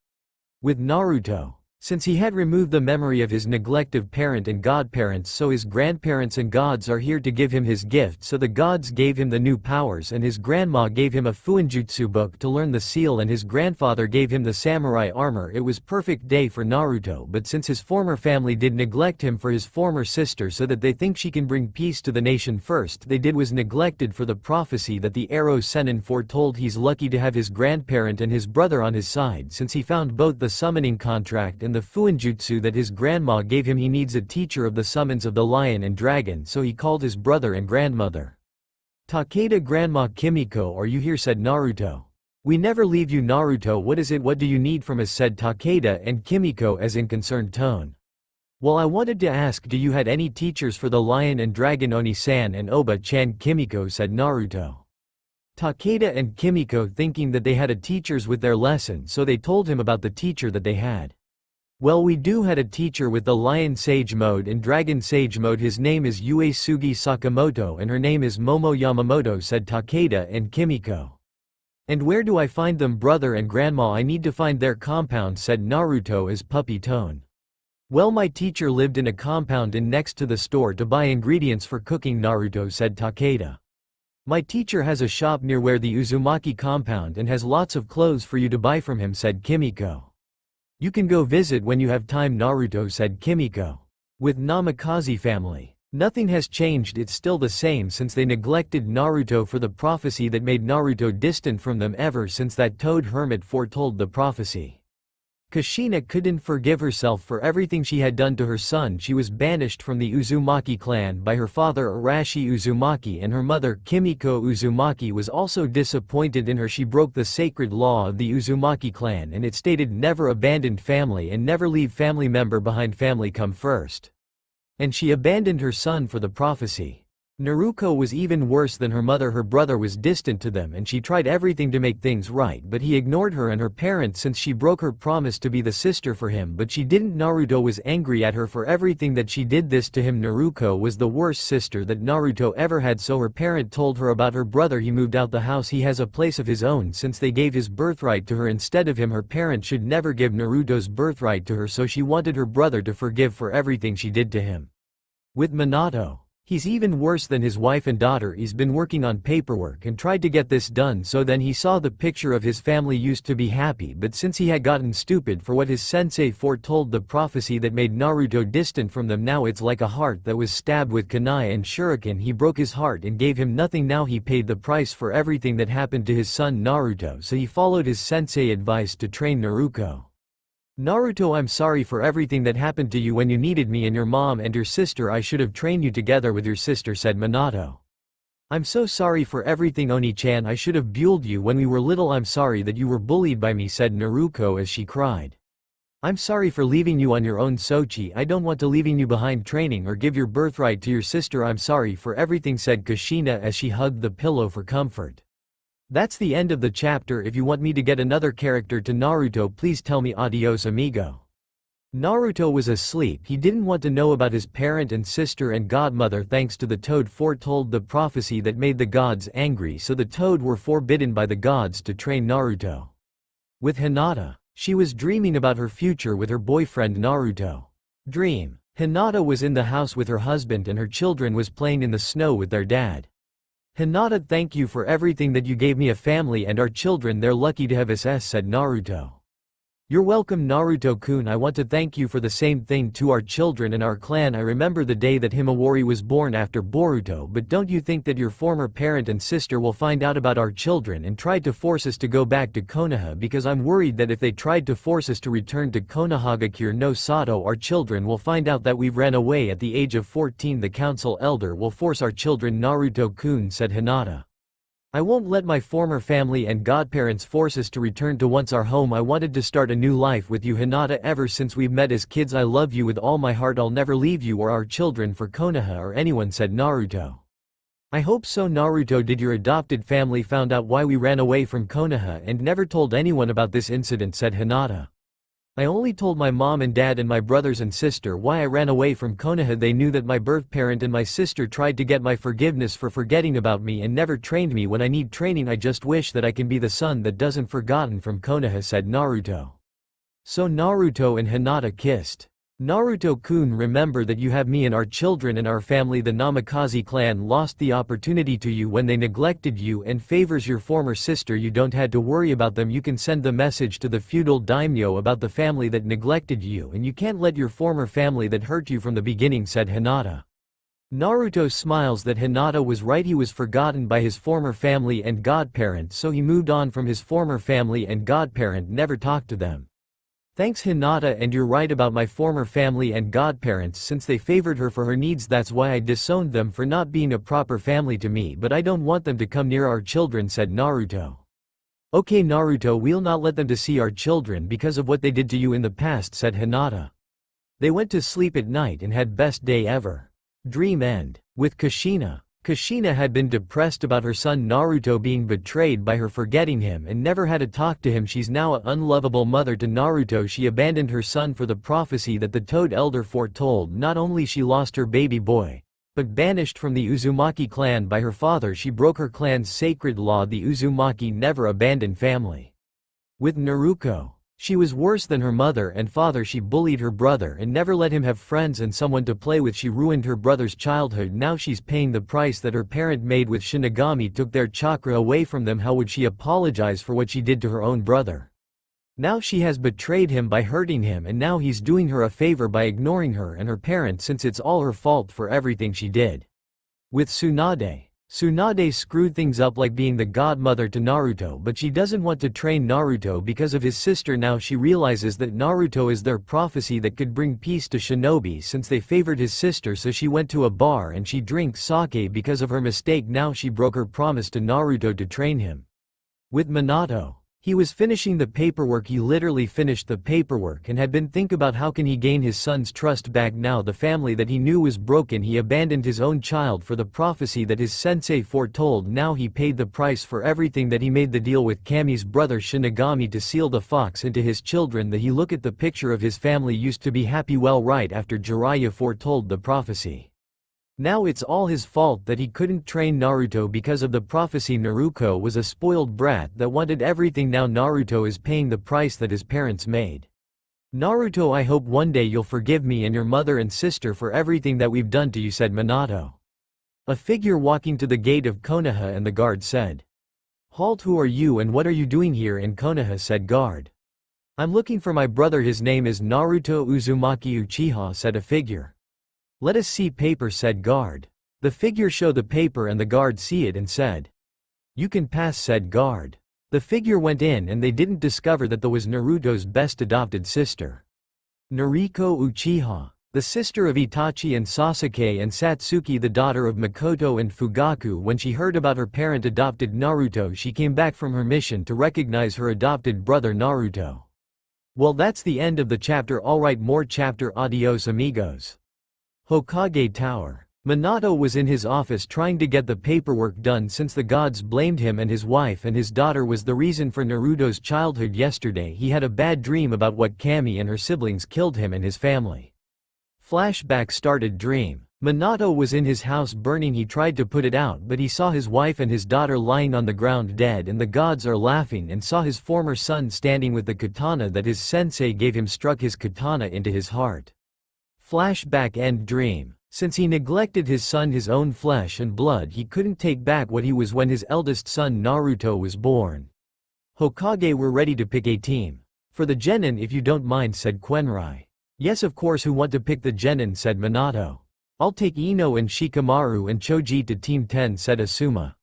With Naruto. Since he had removed the memory of his neglected parent and godparents, so his grandparents and gods are here to give him his gift. So the gods gave him the new powers, and his grandma gave him a fuinjutsu book to learn the seal, and his grandfather gave him the samurai armor. It was perfect day for Naruto, but since his former family did neglect him for his former sister so that they think she can bring peace to the nation, first they did was neglected for the prophecy that the arrow Sennin foretold. He's lucky to have his grandparent and his brother on his side, since he found both the summoning contract and the fuinjutsu that his grandma gave him. He needs a teacher of the summons of the lion and dragon, so he called his brother and grandmother. "Takeda, Grandma Kimiko, are you here?" said Naruto. "We never leave you, Naruto. What is it? What do you need from us?" said Takeda and Kimiko as in concerned tone. "Well, I wanted to ask, do you had any teachers for the lion and dragon, Oni-san and Oba-chan?" Kimiko said. Naruto, Takeda and Kimiko thinking that they had a teachers with their lesson, so they told him about the teacher that they had. "Well, we do had a teacher with the Lion Sage mode and Dragon Sage mode. His name is Uesugi Sakamoto and her name is Momo Yamamoto," said Takeda and Kimiko. "And where do I find them, brother and grandma? I need to find their compound," said Naruto as puppy tone. "Well, my teacher lived in a compound in next to the store to buy ingredients for cooking," Naruto said. Takeda, "My teacher has a shop near where the Uzumaki compound and has lots of clothes for you to buy from him," said Kimiko. "You can go visit when you have time," Naruto said. Kimiko, "With Namikaze family, nothing has changed. It's still the same since they neglected Naruto for the prophecy that made Naruto distant from them ever since that toad hermit foretold the prophecy. Kushina couldn't forgive herself for everything she had done to her son. She was banished from the Uzumaki clan by her father Arashi Uzumaki, and her mother Kimiko Uzumaki was also disappointed in her. She broke the sacred law of the Uzumaki clan, and it stated never abandon family and never leave family member behind, family come first. And she abandoned her son for the prophecy. Naruto was even worse than her mother. Her brother was distant to them and she tried everything to make things right, but he ignored her and her parents since she broke her promise to be the sister for him, but she didn't. Naruto was angry at her for everything that she did this to him. Naruto was the worst sister that Naruto ever had, so her parent told her about her brother. He moved out the house. He has a place of his own since they gave his birthright to her instead of him. Her parent should never give Naruto's birthright to her, so she wanted her brother to forgive for everything she did to him. With Minato, he's even worse than his wife and daughter. He's been working on paperwork and tried to get this done, so then he saw the picture of his family used to be happy, but since he had gotten stupid for what his sensei foretold, the prophecy that made Naruto distant from them, now it's like a heart that was stabbed with kunai and shuriken. He broke his heart and gave him nothing. Now he paid the price for everything that happened to his son Naruto, so he followed his sensei advice to train Naruto. Naruto, I'm sorry for everything that happened to you when you needed me and your mom and your sister. I should have trained you together with your sister, said Minato. I'm so sorry for everything, Oni-chan. I should have bullied you when we were little. I'm sorry that you were bullied by me, said Naruto as she cried. I'm sorry for leaving you on your own, Sochi. I don't want to leaving you behind training or give your birthright to your sister. I'm sorry for everything, said Kushina as she hugged the pillow for comfort. That's the end of the chapter. If you want me to get another character to Naruto, please tell me. Adios, amigo. Naruto was asleep. He didn't want to know about his parent and sister and godmother. Thanks to the toad foretold the prophecy that made the gods angry, so the toad were forbidden by the gods to train Naruto. With Hinata, she was dreaming about her future with her boyfriend Naruto. Dream. Hinata was in the house with her husband and her children was playing in the snow with their dad. Hinata, thank you for everything that you gave me, a family and our children. They're lucky to have us, said Naruto. You're welcome, Naruto-kun. I want to thank you for the same thing to our children and our clan. I remember the day that Himawari was born after Boruto, but don't you think that your former parent and sister will find out about our children and try to force us to go back to Konoha? Because I'm worried that if they tried to force us to return to Konohagakure no Sato, our children will find out that we've ran away at the age of 14. The council elder will force our children, Naruto-kun, said Hinata. I won't let my former family and godparents force us to return to once our home. I wanted to start a new life with you, Hinata. Ever since we've met as kids, I love you with all my heart. I'll never leave you or our children for Konoha or anyone, said Naruto. I hope so, Naruto. Did your adopted family found out why we ran away from Konoha and never told anyone about this incident, said Hinata. I only told my mom and dad and my brothers and sister why I ran away from Konoha. They knew that my birth parent and my sister tried to get my forgiveness for forgetting about me and never trained me when I need training. I just wish that I can be the son that doesn't forgotten from Konoha, said Naruto. So Naruto and Hinata kissed. Naruto-kun, remember that you have me and our children and our family. The Namikaze clan lost the opportunity to you when they neglected you and favors your former sister. You don't had to worry about them. You can send the message to the feudal daimyo about the family that neglected you, and you can't let your former family that hurt you from the beginning, said Hinata. Naruto smiles that Hinata was right. He was forgotten by his former family and godparent, so he moved on from his former family and godparent, never talked to them. Thanks Hinata, and you're right about my former family and godparents since they favored her for her needs. That's why I disowned them for not being a proper family to me, but I don't want them to come near our children, said Naruto. Okay Naruto, we'll not let them to see our children because of what they did to you in the past, said Hinata. They went to sleep at night and had best day ever. Dream end. With Kushina. Kushina had been depressed about her son Naruto being betrayed by her, forgetting him and never had to talk to him. She's now an unlovable mother to Naruto. She abandoned her son for the prophecy that the Toad Elder foretold. Not only she lost her baby boy, but banished from the Uzumaki clan by her father. She broke her clan's sacred law. The Uzumaki never abandon family. With Naruto. She was worse than her mother and father. She bullied her brother and never let him have friends and someone to play with. She ruined her brother's childhood. Now she's paying the price that her parent made with Shinigami took their chakra away from them. How would she apologize for what she did to her own brother? Now she has betrayed him by hurting him, and now he's doing her a favor by ignoring her and her parents since it's all her fault for everything she did. With Tsunade. Tsunade screwed things up like being the godmother to Naruto, but she doesn't want to train Naruto because of his sister. Now she realizes that Naruto is their prophecy that could bring peace to shinobi since they favored his sister, so she went to a bar and she drinks sake because of her mistake. Now she broke her promise to Naruto to train him. With Minato. He was finishing the paperwork. He literally finished the paperwork and had been thinking about how can he gain his son's trust back. Now the family that he knew was broken. He abandoned his own child for the prophecy that his sensei foretold. Now he paid the price for everything that he made the deal with Kami's brother Shinigami to seal the fox into his children. That he look at the picture of his family used to be happy, well right after Jiraiya foretold the prophecy. Now it's all his fault that he couldn't train Naruto because of the prophecy. Naruto was a spoiled brat that wanted everything. Now Naruto is paying the price that his parents made. Naruto, I hope one day you'll forgive me and your mother and sister for everything that we've done to you, said Minato. A figure walking to the gate of Konoha, and the guard said, "Halt, who are you and what are you doing here in Konoha?" said guard. "I'm looking for my brother, his name is Naruto Uzumaki Uchiha," said a figure. "Let us see paper," said guard. The figure showed the paper and the guard see it and said, "You can pass," said guard. The figure went in and they didn't discover that that was Naruto's best adopted sister. Nariko Uchiha, the sister of Itachi and Sasuke, and Satsuki, the daughter of Makoto and Fugaku. When she heard about her parent adopted Naruto, she came back from her mission to recognize her adopted brother Naruto. Well, that's the end of the chapter. Alright, more chapter. Adios amigos. Hokage Tower. Minato was in his office trying to get the paperwork done since the gods blamed him and his wife and his daughter was the reason for Naruto's childhood. Yesterday he had a bad dream about what Kami and her siblings killed him and his family. Flashback started. Dream. Minato was in his house burning. He tried to put it out, but he saw his wife and his daughter lying on the ground dead, and the gods are laughing, and saw his former son standing with the katana that his sensei gave him, struck his katana into his heart. Flashback. End. Dream. Since he neglected his son, his own flesh and blood, he couldn't take back what he was when his eldest son Naruto was born. Hokage, we're ready to pick a team. For the Genin, if you don't mind, said Quenrai. Yes, of course. Who want to pick the Genin, said Minato. I'll take Ino and Shikamaru and Choji to Team 10, said Asuma.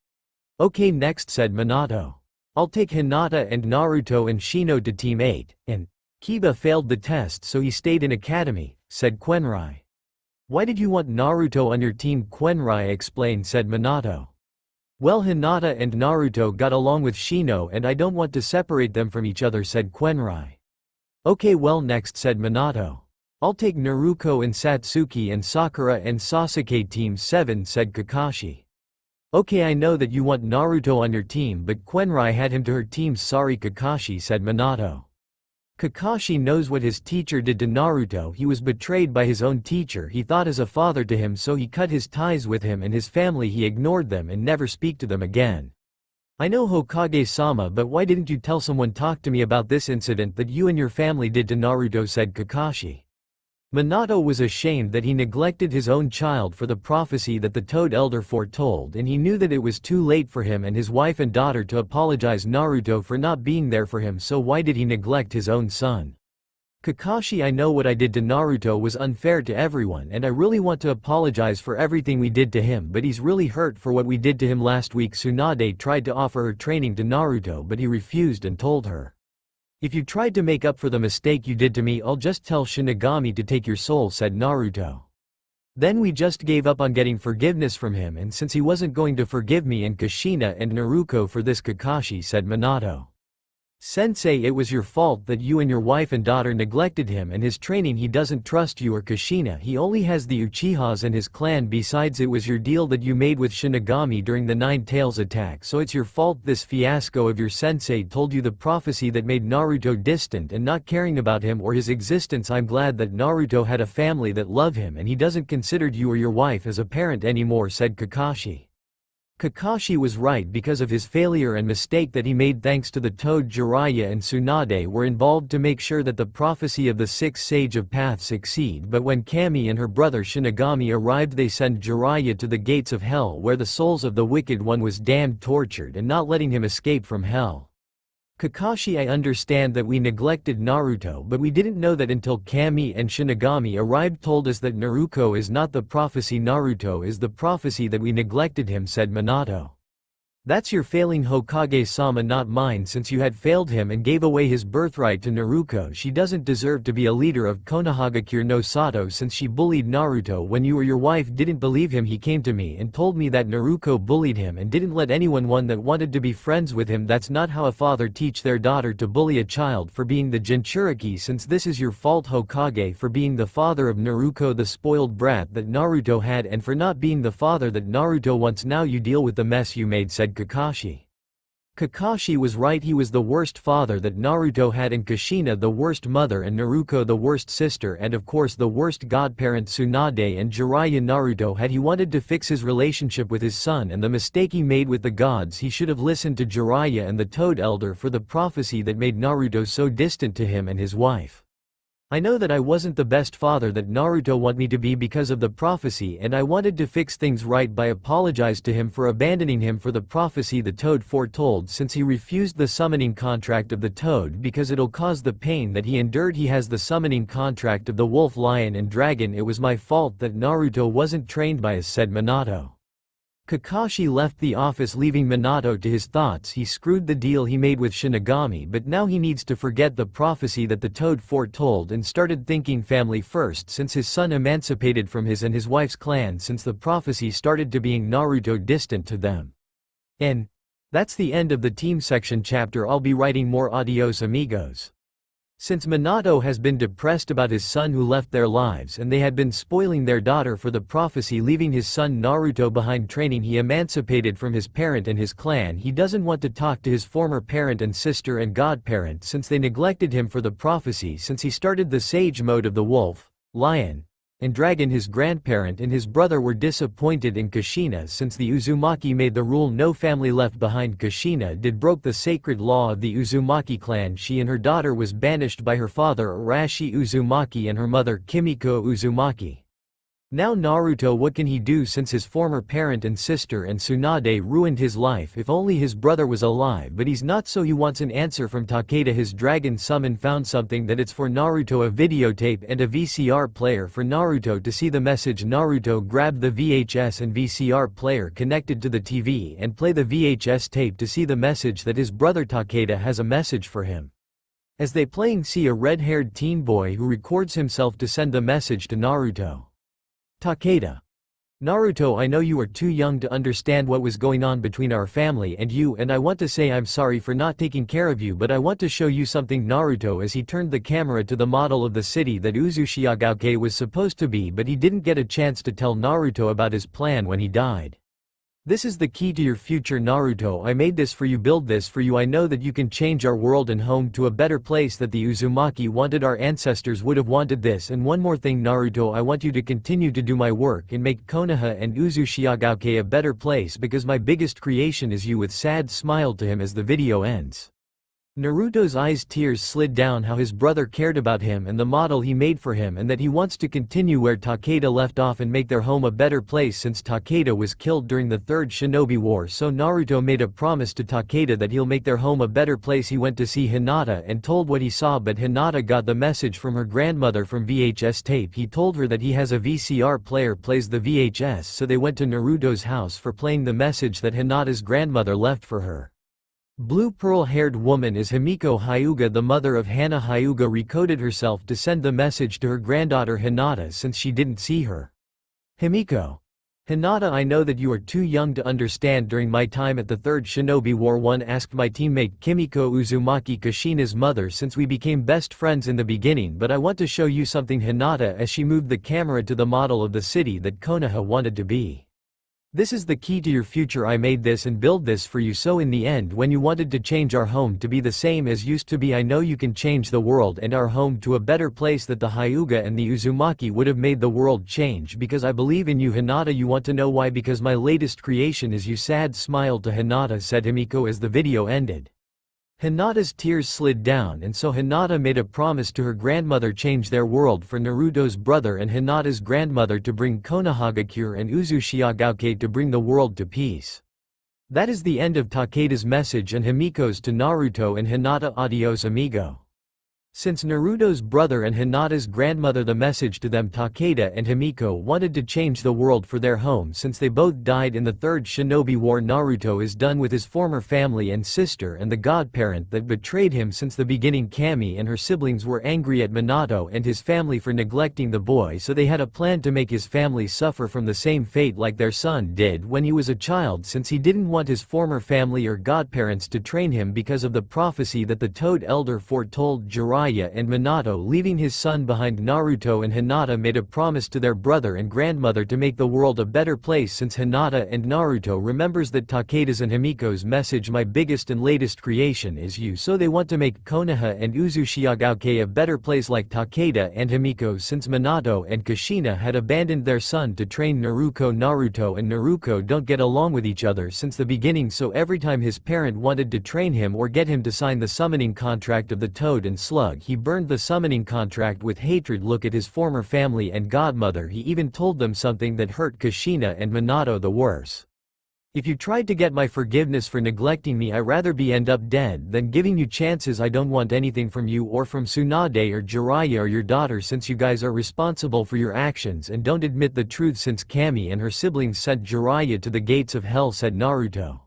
Okay, next, said Minato. I'll take Hinata and Naruto and Shino to Team 8, and Kiba failed the test so he stayed in academy, said Quenrai. Why did you want Naruto on your team? Quenrai explained, said Minato. Well, Hinata and Naruto got along with Shino and I don't want to separate them from each other, said Quenrai. Okay, well, next, said Minato. I'll take Naruto and Satsuki and Sakura and Sasuke Team 7, said Kakashi. Okay, I know that you want Naruto on your team, but Quenrai had him to her team. Sorry Kakashi, said Minato. Kakashi knows what his teacher did to Naruto. He was betrayed by his own teacher. He thought as a father to him, so he cut his ties with him and his family. He ignored them and never speak to them again. I know Hokage-sama, but why didn't you tell someone? Talk to me about this incident that you and your family did to Naruto, said Kakashi. Minato was ashamed that he neglected his own child for the prophecy that the Toad Elder foretold, and he knew that it was too late for him and his wife and daughter to apologize Naruto for not being there for him, so why did he neglect his own son? Kakashi, I know what I did to Naruto was unfair to everyone, and I really want to apologize for everything we did to him, but he's really hurt for what we did to him last week. Tsunade tried to offer her training to Naruto, but he refused and told her, "If you tried to make up for the mistake you did to me, I'll just tell Shinigami to take your soul," said Naruto. Then we just gave up on getting forgiveness from him, and since he wasn't going to forgive me and Kushina and Naruto for this, Kakashi, said Minato. Sensei, it was your fault that you and your wife and daughter neglected him and his training. He doesn't trust you or Kushina, he only has the Uchihas and his clan. Besides, it was your deal that you made with Shinigami during the Nine Tails attack, so it's your fault. This fiasco of your sensei told you the prophecy that made Naruto distant and not caring about him or his existence. I'm glad that Naruto had a family that love him and he doesn't consider you or your wife as a parent anymore, said Kakashi. Kakashi was right because of his failure and mistake that he made. Thanks to the Toad, Jiraiya and Tsunade were involved to make sure that the prophecy of the sixth sage of path succeed, but when Kami and her brother Shinigami arrived, they sent Jiraiya to the gates of hell where the souls of the wicked one was damned, tortured, and not letting him escape from hell. Kakashi, I understand that we neglected Naruto, but we didn't know that until Kami and Shinigami arrived, told us that Naruto is not the prophecy. Naruto is the prophecy that we neglected him, said Minato. That's your failing, Hokage-sama, not mine, since you had failed him and gave away his birthright to Naruto. She doesn't deserve to be a leader of Konohagakure no Sato since she bullied Naruto. When you or your wife didn't believe him, he came to me and told me that Naruto bullied him and didn't let anyone one that wanted to be friends with him. That's not how a father teach their daughter to bully a child for being the Jinchuriki, since this is your fault, Hokage, for being the father of Naruto, the spoiled brat that Naruto had, and for not being the father that Naruto wants. Now you deal with the mess you made, said Kakashi. Kakashi was right, he was the worst father that Naruto had, and Kushina the worst mother, and Naruto the worst sister, and of course the worst godparent Tsunade and Jiraiya. Naruto had he wanted to fix his relationship with his son and the mistake he made with the gods, he should have listened to Jiraiya and the Toad Elder for the prophecy that made Naruto so distant to him and his wife. I know that I wasn't the best father that Naruto wanted me to be because of the prophecy, and I wanted to fix things right by apologize to him for abandoning him for the prophecy the Toad foretold, since he refused the summoning contract of the Toad because it'll cause the pain that he endured. He has the summoning contract of the wolf, lion and dragon. It was my fault that Naruto wasn't trained by us, said Minato. Kakashi left the office, leaving Minato to his thoughts. He screwed the deal he made with Shinigami, but now he needs to forget the prophecy that the Toad foretold and started thinking family first, since his son emancipated from his and his wife's clan since the prophecy started to being Naruto distant to them. And that's the end of the team section chapter. I'll be writing more. Adios amigos. Since Minato has been depressed about his son who left their lives and they had been spoiling their daughter for the prophecy, leaving his son Naruto behind training, he emancipated from his parent and his clan. He doesn't want to talk to his former parent and sister and godparent since they neglected him for the prophecy since he started the sage mode of the wolf, lion, and dragon. His grandparent and his brother were disappointed in Kushina since the Uzumaki made the rule no family left behind. Kushina did broke the sacred law of the Uzumaki clan. She and her daughter was banished by her father Arashi Uzumaki and her mother Kimiko Uzumaki. Now Naruto, what can he do since his former parent and sister and Tsunade ruined his life? If only his brother was alive, but he's not, so he wants an answer from Takeda. His dragon summon found something that it's for Naruto, a videotape and a VCR player for Naruto to see the message. Naruto grabbed the VHS and VCR player connected to the TV and play the VHS tape to see the message that his brother Takeda has a message for him. As they playing, see a red-haired teen boy who records himself to send the message to Naruto. Takeda. Naruto, I know you are too young to understand what was going on between our family and you, and I want to say I'm sorry for not taking care of you, but I want to show you something. Naruto, as he turned the camera to the model of the city that Uzushiogauke was supposed to be, but he didn't get a chance to tell Naruto about his plan when he died. This is the key to your future Naruto. I made this for you, build this for you. I know that you can change our world and home to a better place that the Uzumaki wanted. Our ancestors would have wanted this. And one more thing Naruto, I want you to continue to do my work and make Konoha and Uzushiogauke a better place because my biggest creation is you. With sad smile to him as the video ends. Naruto's eyes tears slid down how his brother cared about him and the model he made for him, and that he wants to continue where Takeda left off and make their home a better place since Takeda was killed during the Third Shinobi War. So Naruto made a promise to Takeda that he'll make their home a better place. He went to see Hinata and told what he saw, but Hinata got the message from her grandmother from VHS tape. He told her that he has a VCR player, plays the VHS, so they went to Naruto's house for playing the message that Hinata's grandmother left for her. Blue pearl-haired woman is Himiko Hyuga. The mother of Hana Hyuga recoded herself to send the message to her granddaughter Hinata since she didn't see her. Himiko. Hinata, I know that you are too young to understand. During my time at the Third Shinobi War, one asked my teammate Kimiko Uzumaki, Kushina's mother, since we became best friends in the beginning, but I want to show you something. Hinata, as she moved the camera to the model of the city that Konoha wanted to be. This is the key to your future. I made this and build this for you, so in the end when you wanted to change our home to be the same as used to be, I know you can change the world and our home to a better place that the Hyuga and the Uzumaki would have made the world change because I believe in you. Hinata, you want to know why? Because my latest creation is you. Sad smile to Hinata, said Himiko as the video ended. Hinata's tears slid down, and so Hinata made a promise to her grandmother change their world for Naruto's brother and Hinata's grandmother to bring Konohagakure and Uzushiogauke to bring the world to peace. That is the end of Takeda's message and Himiko's to Naruto and Hinata. Adios amigo. Since Naruto's brother and Hinata's grandmother, the message to them, Takeda and Himiko wanted to change the world for their home since they both died in the Third Shinobi War. Naruto is done with his former family and sister and the godparent that betrayed him since the beginning. Kami and her siblings were angry at Minato and his family for neglecting the boy, so they had a plan to make his family suffer from the same fate like their son did when he was a child, since he didn't want his former family or godparents to train him because of the prophecy that the Toad Elder foretold Jiraiya and Minato leaving his son behind. Naruto and Hinata made a promise to their brother and grandmother to make the world a better place since Hinata and Naruto remembers that Takeda's and Himiko's message, my biggest and latest creation is you, so they want to make Konoha and Uzushiogauke a better place like Takeda and Himiko since Minato and Kushina had abandoned their son to train Naruto. Naruto and Naruto don't get along with each other since the beginning, so every time his parent wanted to train him or get him to sign the summoning contract of the Toad and Slug, he burned the summoning contract with hatred. Look at his former family and godmother. He even told them something that hurt Kushina and Minato the worse. If you tried to get my forgiveness for neglecting me, I rather be end up dead than giving you chances. I don't want anything from you or from Tsunade or Jiraiya or your daughter since you guys are responsible for your actions and don't admit the truth since Kami and her siblings sent Jiraiya to the gates of hell, said Naruto.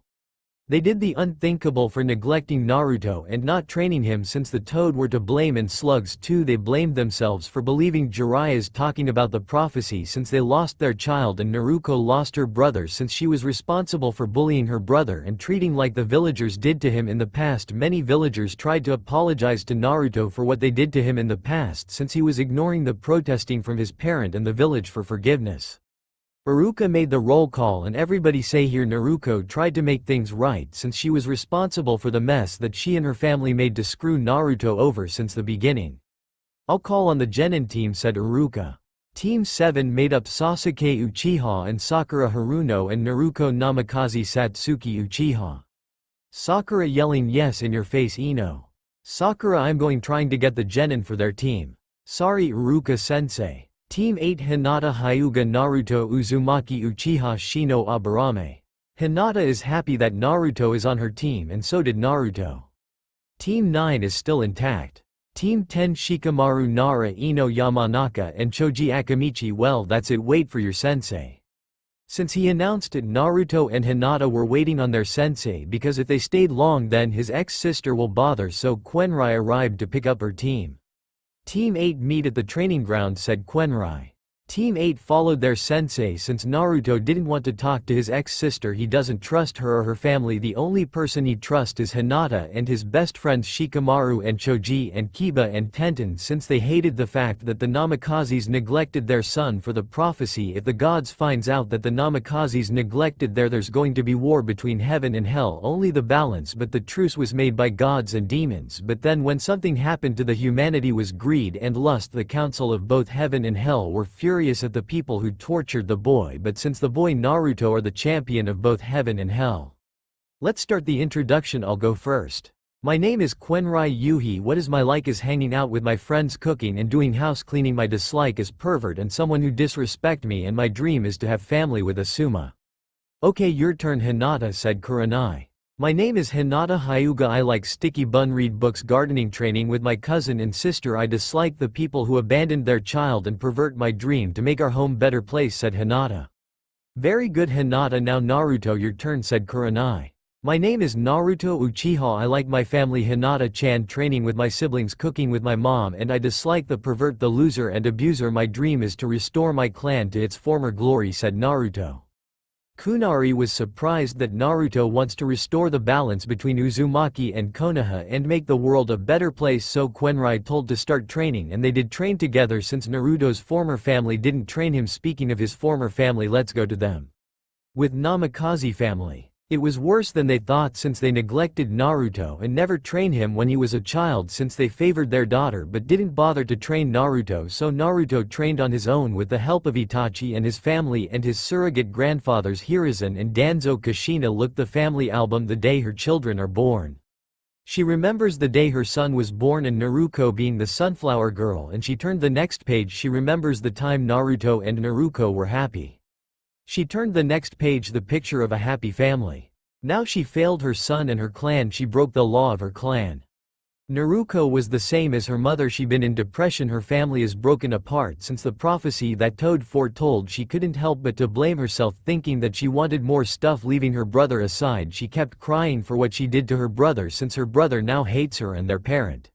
They did the unthinkable for neglecting Naruto and not training him since the Toad were to blame and Slugs too. They blamed themselves for believing Jiraiya's talking about the prophecy since they lost their child, and Naruto lost her brother since she was responsible for bullying her brother and treating like the villagers did to him in the past. Many villagers tried to apologize to Naruto for what they did to him in the past since he was ignoring the protesting from his parent and the village for forgiveness. Iruka made the roll call and everybody say here Naruto tried to make things right since she was responsible for the mess that she and her family made to screw Naruto over since the beginning. I'll call on the Genin team, said Iruka. Team 7 made up Sasuke Uchiha and Sakura Haruno and Naruto Namikaze Satsuki Uchiha. Sakura yelling yes in your face Ino. Sakura, I'm going trying to get the Genin for their team. Sorry Iruka sensei. Team 8 Hinata Hyuga Naruto Uzumaki Uchiha Shino Aburame. Hinata is happy that Naruto is on her team and so did Naruto. Team 9 is still intact. Team 10 Shikamaru Nara Ino Yamanaka and Choji Akamichi. Well, that's it, wait for your sensei. Since he announced it, Naruto and Hinata were waiting on their sensei because if they stayed long then his ex-sister will bother, so Quenrai arrived to pick up her team. Team 8 meet at the training ground, said Quenrai. Team 8 followed their sensei since Naruto didn't want to talk to his ex-sister. He doesn't trust her or her family. The only person he trusts is Hinata and his best friends Shikamaru and Choji and Kiba and Tenten, since they hated the fact that the Namakazes neglected their son for the prophecy. If the gods finds out that the Namakazes neglected there's going to be war between heaven and hell. Only the balance, but the truce was made by gods and demons. But then when something happened to the humanity was greed and lust. The council of both heaven and hell were furious at the people who tortured the boy, but since the boy Naruto are the champion of both heaven and hell. Let's start the introduction. I'll go first. My name is Quenrai Yuhi. What is my like is hanging out with my friends, cooking and doing house cleaning. My dislike is pervert and someone who disrespect me, and my dream is to have family with Asuma. Okay, your turn, Hinata, said Kurenai. My name is Hinata Hyuga. I like sticky bun, read books, gardening, training with my cousin and sister. I dislike the people who abandoned their child and pervert my dream to make our home better place, said Hinata. Very good, Hinata. Now Naruto, your turn, said Kurenai. My name is Naruto Uchiha. I like my family, Hinata-chan, training with my siblings, cooking with my mom, and I dislike the pervert, the loser and abuser. My dream is to restore my clan to its former glory, said Naruto. Kunari was surprised that Naruto wants to restore the balance between Uzumaki and Konoha and make the world a better place, so Quenrai told to start training, and they did train together since Naruto's former family didn't train him. Speaking of his former family, let's go to them. With Namikaze family. It was worse than they thought since they neglected Naruto and never trained him when he was a child, since they favored their daughter but didn't bother to train Naruto, so Naruto trained on his own with the help of Itachi and his family and his surrogate grandfathers Hiruzen and Danzo. Kushina looked the family album the day her children are born. She remembers the day her son was born and Naruko being the sunflower girl, and she turned the next page. She remembers the time Naruto and Naruko were happy. She turned the next page, the picture of a happy family. Now she failed her son and her clan. She broke the law of her clan. Naruko was the same as her mother. She been in depression. Her family is broken apart since the prophecy that Toad foretold. She couldn't help but to blame herself, thinking that she wanted more stuff. Leaving her brother aside, she kept crying for what she did to her brother, since her brother now hates her and their parent.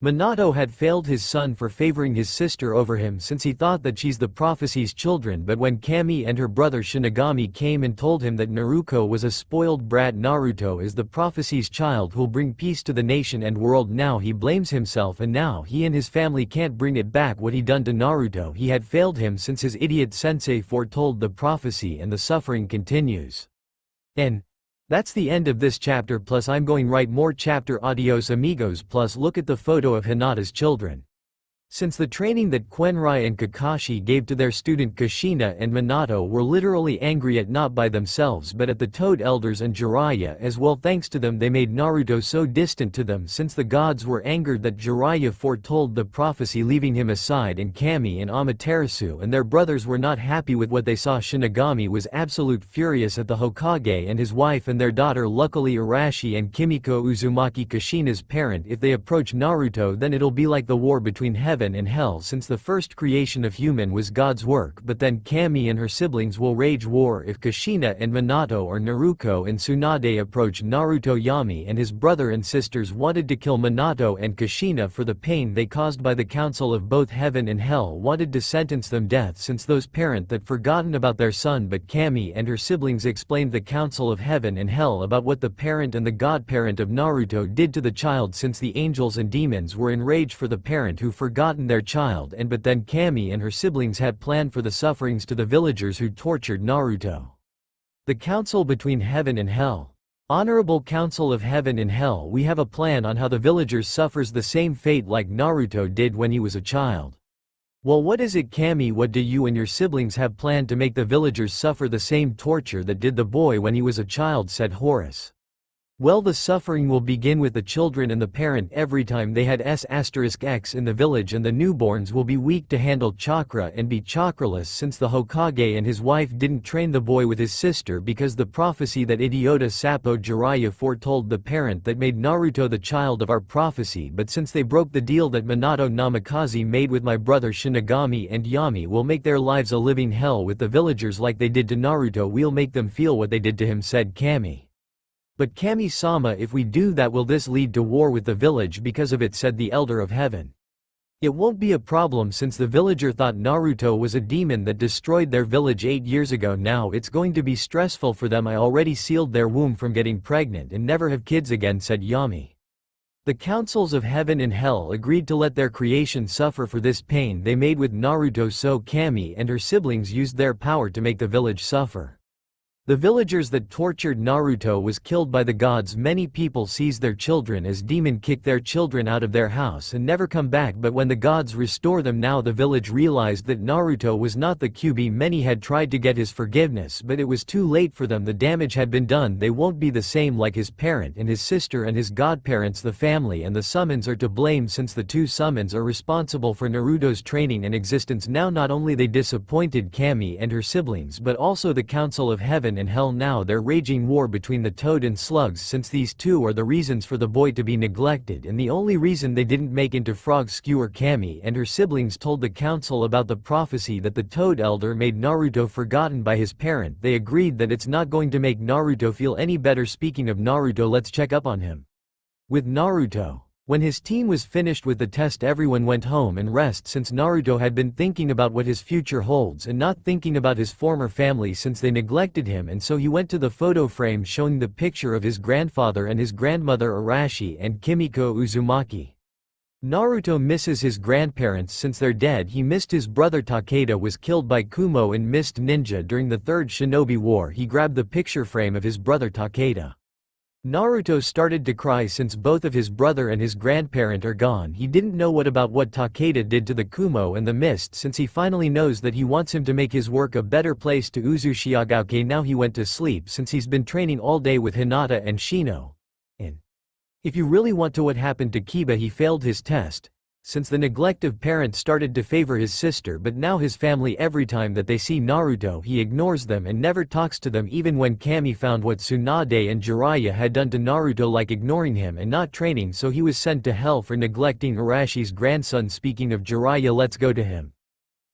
Minato had failed his son for favoring his sister over him since he thought that she's the prophecy's children, but when Kami and her brother Shinigami came and told him that Naruko was a spoiled brat, Naruto is the prophecy's child who'll bring peace to the nation and world. Now he blames himself, and now he and his family can't bring it back what he done to Naruto. He had failed him since his idiot sensei foretold the prophecy, and the suffering continues. And that's the end of this chapter, plus I'm going write more chapter. Adios amigos. Plus look at the photo of Hinata's children. Since the training that Quenrai and Kakashi gave to their student Kushina and Minato were literally angry at not by themselves but at the Toad elders and Jiraiya as well. Thanks to them they made Naruto so distant to them, since the gods were angered that Jiraiya foretold the prophecy, leaving him aside, and Kami and Amaterasu and their brothers were not happy with what they saw. Shinigami was absolute furious at the Hokage and his wife and their daughter. Luckily Arashi and Kimiko Uzumaki, Kushina's parent, if they approach Naruto then it'll be like the war between heaven and hell, since the first creation of human was God's work. But then Kami and her siblings will wage war if Kushina and Minato or Naruko and Tsunade approach Naruto. Yami and his brother and sisters wanted to kill Minato and Kushina for the pain they caused by the council of both heaven and hell, wanted to sentence them death since those parent that forgotten about their son. But Kami and her siblings explained the council of heaven and hell about what the parent and the godparent of Naruto did to the child, since the angels and demons were enraged for the parent who forgot their child. But then Kami and her siblings had planned for the sufferings to the villagers who tortured Naruto. The council between heaven and hell. Honorable council of heaven and hell, we have a plan on how the villagers suffers the same fate like Naruto did when he was a child. Well, what is it, Kami? What do you and your siblings have planned to make the villagers suffer the same torture that did the boy when he was a child, said Horus. Well, the suffering will begin with the children and the parent every time they had S*X in the village, and the newborns will be weak to handle chakra and be chakraless, since the Hokage and his wife didn't train the boy with his sister because the prophecy that idiota Sapo Jiraiya foretold the parent that made Naruto the child of our prophecy. But since they broke the deal that Minato Namikaze made with my brother Shinigami and Yami, will make their lives a living hell with the villagers like they did to Naruto. We'll make them feel what they did to him, said Kami. But Kami-sama, if we do that, will this lead to war with the village because of it, said the Elder of Heaven. It won't be a problem since the villager thought Naruto was a demon that destroyed their village 8 years ago. Now it's going to be stressful for them. I already sealed their womb from getting pregnant and never have kids again, said Yami. The councils of heaven and hell agreed to let their creation suffer for this pain they made with Naruto, so Kami and her siblings used their power to make the village suffer. The villagers that tortured Naruto was killed by the gods. Many people seized their children as demon, kick their children out of their house and never come back, but when the gods restore them, now the village realized that Naruto was not the QB. Many had tried to get his forgiveness, but it was too late for them. The damage had been done. They won't be the same like his parent and his sister and his godparents. The family and the summons are to blame since the two summons are responsible for Naruto's training and existence. Now not only they disappointed Kami and her siblings, but also the Council of Heaven and Hell. Now they're raging war between the Toad and Slugs, since these two are the reasons for the boy to be neglected and the only reason they didn't make into frog skewer. Kami and her siblings told the council about the prophecy that the Toad Elder made Naruto forgotten by his parent. They agreed that it's not going to make Naruto feel any better. Speaking of Naruto, let's check up on him. With Naruto, when his team was finished with the test, everyone went home and rest since Naruto had been thinking about what his future holds and not thinking about his former family since they neglected him, and so he went to the photo frame showing the picture of his grandfather and his grandmother Arashi and Kimiko Uzumaki. Naruto misses his grandparents since they're dead. He missed his brother Takeda was killed by Kumo and Mist Ninja during the Third Shinobi War. He grabbed the picture frame of his brother Takeda. Naruto started to cry since both of his brother and his grandparent are gone. He didn't know what Takeda did to the Kumo and the Mist, since he finally knows that he wants him to make his work a better place to Uzushiogauke. Now he went to sleep since he's been training all day with Hinata and Shino. And if you really want to what happened to Kiba, he failed his test, since the neglect of parents started to favor his sister, but now his family, every time that they see Naruto, he ignores them and never talks to them. Even when Kami found what Tsunade and Jiraiya had done to Naruto, like ignoring him and not training, so he was sent to hell for neglecting Arashi's grandson. Speaking of Jiraiya, let's go to him.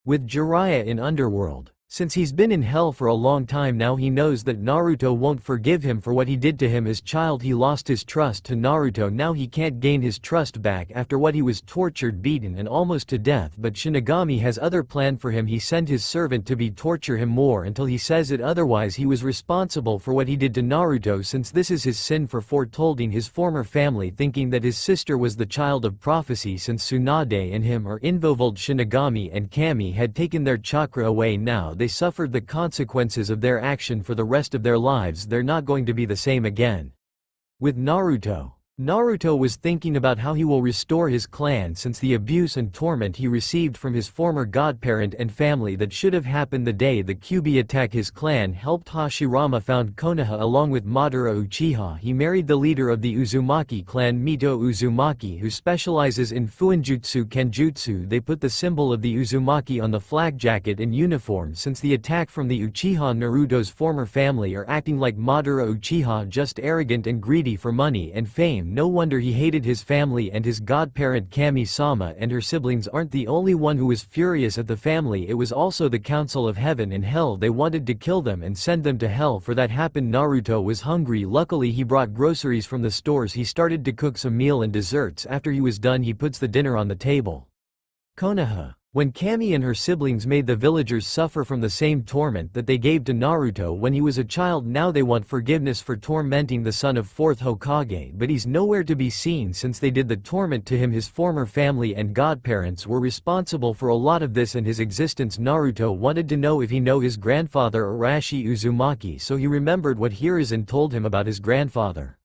With Jiraiya in Underworld, since he's been in hell for a long time now, he knows that Naruto won't forgive him for what he did to him as child. He lost his trust to Naruto. Now he can't gain his trust back after what he was tortured, beaten and almost to death, but Shinigami has other plan for him. He sent his servant to torture him more until he says it otherwise. He was responsible for what he did to Naruto, since this is his sin for foretolding his former family, thinking that his sister was the child of prophecy, since Tsunade and him are involved. Shinigami and Kami had taken their chakra away. Now they suffered the consequences of their action for the rest of their lives. They're not going to be the same again. With Naruto, Naruto was thinking about how he will restore his clan since the abuse and torment he received from his former godparent and family. That should have happened the day the Kyuubi attack his clan. Helped Hashirama found Konoha along with Madara Uchiha. He married the leader of the Uzumaki clan, Mito Uzumaki, who specializes in Fuinjutsu Kenjutsu. They put the symbol of the Uzumaki on the flak jacket and uniform. Since the attack from the Uchiha, Naruto's former family are acting like Madara Uchiha, just arrogant and greedy for money and fame. No wonder he hated his family and his godparent. Kami-sama and her siblings aren't the only one who was furious at the family. It was also the Council of Heaven and Hell. They wanted to kill them and send them to hell. For that happened, Naruto was hungry. Luckily he brought groceries from the stores. He started to cook some meal and desserts. After he was done, he puts the dinner on the table. Konoha. When Kami and her siblings made the villagers suffer from the same torment that they gave to Naruto when he was a child, now they want forgiveness for tormenting the son of 4th Hokage, but he's nowhere to be seen since they did the torment to him. His former family and godparents were responsible for a lot of this and his existence. Naruto wanted to know if he knew his grandfather Arashi Uzumaki, so he remembered what Hiruzen told him about his grandfather.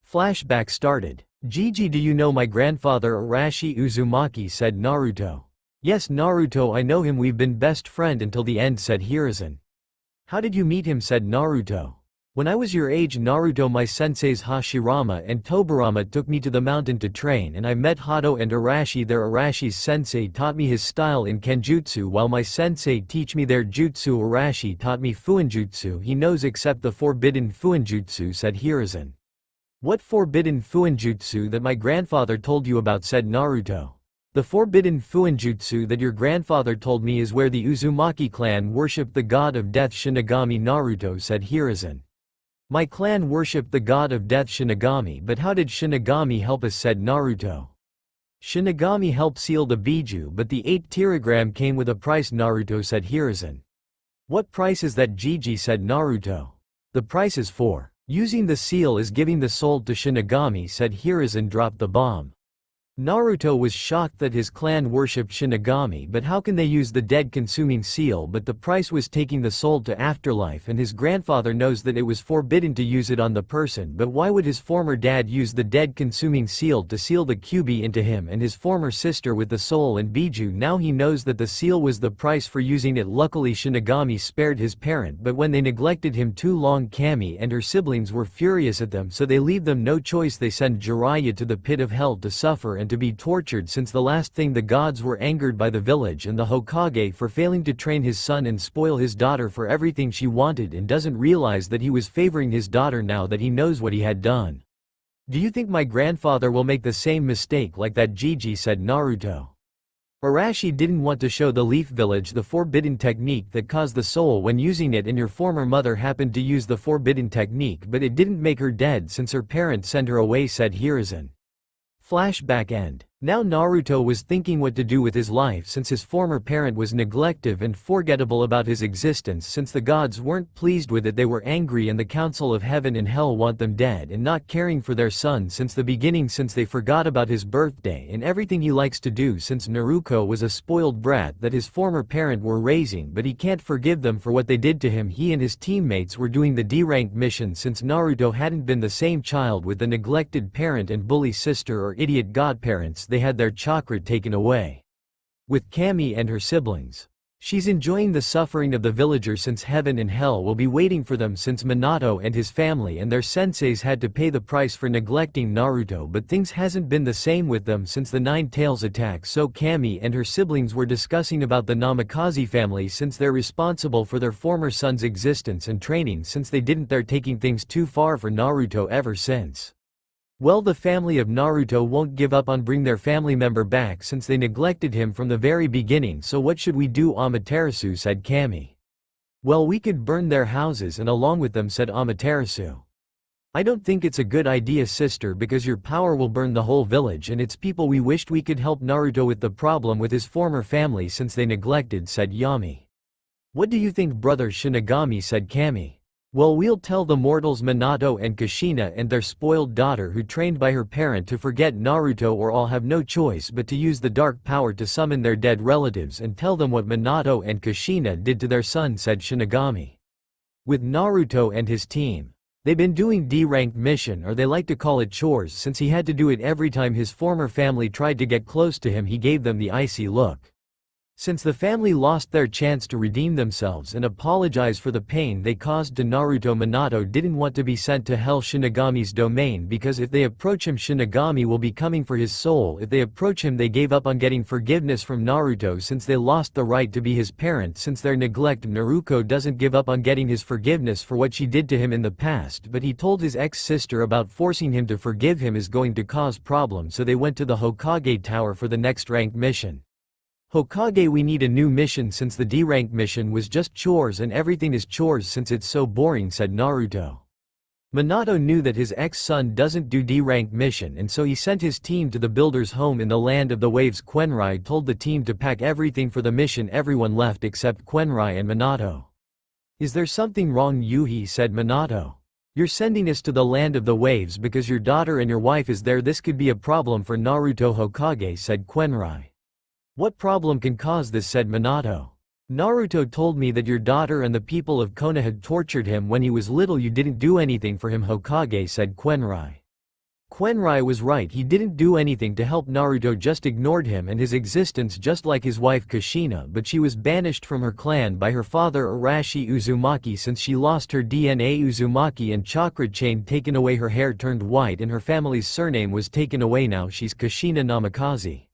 Flashback started. "Gigi, do you know my grandfather Arashi Uzumaki?" said Naruto. "Yes Naruto, I know him, we've been best friend until the end," said Hiruzen. "How did you meet him?" said Naruto. "When I was your age Naruto, my senseis Hashirama and Tobirama took me to the mountain to train and I met Hato and Arashi there. Arashi's sensei taught me his style in Kenjutsu while my sensei teach me their jutsu. Arashi taught me Fuinjutsu. He knows except the forbidden Fuinjutsu," said Hiruzen. "What forbidden Fuinjutsu that my grandfather told you about?" said Naruto. "The forbidden Fuinjutsu that your grandfather told me is where the Uzumaki clan worshipped the god of death Shinigami." Naruto said. Hiruzen. "My clan worshipped the god of death Shinigami, but how did Shinigami help us?" said Naruto. Shinigami helped seal the Biju, but the 8 teragram came with a price, Naruto, said Hiruzen. What price is that, Gigi, said Naruto. The price is 4. Using the seal is giving the soul to Shinigami, said Hiruzen. Dropped the bomb. Naruto was shocked that his clan worshipped Shinigami, but how can they use the dead-consuming seal? But the price was taking the soul to afterlife, and his grandfather knows that it was forbidden to use it on the person. But why would his former dad use the dead-consuming seal to seal the Kyuubi into him and his former sister with the soul and Biju? Now he knows that the seal was the price for using it. Luckily Shinigami spared his parent, but when they neglected him too long, Kami and her siblings were furious at them, so they leave them no choice. They send Jiraiya to the pit of hell to suffer and to be tortured, since the last thing the gods were angered by the village and the Hokage for failing to train his son and spoil his daughter for everything she wanted, and doesn't realize that he was favoring his daughter now that he knows what he had done. Do you think my grandfather will make the same mistake like that, Gigi, said Naruto. Arashi didn't want to show the Leaf Village the forbidden technique that caused the soul when using it, and your former mother happened to use the forbidden technique, but it didn't make her dead since her parents sent her away, said Hiruzen. Flashback end. Now Naruto was thinking what to do with his life, since his former parent was neglective and forgettable about his existence. Since the gods weren't pleased with it, they were angry, and the Council of Heaven and Hell want them dead and not caring for their son since the beginning, since they forgot about his birthday and everything he likes to do, since Naruto was a spoiled brat that his former parent were raising. But he can't forgive them for what they did to him. He and his teammates were doing the D-rank mission since Naruto hadn't been the same child with the neglected parent and bully sister or idiot godparents. They had their chakra taken away. With Kami and her siblings, she's enjoying the suffering of the villagers, since heaven and hell will be waiting for them, since Minato and his family and their senseis had to pay the price for neglecting Naruto. But things hasn't been the same with them since the Nine Tails attack, so Kami and her siblings were discussing about the Namikaze family, since they're responsible for their former son's existence and training. Since they didn't, they're taking things too far for Naruto ever since. Well, the family of Naruto won't give up on bring their family member back since they neglected him from the very beginning. So what should we do, Amaterasu, said Kami. Well, we could burn their houses and along with them, said Amaterasu. I don't think it's a good idea, sister, because your power will burn the whole village and its people. We wished we could help Naruto with the problem with his former family since they neglected, said Yami. What do you think, brother Shinigami, said Kami. Well, we'll tell the mortals Minato and Kushina and their spoiled daughter who trained by her parent to forget Naruto, or I'll have no choice but to use the dark power to summon their dead relatives and tell them what Minato and Kushina did to their son, said Shinigami. With Naruto and his team, they've been doing D-rank mission, or they like to call it chores, since he had to do it every time his former family tried to get close to him. He gave them the icy look. Since the family lost their chance to redeem themselves and apologize for the pain they caused to Naruto, Minato didn't want to be sent to Hell Shinigami's domain, because if they approach him, Shinigami will be coming for his soul. If they approach him, they gave up on getting forgiveness from Naruto since they lost the right to be his parent since their neglect. Naruto doesn't give up on getting his forgiveness for what she did to him in the past, but he told his ex-sister about forcing him to forgive him is going to cause problems, so they went to the Hokage Tower for the next rank mission. Hokage, we need a new mission since the D-rank mission was just chores and everything is chores since it's so boring, said Naruto. Minato knew that his ex-son doesn't do D-rank mission, and so he sent his team to the builder's home in the land of the waves. Quenrai told the team to pack everything for the mission. Everyone left except Quenrai and Minato. Is there something wrong, Yuhi, said Minato. You're sending us to the land of the waves because your daughter and your wife is there. This could be a problem for Naruto. Hokage, said Quenrai. What problem can cause this, said Minato. Naruto told me that your daughter and the people of Konoha had tortured him when he was little. You didn't do anything for him, Hokage, said Quenrai. Quenrai was right, he didn't do anything to help Naruto, just ignored him and his existence, just like his wife Kushina, but she was banished from her clan by her father Arashi Uzumaki since she lost her DNA Uzumaki and chakra chain taken away. Her hair turned white and her family's surname was taken away. Now she's Kushina Namikaze.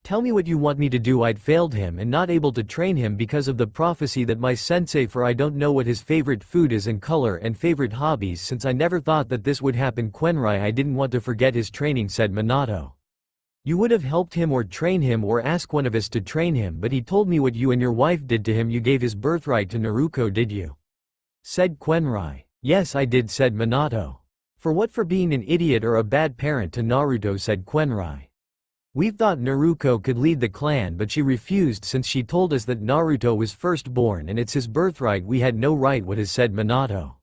Tell me what you want me to do. I'd failed him and not able to train him because of the prophecy that my sensei, for I don't know what his favorite food is and color and favorite hobbies, since I never thought that this would happen. Quenrai, I didn't want to forget his training, said Minato. You would have helped him or train him or ask one of us to train him, but he told me what you and your wife did to him. You gave his birthright to Naruto, did you? Said Quenrai. Yes, I did, said Minato. For what? For being an idiot or a bad parent to Naruto, said Quenrai. We thought Naruto could lead the clan but she refused since she told us that Naruto was firstborn and it's his birthright. We had no right. What has said Minato.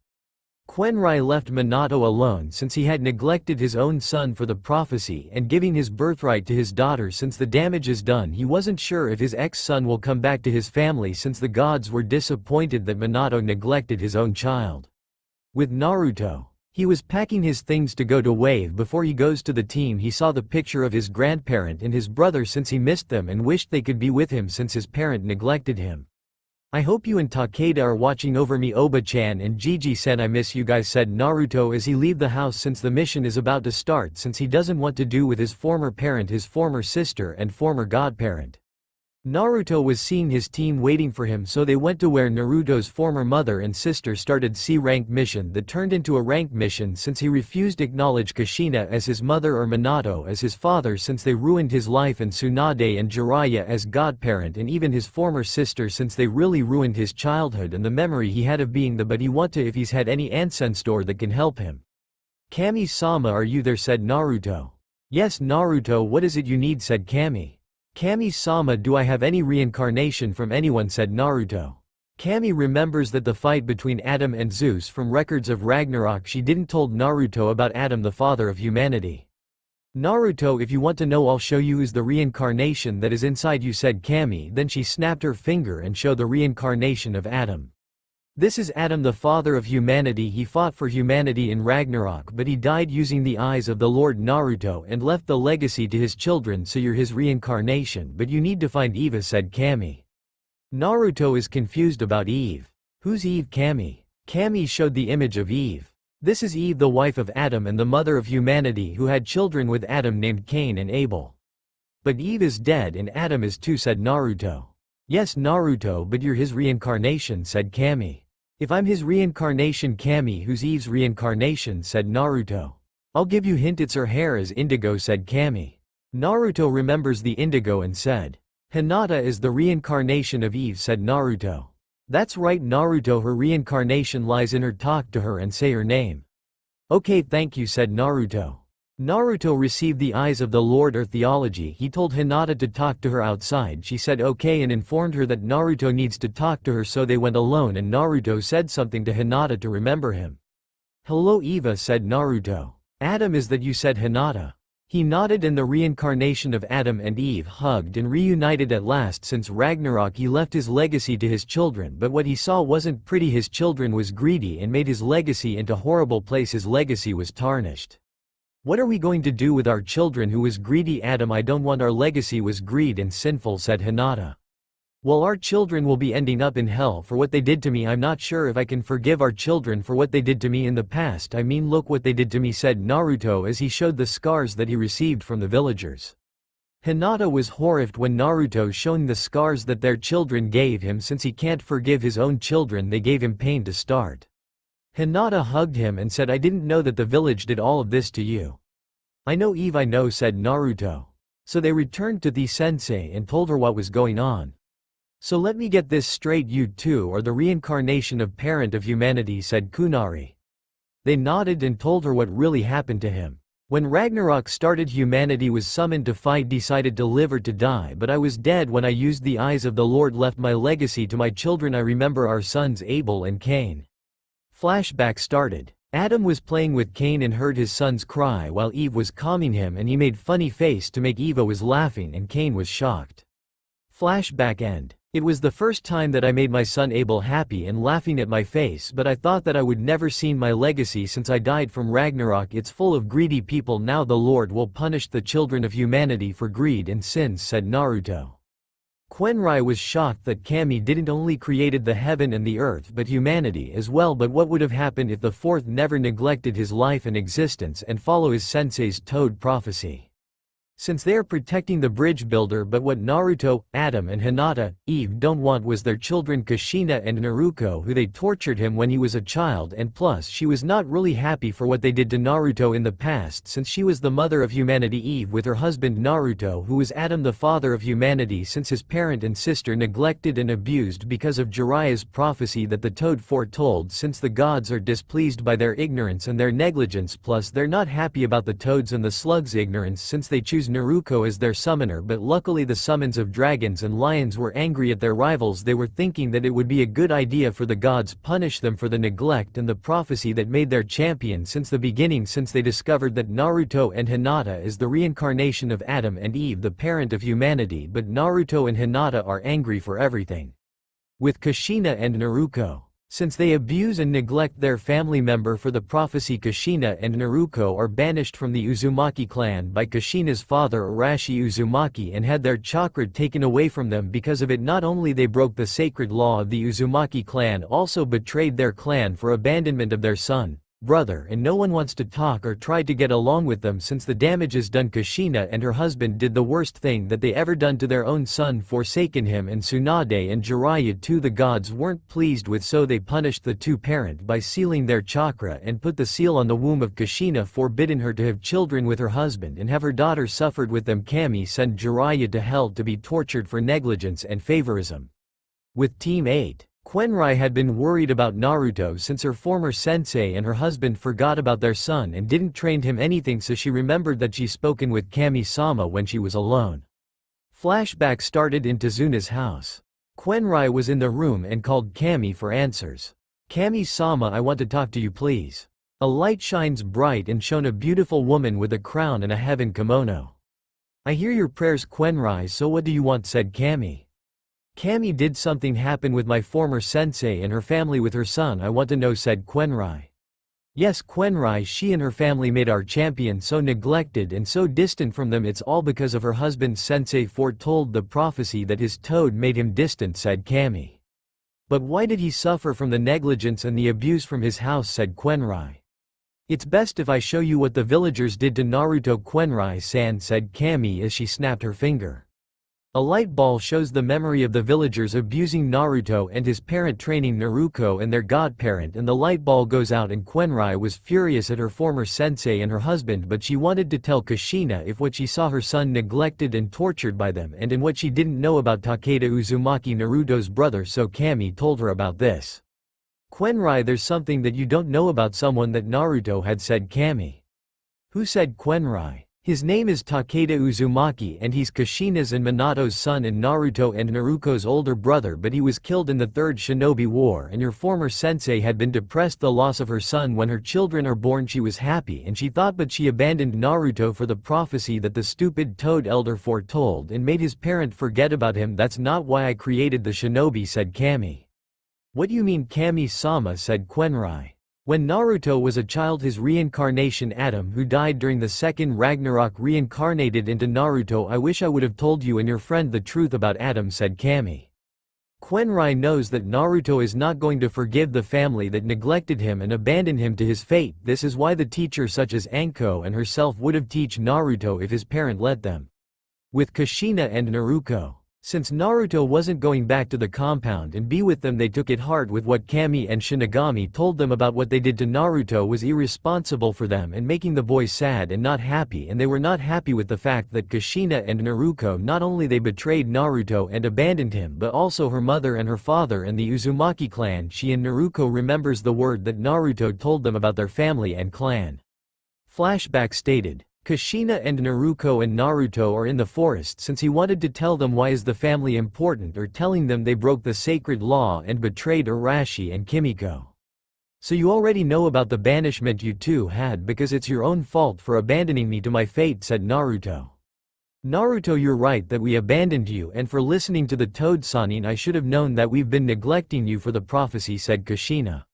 Quenrai left Minato alone since he had neglected his own son for the prophecy and giving his birthright to his daughter. Since the damage is done, he wasn't sure if his ex-son will come back to his family since the gods were disappointed that Minato neglected his own child. With Naruto, he was packing his things to go to Wave. Before he goes to the team, he saw the picture of his grandparent and his brother since he missed them and wished they could be with him since his parent neglected him. I hope you and Takeda are watching over me. Oba-chan and Gigi-sen, I miss you guys, said Naruto as he leave the house since the mission is about to start since he doesn't want to do with his former parent, his former sister and former godparent. Naruto was seeing his team waiting for him, so they went to where Naruto's former mother and sister started C-rank mission that turned into a rank mission since he refused to acknowledge Kushina as his mother or Minato as his father since they ruined his life, and Tsunade and Jiraiya as godparent, and even his former sister since they really ruined his childhood and the memory he had of being the, but he want to if he's had any ancestor that can help him. Kami-sama, are you there, said Naruto. Yes Naruto, what is it you need, said Kami. Kami-sama, do I have any reincarnation from anyone, said Naruto. Kami remembers that the fight between Adam and Zeus from records of Ragnarok. She didn't told Naruto about Adam, the father of humanity. Naruto, if you want to know, I'll show you who's the reincarnation that is inside you, said Kami. Then she snapped her finger and showed the reincarnation of Adam. This is Adam, the father of humanity. He fought for humanity in Ragnarok, but he died using the eyes of the Lord Naruto and left the legacy to his children, so you're his reincarnation, but you need to find Eva, said Kami. Naruto is confused about Eve. Who's Eve, Kami? Kami showed the image of Eve. This is Eve, the wife of Adam and the mother of humanity, who had children with Adam named Cain and Abel. But Eve is dead and Adam is too, said Naruto. Yes Naruto, but you're his reincarnation, said Kami. If I'm his reincarnation, Kami, who's Eve's reincarnation, said Naruto. I'll give you hint, it's her hair is indigo, said Kami. Naruto remembers the indigo and said. Hinata is the reincarnation of Eve, said Naruto. That's right Naruto, her reincarnation lies in her. Talk to her and say her name. Okay thank you, said Naruto. Naruto received the eyes of the Lord or theology. He told Hinata to talk to her outside. She said okay and informed her that Naruto needs to talk to her, so they went alone and Naruto said something to Hinata to remember him. Hello Eva, said Naruto. Adam is that you, said Hinata. He nodded and the reincarnation of Adam and Eve hugged and reunited at last. Since Ragnarok he left his legacy to his children, but what he saw wasn't pretty. His children was greedy and made his legacy into horrible place. His legacy was tarnished. What are we going to do with our children who was greedy? Adam, I don't want our legacy was greed and sinful, said Hinata. Well, our children will be ending up in hell for what they did to me. I'm not sure if I can forgive our children for what they did to me in the past. I mean, look what they did to me, said Naruto as he showed the scars that he received from the villagers. Hinata was horrified when Naruto showed the scars that their children gave him. Since he can't forgive his own children, they gave him pain to start. Hinata hugged him and said, I didn't know that the village did all of this to you. I know Eve, I know, said Naruto. So they returned to the sensei and told her what was going on. So let me get this straight, you two are the reincarnation of parent of humanity, said Kunari. They nodded and told her what really happened to him. When Ragnarok started, humanity was summoned to fight, decided to live or to die, but I was dead when I used the eyes of the Lord, left my legacy to my children. I remember our sons Abel and Cain. Flashback started. Adam was playing with Cain and heard his sons cry while Eve was calming him, and he made funny face to make Eva was laughing and Cain was shocked. Flashback end. It was the first time that I made my son Abel happy and laughing at my face, but I thought that I would never seen my legacy since I died from Ragnarok. It's full of greedy people. Now the Lord will punish the children of humanity for greed and sins, said Naruto. Quenrai was shocked that Kami didn't only created the heaven and the earth but humanity as well. But what would have happened if the fourth never neglected his life and existence and follow his sensei's toad prophecy? Since they are protecting the bridge builder, but what Naruto, Adam and Hinata, Eve don't want was their children Kushina and Naruto, who they tortured him when he was a child, and plus she was not really happy for what they did to Naruto in the past since she was the mother of humanity. Eve with her husband Naruto, who was Adam the father of humanity, since his parent and sister neglected and abused because of Jiraiya's prophecy that the toad foretold, since the gods are displeased by their ignorance and their negligence, plus they're not happy about the toads and the slugs' ignorance since they choose Naruto as their summoner, but luckily the summons of dragons and lions were angry at their rivals. They were thinking that it would be a good idea for the gods punish them for the neglect and the prophecy that made their champion since the beginning, since they discovered that Naruto and Hinata is the reincarnation of Adam and Eve, the parent of humanity. But Naruto and Hinata are angry for everything. With Kushina and Naruto, since they abuse and neglect their family member for the prophecy, Kushina and Naruto are banished from the Uzumaki clan by Kushina's father Arashi Uzumaki and had their chakra taken away from them. Because of it, not only they broke the sacred law of the Uzumaki clan, also betrayed their clan for abandonment of their son, brother, and no one wants to talk or try to get along with them since the damage is done. Kushina and her husband did the worst thing that they ever done to their own son, forsaken him, and Tsunade and Jiraiya too the gods weren't pleased with, so they punished the two parent by sealing their chakra and put the seal on the womb of Kushina, forbidden her to have children with her husband and have her daughter suffered with them. Kami sent Jiraiya to hell to be tortured for negligence and favorism. With Team 8, Quenrai had been worried about Naruto since her former sensei and her husband forgot about their son and didn't train him anything, so she remembered that she spoken with Kami-sama when she was alone. Flashback started in Tazuna's house. Quenrai was in the room and called Kami for answers. Kami-sama, I want to talk to you please. A light shines bright and shone a beautiful woman with a crown and a heaven kimono. I hear your prayers, Quenrai, so what do you want, said Kami. Kami, did something happen with my former sensei and her family with her son? I want to know, said Quenrai. Yes, Quenrai, she and her family made our champion so neglected and so distant from them. It's all because of her husband's sensei foretold the prophecy that his toad made him distant, said Kami. But why did he suffer from the negligence and the abuse from his house, said Quenrai. It's best if I show you what the villagers did to Naruto, Quenrai-san, said Kami as she snapped her finger. A light ball shows the memory of the villagers abusing Naruto and his parent training Naruto and their godparent, and the light ball goes out and Quenrai was furious at her former sensei and her husband, but she wanted to tell Kushina if what she saw her son neglected and tortured by them and in what she didn't know about Takeda Uzumaki, Naruto's brother, so Kami told her about this. Quenrai, there's something that you don't know about someone that Naruto had, said Kami. Who, said Quenrai. His name is Takeda Uzumaki and he's Kushina's and Minato's son and Naruto and Naruto's older brother, but he was killed in the Third Shinobi War, and your former sensei had been depressed the loss of her son. When her children are born she was happy and she thought, but she abandoned Naruto for the prophecy that the stupid toad elder foretold and made his parent forget about him. That's not why I created the shinobi, said Kami. What do you mean, Kami-sama, said Quenrai. When Naruto was a child, his reincarnation Adam, who died during the second Ragnarok, reincarnated into Naruto. I wish I would have told you and your friend the truth about Adam, said Kami. Quenrai knows that Naruto is not going to forgive the family that neglected him and abandoned him to his fate. This is why the teacher such as Anko and herself would have teach Naruto if his parent let them. With Kushina and Naruto, since Naruto wasn't going back to the compound and be with them, they took it hard with what Kami and Shinigami told them about what they did to Naruto was irresponsible for them and making the boys sad and not happy, and they were not happy with the fact that Kushina and Naruto not only they betrayed Naruto and abandoned him, but also her mother and her father and the Uzumaki clan. She and Naruto remembers the word that Naruto told them about their family and clan. Flashback stated. Kushina and Naruto are in the forest since he wanted to tell them why is the family important, or telling them they broke the sacred law and betrayed Arashi and Kimiko. So you already know about the banishment you two had because it's your own fault for abandoning me to my fate, said Naruto. Naruto, you're right that we abandoned you, and for listening to the Toad Sanin I should have known that we've been neglecting you for the prophecy, said Kushina.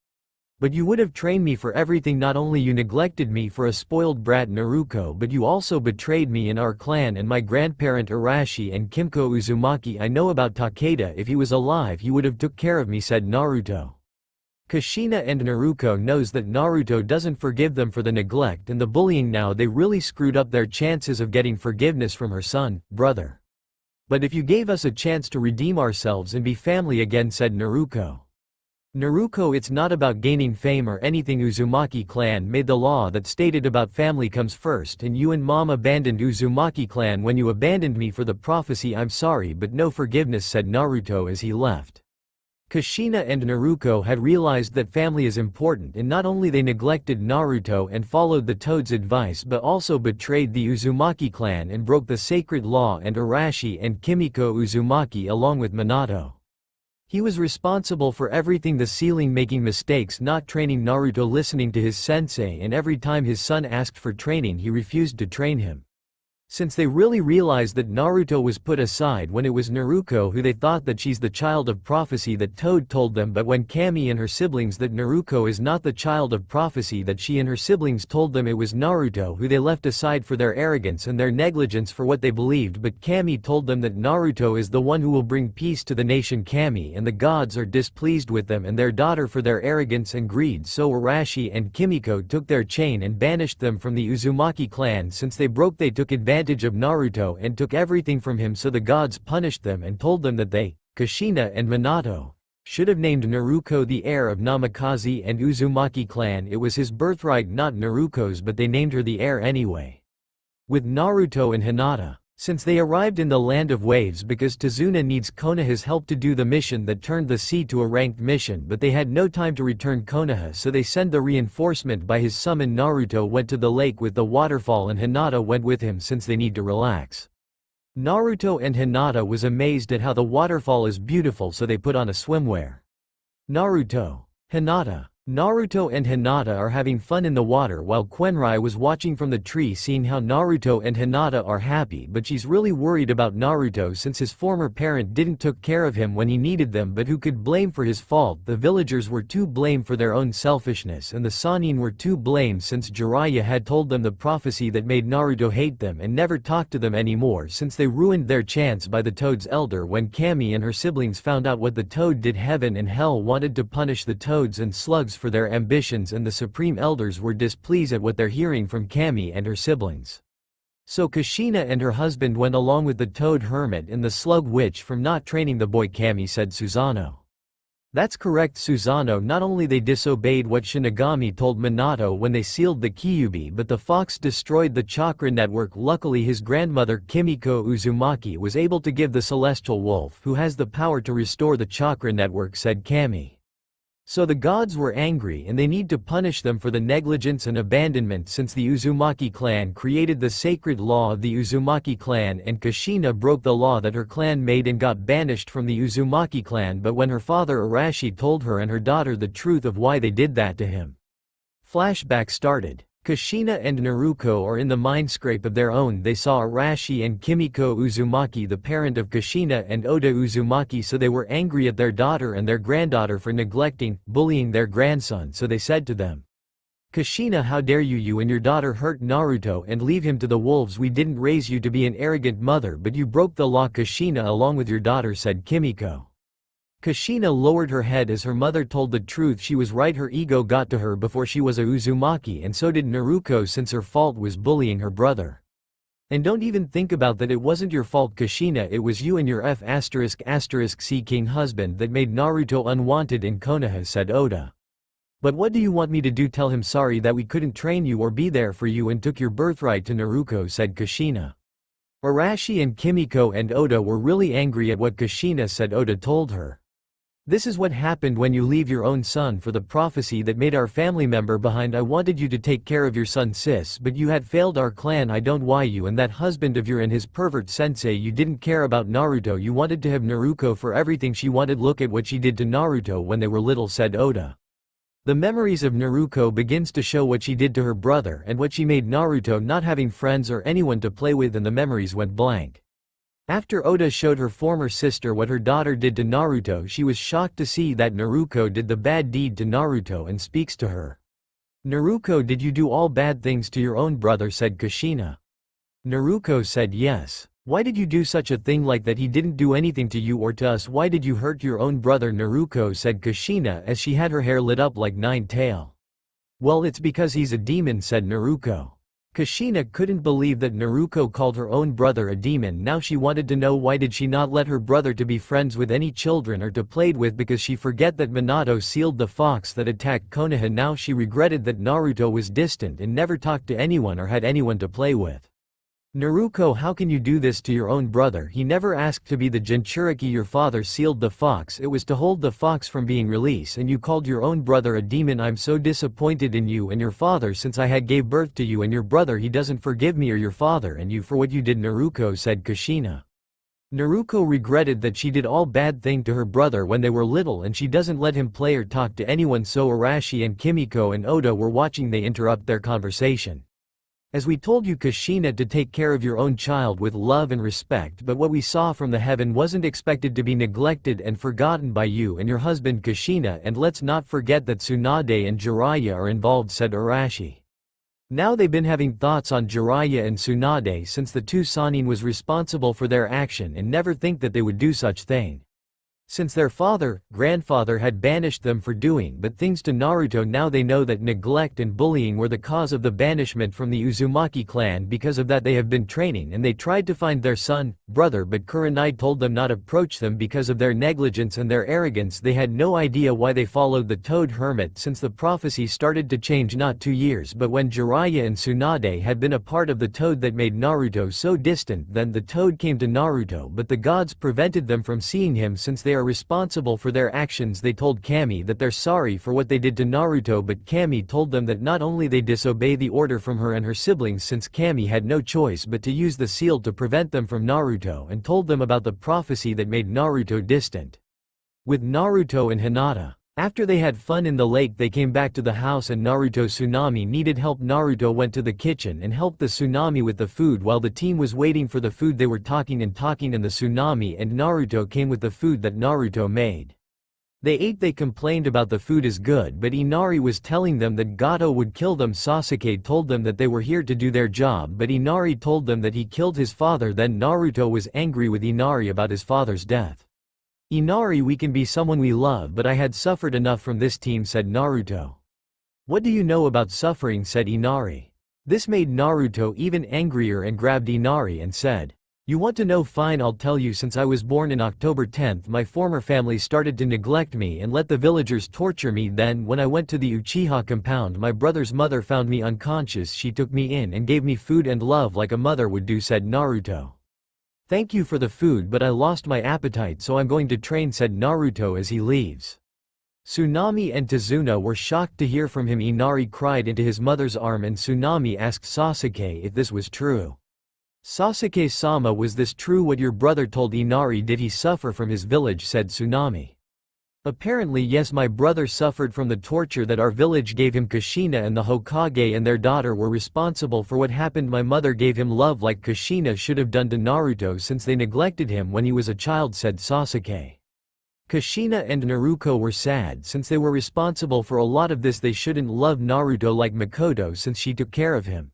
But you would have trained me for everything. Not only you neglected me for a spoiled brat Naruto, but you also betrayed me and our clan and my grandparent Arashi and Kimiko Uzumaki. I know about Takeda. If he was alive he would have took care of me, said Naruto. Kushina and Naruto knows that Naruto doesn't forgive them for the neglect and the bullying. Now they really screwed up their chances of getting forgiveness from her son, brother. But if you gave us a chance to redeem ourselves and be family again, said Naruto. Naruto, it's not about gaining fame or anything. Uzumaki clan made the law that stated about family comes first, and you and mom abandoned Uzumaki clan when you abandoned me for the prophecy. I'm sorry, but no forgiveness, said Naruto as he left. Kushina and Naruto had realized that family is important, and not only they neglected Naruto and followed the Toad's advice but also betrayed the Uzumaki clan and broke the sacred law, and Arashi and Kimiko Uzumaki along with Minato. He was responsible for everything: the ceiling, making mistakes, not training Naruto, listening to his sensei, and every time his son asked for training he refused to train him. Since they really realized that Naruto was put aside when it was Naruto who they thought that she's the child of prophecy that Toad told them, but when Kami and her siblings that Naruto is not the child of prophecy that she and her siblings told them it was Naruto who they left aside for their arrogance and their negligence for what they believed, but Kami told them that Naruto is the one who will bring peace to the nation Kami, and the gods are displeased with them and their daughter for their arrogance and greed, so Arashi and Kimiko took their chain and banished them from the Uzumaki clan. Since they took advantage of Naruto and took everything from him, so the gods punished them and told them that they, Kushina and Minato, should have named Naruto the heir of Namikaze and Uzumaki clan. It was his birthright, not Naruto's, but they named her the heir anyway. With Naruto and Hinata, since they arrived in the land of waves because Tazuna needs Konoha's help to do the mission that turned the sea to a ranked mission, but they had no time to return Konoha, so they send the reinforcement by his summon. Naruto went to the lake with the waterfall and Hinata went with him since they need to relax. Naruto and Hinata was amazed at how the waterfall is beautiful, so they put on a swimwear. Naruto and Hinata are having fun in the water while Quenrai was watching from the tree, seeing how Naruto and Hinata are happy, but she's really worried about Naruto since his former parent didn't took care of him when he needed them, but who could blame for his fault? The villagers were to blame for their own selfishness, and the Sannin were to blame since Jiraiya had told them the prophecy that made Naruto hate them and never talk to them anymore, since they ruined their chance by the Toad's elder. When Kami and her siblings found out what the Toad did, heaven and hell wanted to punish the Toads and Slugs for their ambitions, and the Supreme Elders were displeased at what they're hearing from Kami and her siblings. So Kushina and her husband went along with the Toad Hermit and the Slug Witch from not training the boy. Kami said Susanoo. That's correct, Susanoo. Not only they disobeyed what Shinigami told Minato when they sealed the Kyuubi, but the fox destroyed the chakra network. Luckily his grandmother Kimiko Uzumaki was able to give the celestial wolf, who has the power to restore the chakra network, said Kami. So the gods were angry and they need to punish them for the negligence and abandonment, since the Uzumaki clan created the sacred law of the Uzumaki clan, and Kushina broke the law that her clan made and got banished from the Uzumaki clan. But when her father Arashi told her and her daughter the truth of why they did that to him, flashback started. Kushina and Naruto are in the mindscape of their own. They saw Arashi and Kimiko Uzumaki, the parent of Kushina and Oda Uzumaki, so they were angry at their daughter and their granddaughter for neglecting, bullying their grandson. So they said to them, Kushina, how dare you and your daughter hurt Naruto and leave him to the wolves? We didn't raise you to be an arrogant mother, but you broke the law. Kushina along with your daughter, said Kimiko. Kushina lowered her head as her mother told the truth. She was right, her ego got to her before she was a Uzumaki, and so did Naruto, since her fault was bullying her brother. And don't even think about that, it wasn't your fault, Kushina, it was you and your F***C king husband that made Naruto unwanted in Konoha, said Oda. But what do you want me to do? Tell him sorry that we couldn't train you or be there for you and took your birthright to Naruto, said Kushina. Arashi and Kimiko and Oda were really angry at what Kushina said. Oda told her, this is what happened when you leave your own son for the prophecy that made our family member behind. I wanted you to take care of your son, sis, but you had failed our clan. I don't why you and that husband of yours and his pervert sensei. You didn't care about Naruto. You wanted to have Naruto for everything she wanted. Look at what she did to Naruto when they were little, said Oda. The memories of Naruto begins to show what she did to her brother and what she made Naruto not having friends or anyone to play with, and the memories went blank. After Oda showed her former sister what her daughter did to Naruto, she was shocked to see that Naruto did the bad deed to Naruto and speaks to her. Naruto, did you do all bad things to your own brother, said Kushina. Naruto said yes. Why did you do such a thing like that? He didn't do anything to you or to us. Why did you hurt your own brother? Naruto said Kushina as she had her hair lit up like Nine-Tail. Well, it's because he's a demon, said Naruto. Kushina couldn't believe that Naruto called her own brother a demon. Now she wanted to know why did she not let her brother to be friends with any children or to played with, because she forget that Minato sealed the fox that attacked Konoha. Now she regretted that Naruto was distant and never talked to anyone or had anyone to play with. Naruto, how can you do this to your own brother? He never asked to be the Jinchuriki. Your father sealed the fox. It was to hold the fox from being released, and you called your own brother a demon. I'm so disappointed in you and your father since I had gave birth to you and your brother. He doesn't forgive me or your father and you for what you did, Naruto, said Kushina. Naruto regretted that she did all bad thing to her brother when they were little and she doesn't let him play or talk to anyone, so Arashi and Kimiko and Oda were watching. They interrupt their conversation. As we told you, Kushina, to take care of your own child with love and respect, but what we saw from the heaven wasn't expected to be neglected and forgotten by you and your husband Kushina, and let's not forget that Tsunade and Jiraiya are involved, said Arashi. Now they've been having thoughts on Jiraiya and Tsunade since the two Sannin was responsible for their action and never think that they would do such thing. Since their grandfather had banished them for doing but things to Naruto, now they know that neglect and bullying were the cause of the banishment from the Uzumaki clan. Because of that they have been training and they tried to find their brother, but Kurenai told them not approach them because of their negligence and their arrogance. They had no idea why they followed the Toad Hermit since the prophecy started to change not 2 years but when Jiraiya and Tsunade had been a part of the Toad that made Naruto so distant. Then the Toad came to Naruto but the gods prevented them from seeing him since they are responsible for their actions. They told Kami that they're sorry for what they did to Naruto, but Kami told them that not only they disobey the order from her and her siblings since Kami had no choice but to use the seal to prevent them from Naruto, and told them about the prophecy that made Naruto distant. With Naruto and Hinata. After they had fun in the lake they came back to the house and Naruto Tsunami needed help. Naruto went to the kitchen and helped the Tsunami with the food. While the team was waiting for the food they were talking and the Tsunami and Naruto came with the food that Naruto made. They ate. They complained about the food is good but Inari was telling them that Gato would kill them. Sasuke told them that they were here to do their job but Inari told them that he killed his father. Then Naruto was angry with Inari about his father's death. Inari, we can be someone we love but I had suffered enough from this team, said Naruto. What do you know about suffering, said Inari. This made Naruto even angrier and grabbed Inari and said, you want to know? Fine, I'll tell you. Since I was born in October 10th my former family started to neglect me and let the villagers torture me. Then when I went to the Uchiha compound my brother's mother found me unconscious. She took me in and gave me food and love like a mother would do, said Naruto. Thank you for the food but I lost my appetite so I'm going to train, said Naruto as he leaves. Tsunami and Tazuna were shocked to hear from him. Inari cried into his mother's arm and Tsunami asked Sasuke if this was true. Sasuke-sama, was this true what your brother told Inari? Did he suffer from his village, said Tsunami. Apparently yes, my brother suffered from the torture that our village gave him. Kushina and the Hokage and their daughter were responsible for what happened. My mother gave him love like Kushina should have done to Naruto since they neglected him when he was a child, said Sasuke. Kushina and Naruto were sad since they were responsible for a lot of this. They shouldn't love Naruto like Makoto since she took care of him.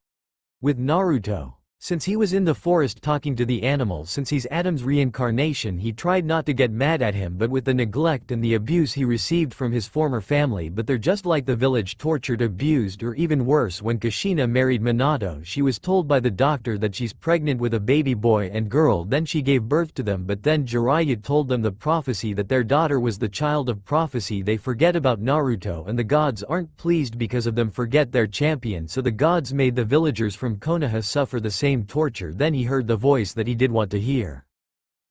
With Naruto, since he was in the forest talking to the animals, since he's Adam's reincarnation, he tried not to get mad at him but with the neglect and the abuse he received from his former family, but they're just like the village, tortured, abused, or even worse. When Kushina married Minato she was told by the doctor that she's pregnant with a baby boy and girl, then she gave birth to them, but then Jiraiya told them the prophecy that their daughter was the child of prophecy. They forget about Naruto and the gods aren't pleased because of them, forget their champion, so the gods made the villagers from Konoha suffer the same torture. Then he heard the voice that he did want to hear.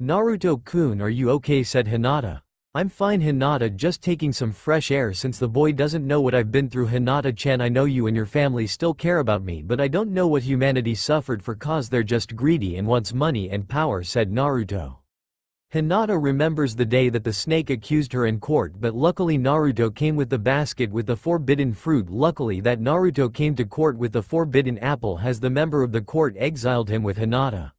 Naruto-kun, are you okay, said Hinata. I'm fine, Hinata, just taking some fresh air since the boy doesn't know what I've been through. Hinata-chan, I know you and your family still care about me but I don't know what humanity suffered for cause they're just greedy and wants money and power, said Naruto. Hinata remembers the day that the snake accused her in court, but luckily Naruto came with the basket with the forbidden fruit. Luckily that Naruto came to court with the forbidden apple has the member of the court exiled him with Hinata.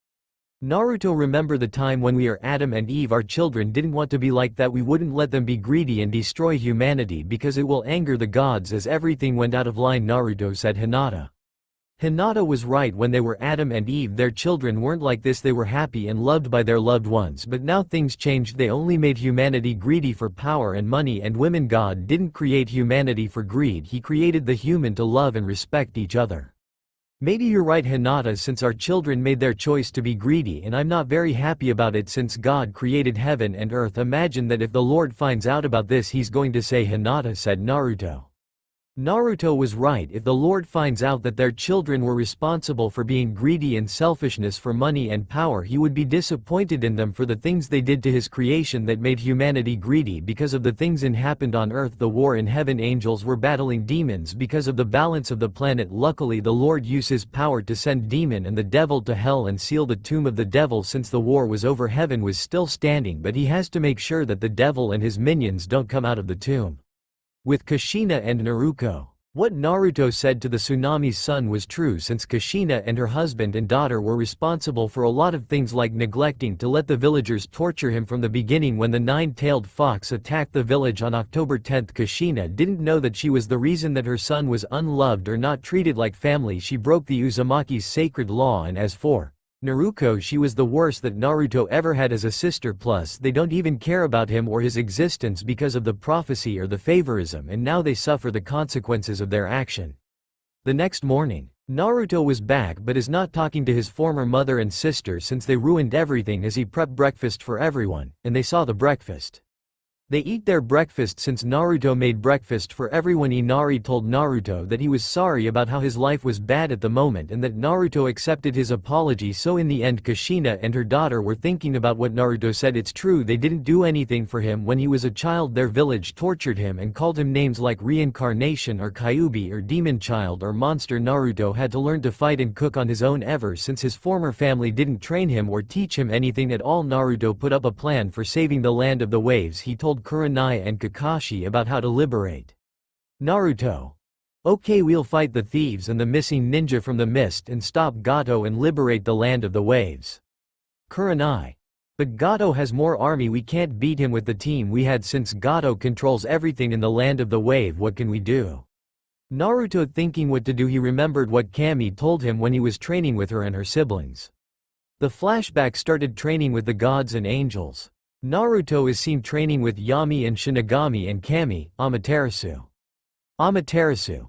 Naruto, remember the time when we are Adam and Eve, our children didn't want to be like that. We wouldn't let them be greedy and destroy humanity because it will anger the gods as everything went out of line, Naruto, said Hinata. Hinata was right. When they were Adam and Eve their children weren't like this. They were happy and loved by their loved ones, but now things changed. They only made humanity greedy for power and money and women. God didn't create humanity for greed, he created the human to love and respect each other. Maybe you're right, Hinata, since our children made their choice to be greedy and I'm not very happy about it since God created heaven and earth. Imagine that if the Lord finds out about this he's going to say, Hinata, said Naruto. Naruto was right. If the Lord finds out that their children were responsible for being greedy and selfishness for money and power, he would be disappointed in them for the things they did to his creation that made humanity greedy. Because of the things that happened on earth, the war in heaven, angels were battling demons because of the balance of the planet. Luckily the Lord used his power to send demon and the devil to hell and seal the tomb of the devil. Since the war was over, heaven was still standing, but he has to make sure that the devil and his minions don't come out of the tomb. With Kushina and Naruto. What Naruto said to the tsunami's son was true, since Kushina and her husband and daughter were responsible for a lot of things, like neglecting to let the villagers torture him from the beginning. When the nine-tailed fox attacked the village on October 10th, Kushina didn't know that she was the reason that her son was unloved or not treated like family. She broke the Uzumaki's sacred law, and as for Naruto, she was the worst that Naruto ever had as a sister. Plus, they don't even care about him or his existence because of the prophecy or the favorism, and now they suffer the consequences of their action. The next morning, Naruto was back but is not talking to his former mother and sister since they ruined everything as he prepped breakfast for everyone, and they saw the breakfast. They eat their breakfast since Naruto made breakfast for everyone. Inari told Naruto that he was sorry about how his life was bad at the moment and that Naruto accepted his apology. So in the end, Kushina and her daughter were thinking about what Naruto said. It's true, they didn't do anything for him when he was a child. Their village tortured him and called him names like reincarnation or Kyuubi or demon child or monster. Naruto had to learn to fight and cook on his own ever since his former family didn't train him or teach him anything at all. Naruto put up a plan for saving the land of the waves. He told Kurenai and Kakashi about how to liberate Naruto. Okay, we'll fight the thieves and the missing ninja from the mist and stop Gato and liberate the land of the waves. Kurenai. But Gato has more army, we can't beat him with the team we had since Gato controls everything in the land of the wave. What can we do? Naruto, thinking what to do, he remembered what Kami told him when he was training with her and her siblings. The flashback started training with the gods and angels. Naruto is seen training with Yami and Shinigami and Kami, Amaterasu. Amaterasu.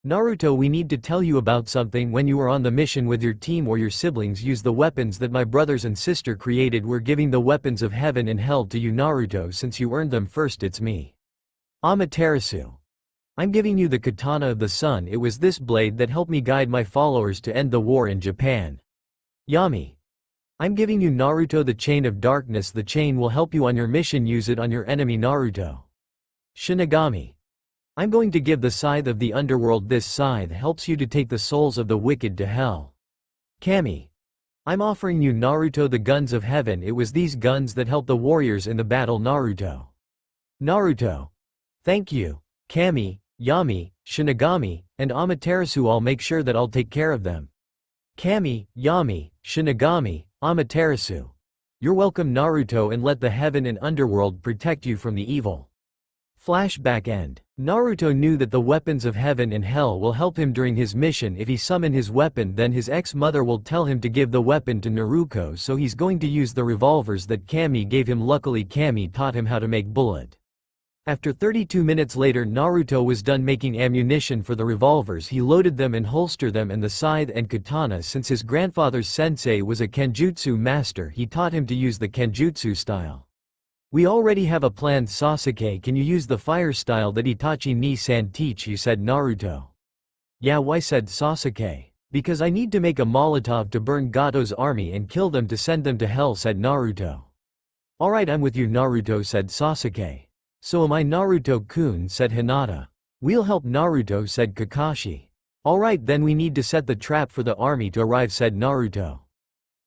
Naruto, we need to tell you about something. When you were on the mission with your team or your siblings, use the weapons that my brothers and sister created. We're giving the weapons of heaven and hell to you, Naruto, since you earned them first. It's me. Amaterasu. I'm giving you the katana of the sun. It was this blade that helped me guide my followers to end the war in Japan. Yami. I'm giving you, Naruto, the chain of darkness. The chain will help you on your mission. Use it on your enemy, Naruto. Shinigami. I'm going to give the scythe of the underworld. This scythe helps you to take the souls of the wicked to hell. Kami. I'm offering you, Naruto, the guns of heaven. It was these guns that helped the warriors in the battle, Naruto. Naruto. Thank you, Kami, Yami, Shinigami, and Amaterasu. I'll make sure that I'll take care of them. Kami, Yami, Shinigami, Amaterasu. You're welcome, Naruto, and let the heaven and underworld protect you from the evil. Flashback end. Naruto knew that the weapons of heaven and hell will help him during his mission. If he summon his weapon, then his ex-mother will tell him to give the weapon to Naruto, so he's going to use the revolvers that Kami gave him. Luckily, Kami taught him how to make bullet. After 32 minutes later, Naruto was done making ammunition for the revolvers. He loaded them and holstered them, and the scythe and katana. Since his grandfather's sensei was a kenjutsu master, he taught him to use the kenjutsu style. We already have a plan, Sasuke. Can you use the fire style that Itachi ni-san teach you, said Naruto. Yeah, why, said Sasuke. Because I need to make a Molotov to burn Gato's army and kill them to send them to hell, said Naruto. Alright, I'm with you, Naruto, said Sasuke. So am I, Naruto-kun, said Hinata. We'll help, Naruto, said Kakashi. Alright, then we need to set the trap for the army to arrive, said Naruto.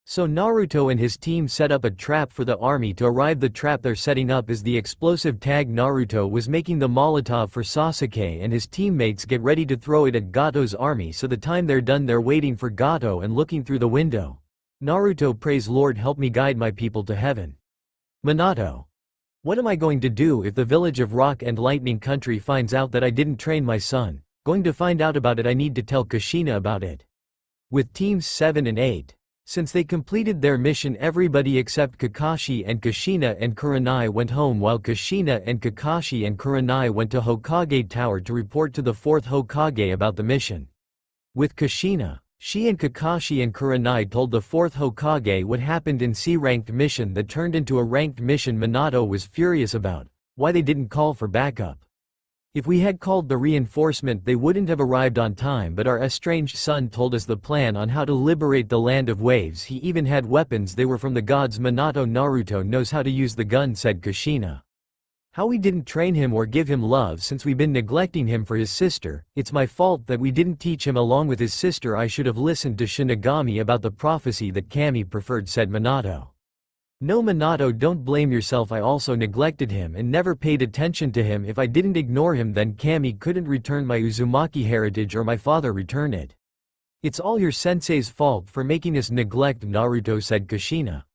So Naruto and his team set up a trap for the army to arrive. The trap they're setting up is the explosive tag. Naruto was making the Molotov for Sasuke and his teammates get ready to throw it at Gato's army. So the time they're done, they're waiting for Gato and looking through the window. Naruto prays, Lord, help me guide my people to heaven. Minato. What am I going to do if the village of Rock and Lightning Country finds out that I didn't train my son? Going to find out about it. I need to tell Kushina about it. With teams 7 and 8. Since they completed their mission, everybody except Kakashi and Kushina and Kurenai went home, while Kushina and Kakashi and Kurenai went to Hokage Tower to report to the 4th Hokage about the mission. With Kushina, she and Kakashi and Kurenai told the 4th Hokage what happened in C-ranked mission that turned into a ranked mission. Minato was furious about why they didn't call for backup. If we had called the reinforcement they wouldn't have arrived on time, but our estranged son told us the plan on how to liberate the land of waves. He even had weapons, they were from the gods. Minato. Naruto knows how to use the gun, said Kushina. How we didn't train him or give him love since we've been neglecting him for his sister. It's my fault that we didn't teach him along with his sister. I should have listened to Shinigami about the prophecy that Kami preferred, said Minato. No, Minato, don't blame yourself. I also neglected him and never paid attention to him. If I didn't ignore him, then Kami couldn't return my Uzumaki heritage or my father return it. It's all your sensei's fault for making us neglect Naruto, said Kushina.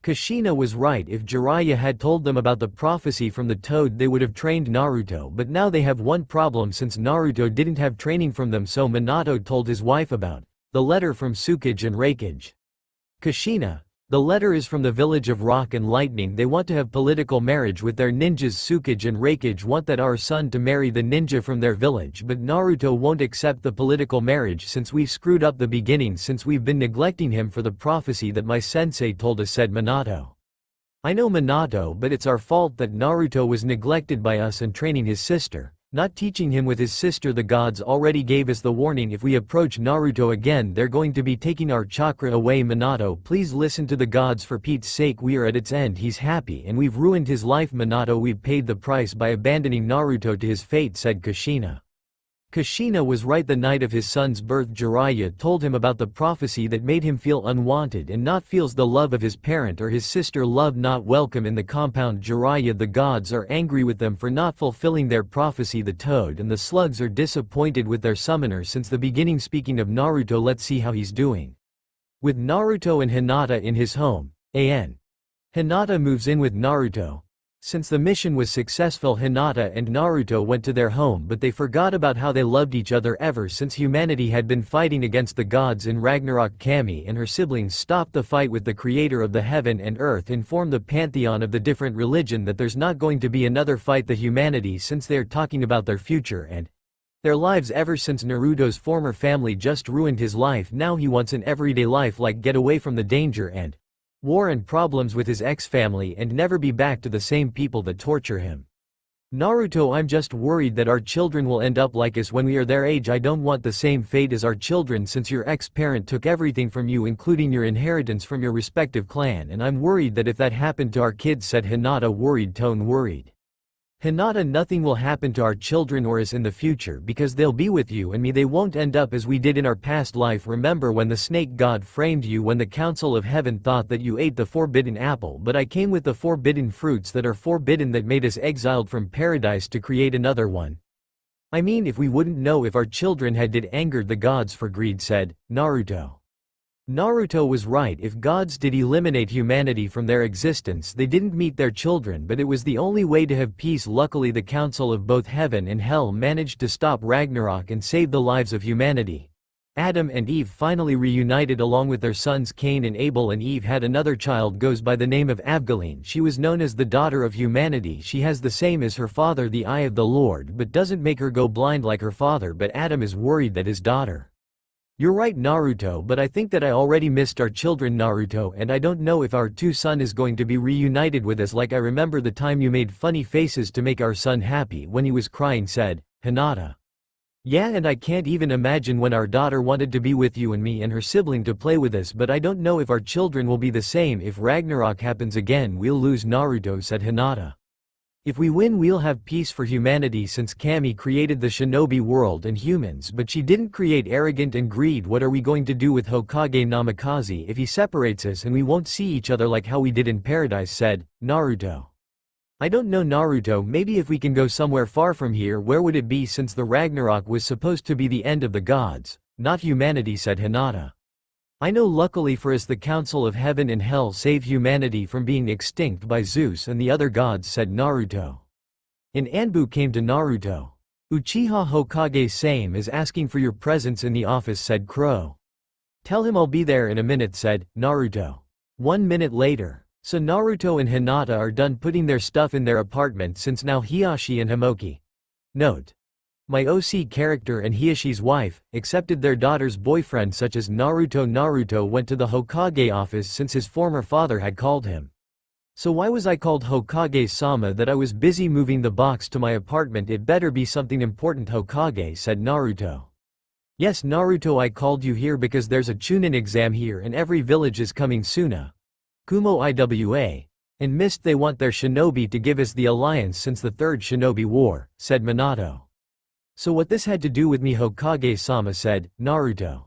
Kushina was right. If Jiraiya had told them about the prophecy from the toad they would have trained Naruto, but now they have one problem since Naruto didn't have training from them, so Minato told his wife about the letter from Tsukage and Raikage. Kushina: the letter is from the village of Rock and Lightning. They want to have political marriage with their ninjas. Tsukage and Raikage want that our son to marry the ninja from their village, but Naruto won't accept the political marriage since we've screwed up the beginning, since we've been neglecting him for the prophecy that my sensei told us, said Minato. I know, Minato, but it's our fault that Naruto was neglected by us and training his sister, not teaching him with his sister. The gods already gave us the warning. If we approach Naruto again, they're going to be taking our chakra away. Minato, please listen to the gods, for Pete's sake. We are at its end. He's happy and we've ruined his life. Minato, we've paid the price by abandoning Naruto to his fate, said Kushina. Kushina was right. The night of his son's birth, Jiraiya told him about the prophecy that made him feel unwanted and not feels the love of his parent or his sister, love not welcome in the compound. Jiraiya: the gods are angry with them for not fulfilling their prophecy. The toad and the slugs are disappointed with their summoner since the beginning. Speaking of Naruto, let's see how he's doing. With Naruto and Hinata in his home, Hinata moves in with Naruto. Since the mission was successful, Hinata and Naruto went to their home, but they forgot about how they loved each other ever since humanity had been fighting against the gods in Ragnarok. Kami and her siblings stopped the fight with the creator of the heaven and earth, informed the pantheon of the different religion that there's not going to be another fight. The humanity, since they're talking about their future and their lives ever since Naruto's former family just ruined his life. Now he wants an everyday life, like get away from the danger and war and problems with his ex-family and never be back to the same people that torture him. Naruto: I'm just worried that our children will end up like us when we are their age. I don't want the same fate as our children since your ex-parent took everything from you, including your inheritance from your respective clan, and I'm worried that if that happened to our kids, said Hinata, worried tone. Worried Hinata: nothing will happen to our children or us in the future because they'll be with you and me. They won't end up as we did in our past life. Remember when the snake god framed you, when the council of heaven thought that you ate the forbidden apple, but I came with the forbidden fruits that are forbidden that made us exiled from paradise to create another one. I mean, if we wouldn't know if our children had did angered the gods for greed, said Naruto. Naruto was right. If gods did eliminate humanity from their existence, they didn't meet their children, but it was the only way to have peace. Luckily, the council of both heaven and hell managed to stop Ragnarok and save the lives of humanity. Adam and Eve finally reunited along with their sons Cain and Abel, and Eve had another child, goes by the name of Avgeline. She was known as the daughter of humanity. She has the same as her father, the eye of the Lord, but doesn't make her go blind like her father. But Adam is worried that his daughter. You're right, Naruto, but I think that I already missed our children, Naruto, and I don't know if our two son is going to be reunited with us. Like I remember the time you made funny faces to make our son happy when he was crying, said Hinata. Yeah, and I can't even imagine when our daughter wanted to be with you and me and her sibling to play with us, but I don't know if our children will be the same. If Ragnarok happens again, we'll lose, Naruto, said Hinata. If we win, we'll have peace for humanity since Kami created the shinobi world and humans, but she didn't create arrogance and greed. What are we going to do with Hokage Namikaze if he separates us and we won't see each other like how we did in paradise, said Naruto. I don't know, Naruto, maybe if we can go somewhere far from here. Where would it be, since the Ragnarok was supposed to be the end of the gods, not humanity, said Hinata. I know, luckily for us the council of heaven and hell saved humanity from being extinct by Zeus and the other gods, said Naruto. An Anbu came to Naruto. Uchiha Hokage Same is asking for your presence in the office, said Crow. Tell him I'll be there in a minute, said Naruto. 1 minute later. So Naruto and Hinata are done putting their stuff in their apartment since now Hiyashi and Himoki. Note: my OC character and Hiyashi's wife accepted their daughter's boyfriend such as Naruto. Naruto went to the Hokage office since his former father had called him. So why was I called Hokage-sama? That I was busy moving the box to my apartment. It better be something important, Hokage, said Naruto. Yes, Naruto, I called you here because there's a Chunin exam here and every village is coming soon. Kumo Iwa. And Mist, they want their shinobi to give us the alliance since the third shinobi war, said Minato. So what this had to do with me, Hokage-sama, said Naruto.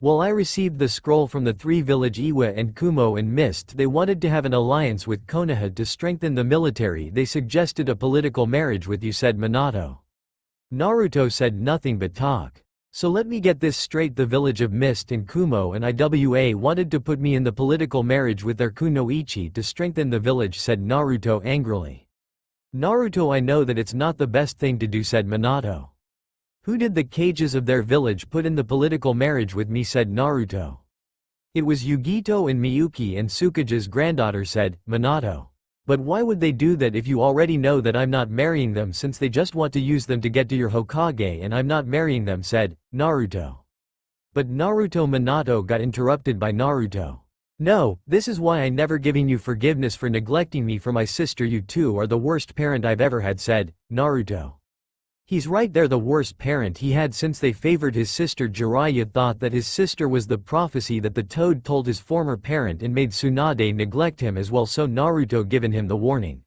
Well, I received the scroll from the three village Iwa and Kumo and Mist. They wanted to have an alliance with Konoha to strengthen the military. They suggested a political marriage with you, said Minato. Naruto said nothing but talk. So let me get this straight, the village of Mist and Kumo and Iwa wanted to put me in the political marriage with their kunoichi to strengthen the village, said Naruto angrily. Naruto, I know that it's not the best thing to do, said Minato. Who did the cages of their village put in the political marriage with me, said Naruto. It was Yugito and Miyuki and Tsukuge's granddaughter, said Minato. But why would they do that if you already know that I'm not marrying them, since they just want to use them to get to your Hokage, and I'm not marrying them, said Naruto. But Naruto, Minato got interrupted by Naruto. No, this is why I never giving you forgiveness for neglecting me for my sister. You two are the worst parent I've ever had, said Naruto. He's right, they're the worst parent he had since they favored his sister. Jiraiya thought that his sister was the prophecy that the toad told his former parent and made Tsunade neglect him as well, so Naruto given him the warning.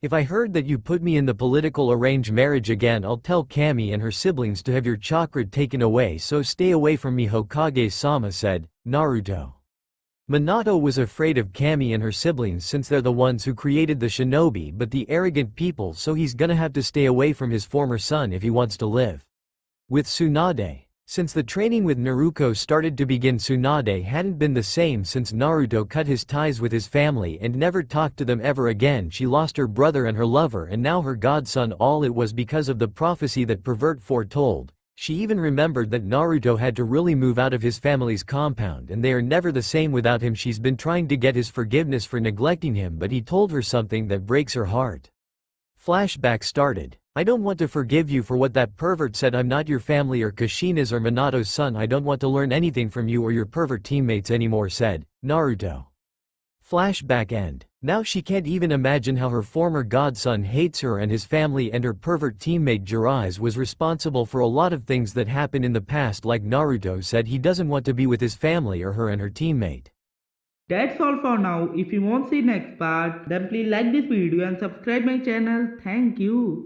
If I heard that you put me in the political arranged marriage again, I'll tell Kami and her siblings to have your chakra taken away, so stay away from me, Hokage-sama, said Naruto. Minato was afraid of Kami and her siblings since they're the ones who created the shinobi, but the arrogant people, so he's gonna have to stay away from his former son if he wants to live with Tsunade. Since the training with Naruto started to begin, Tsunade hadn't been the same since Naruto cut his ties with his family and never talked to them ever again. She lost her brother and her lover and now her godson. All it was because of the prophecy that pervert foretold. She even remembered that Naruto had to really move out of his family's compound and they are never the same without him. She's been trying to get his forgiveness for neglecting him, but he told her something that breaks her heart. Flashback started. I don't want to forgive you for what that pervert said. I'm not your family or Kushina's or Minato's son. I don't want to learn anything from you or your pervert teammates anymore, said Naruto. Flashback end. Now she can't even imagine how her former godson hates her and his family, and her pervert teammate Jiraiya was responsible for a lot of things that happened in the past. Like Naruto said, he doesn't want to be with his family or her and her teammate. That's all for now. If you want to see next part, then please like this video and subscribe my channel. Thank you.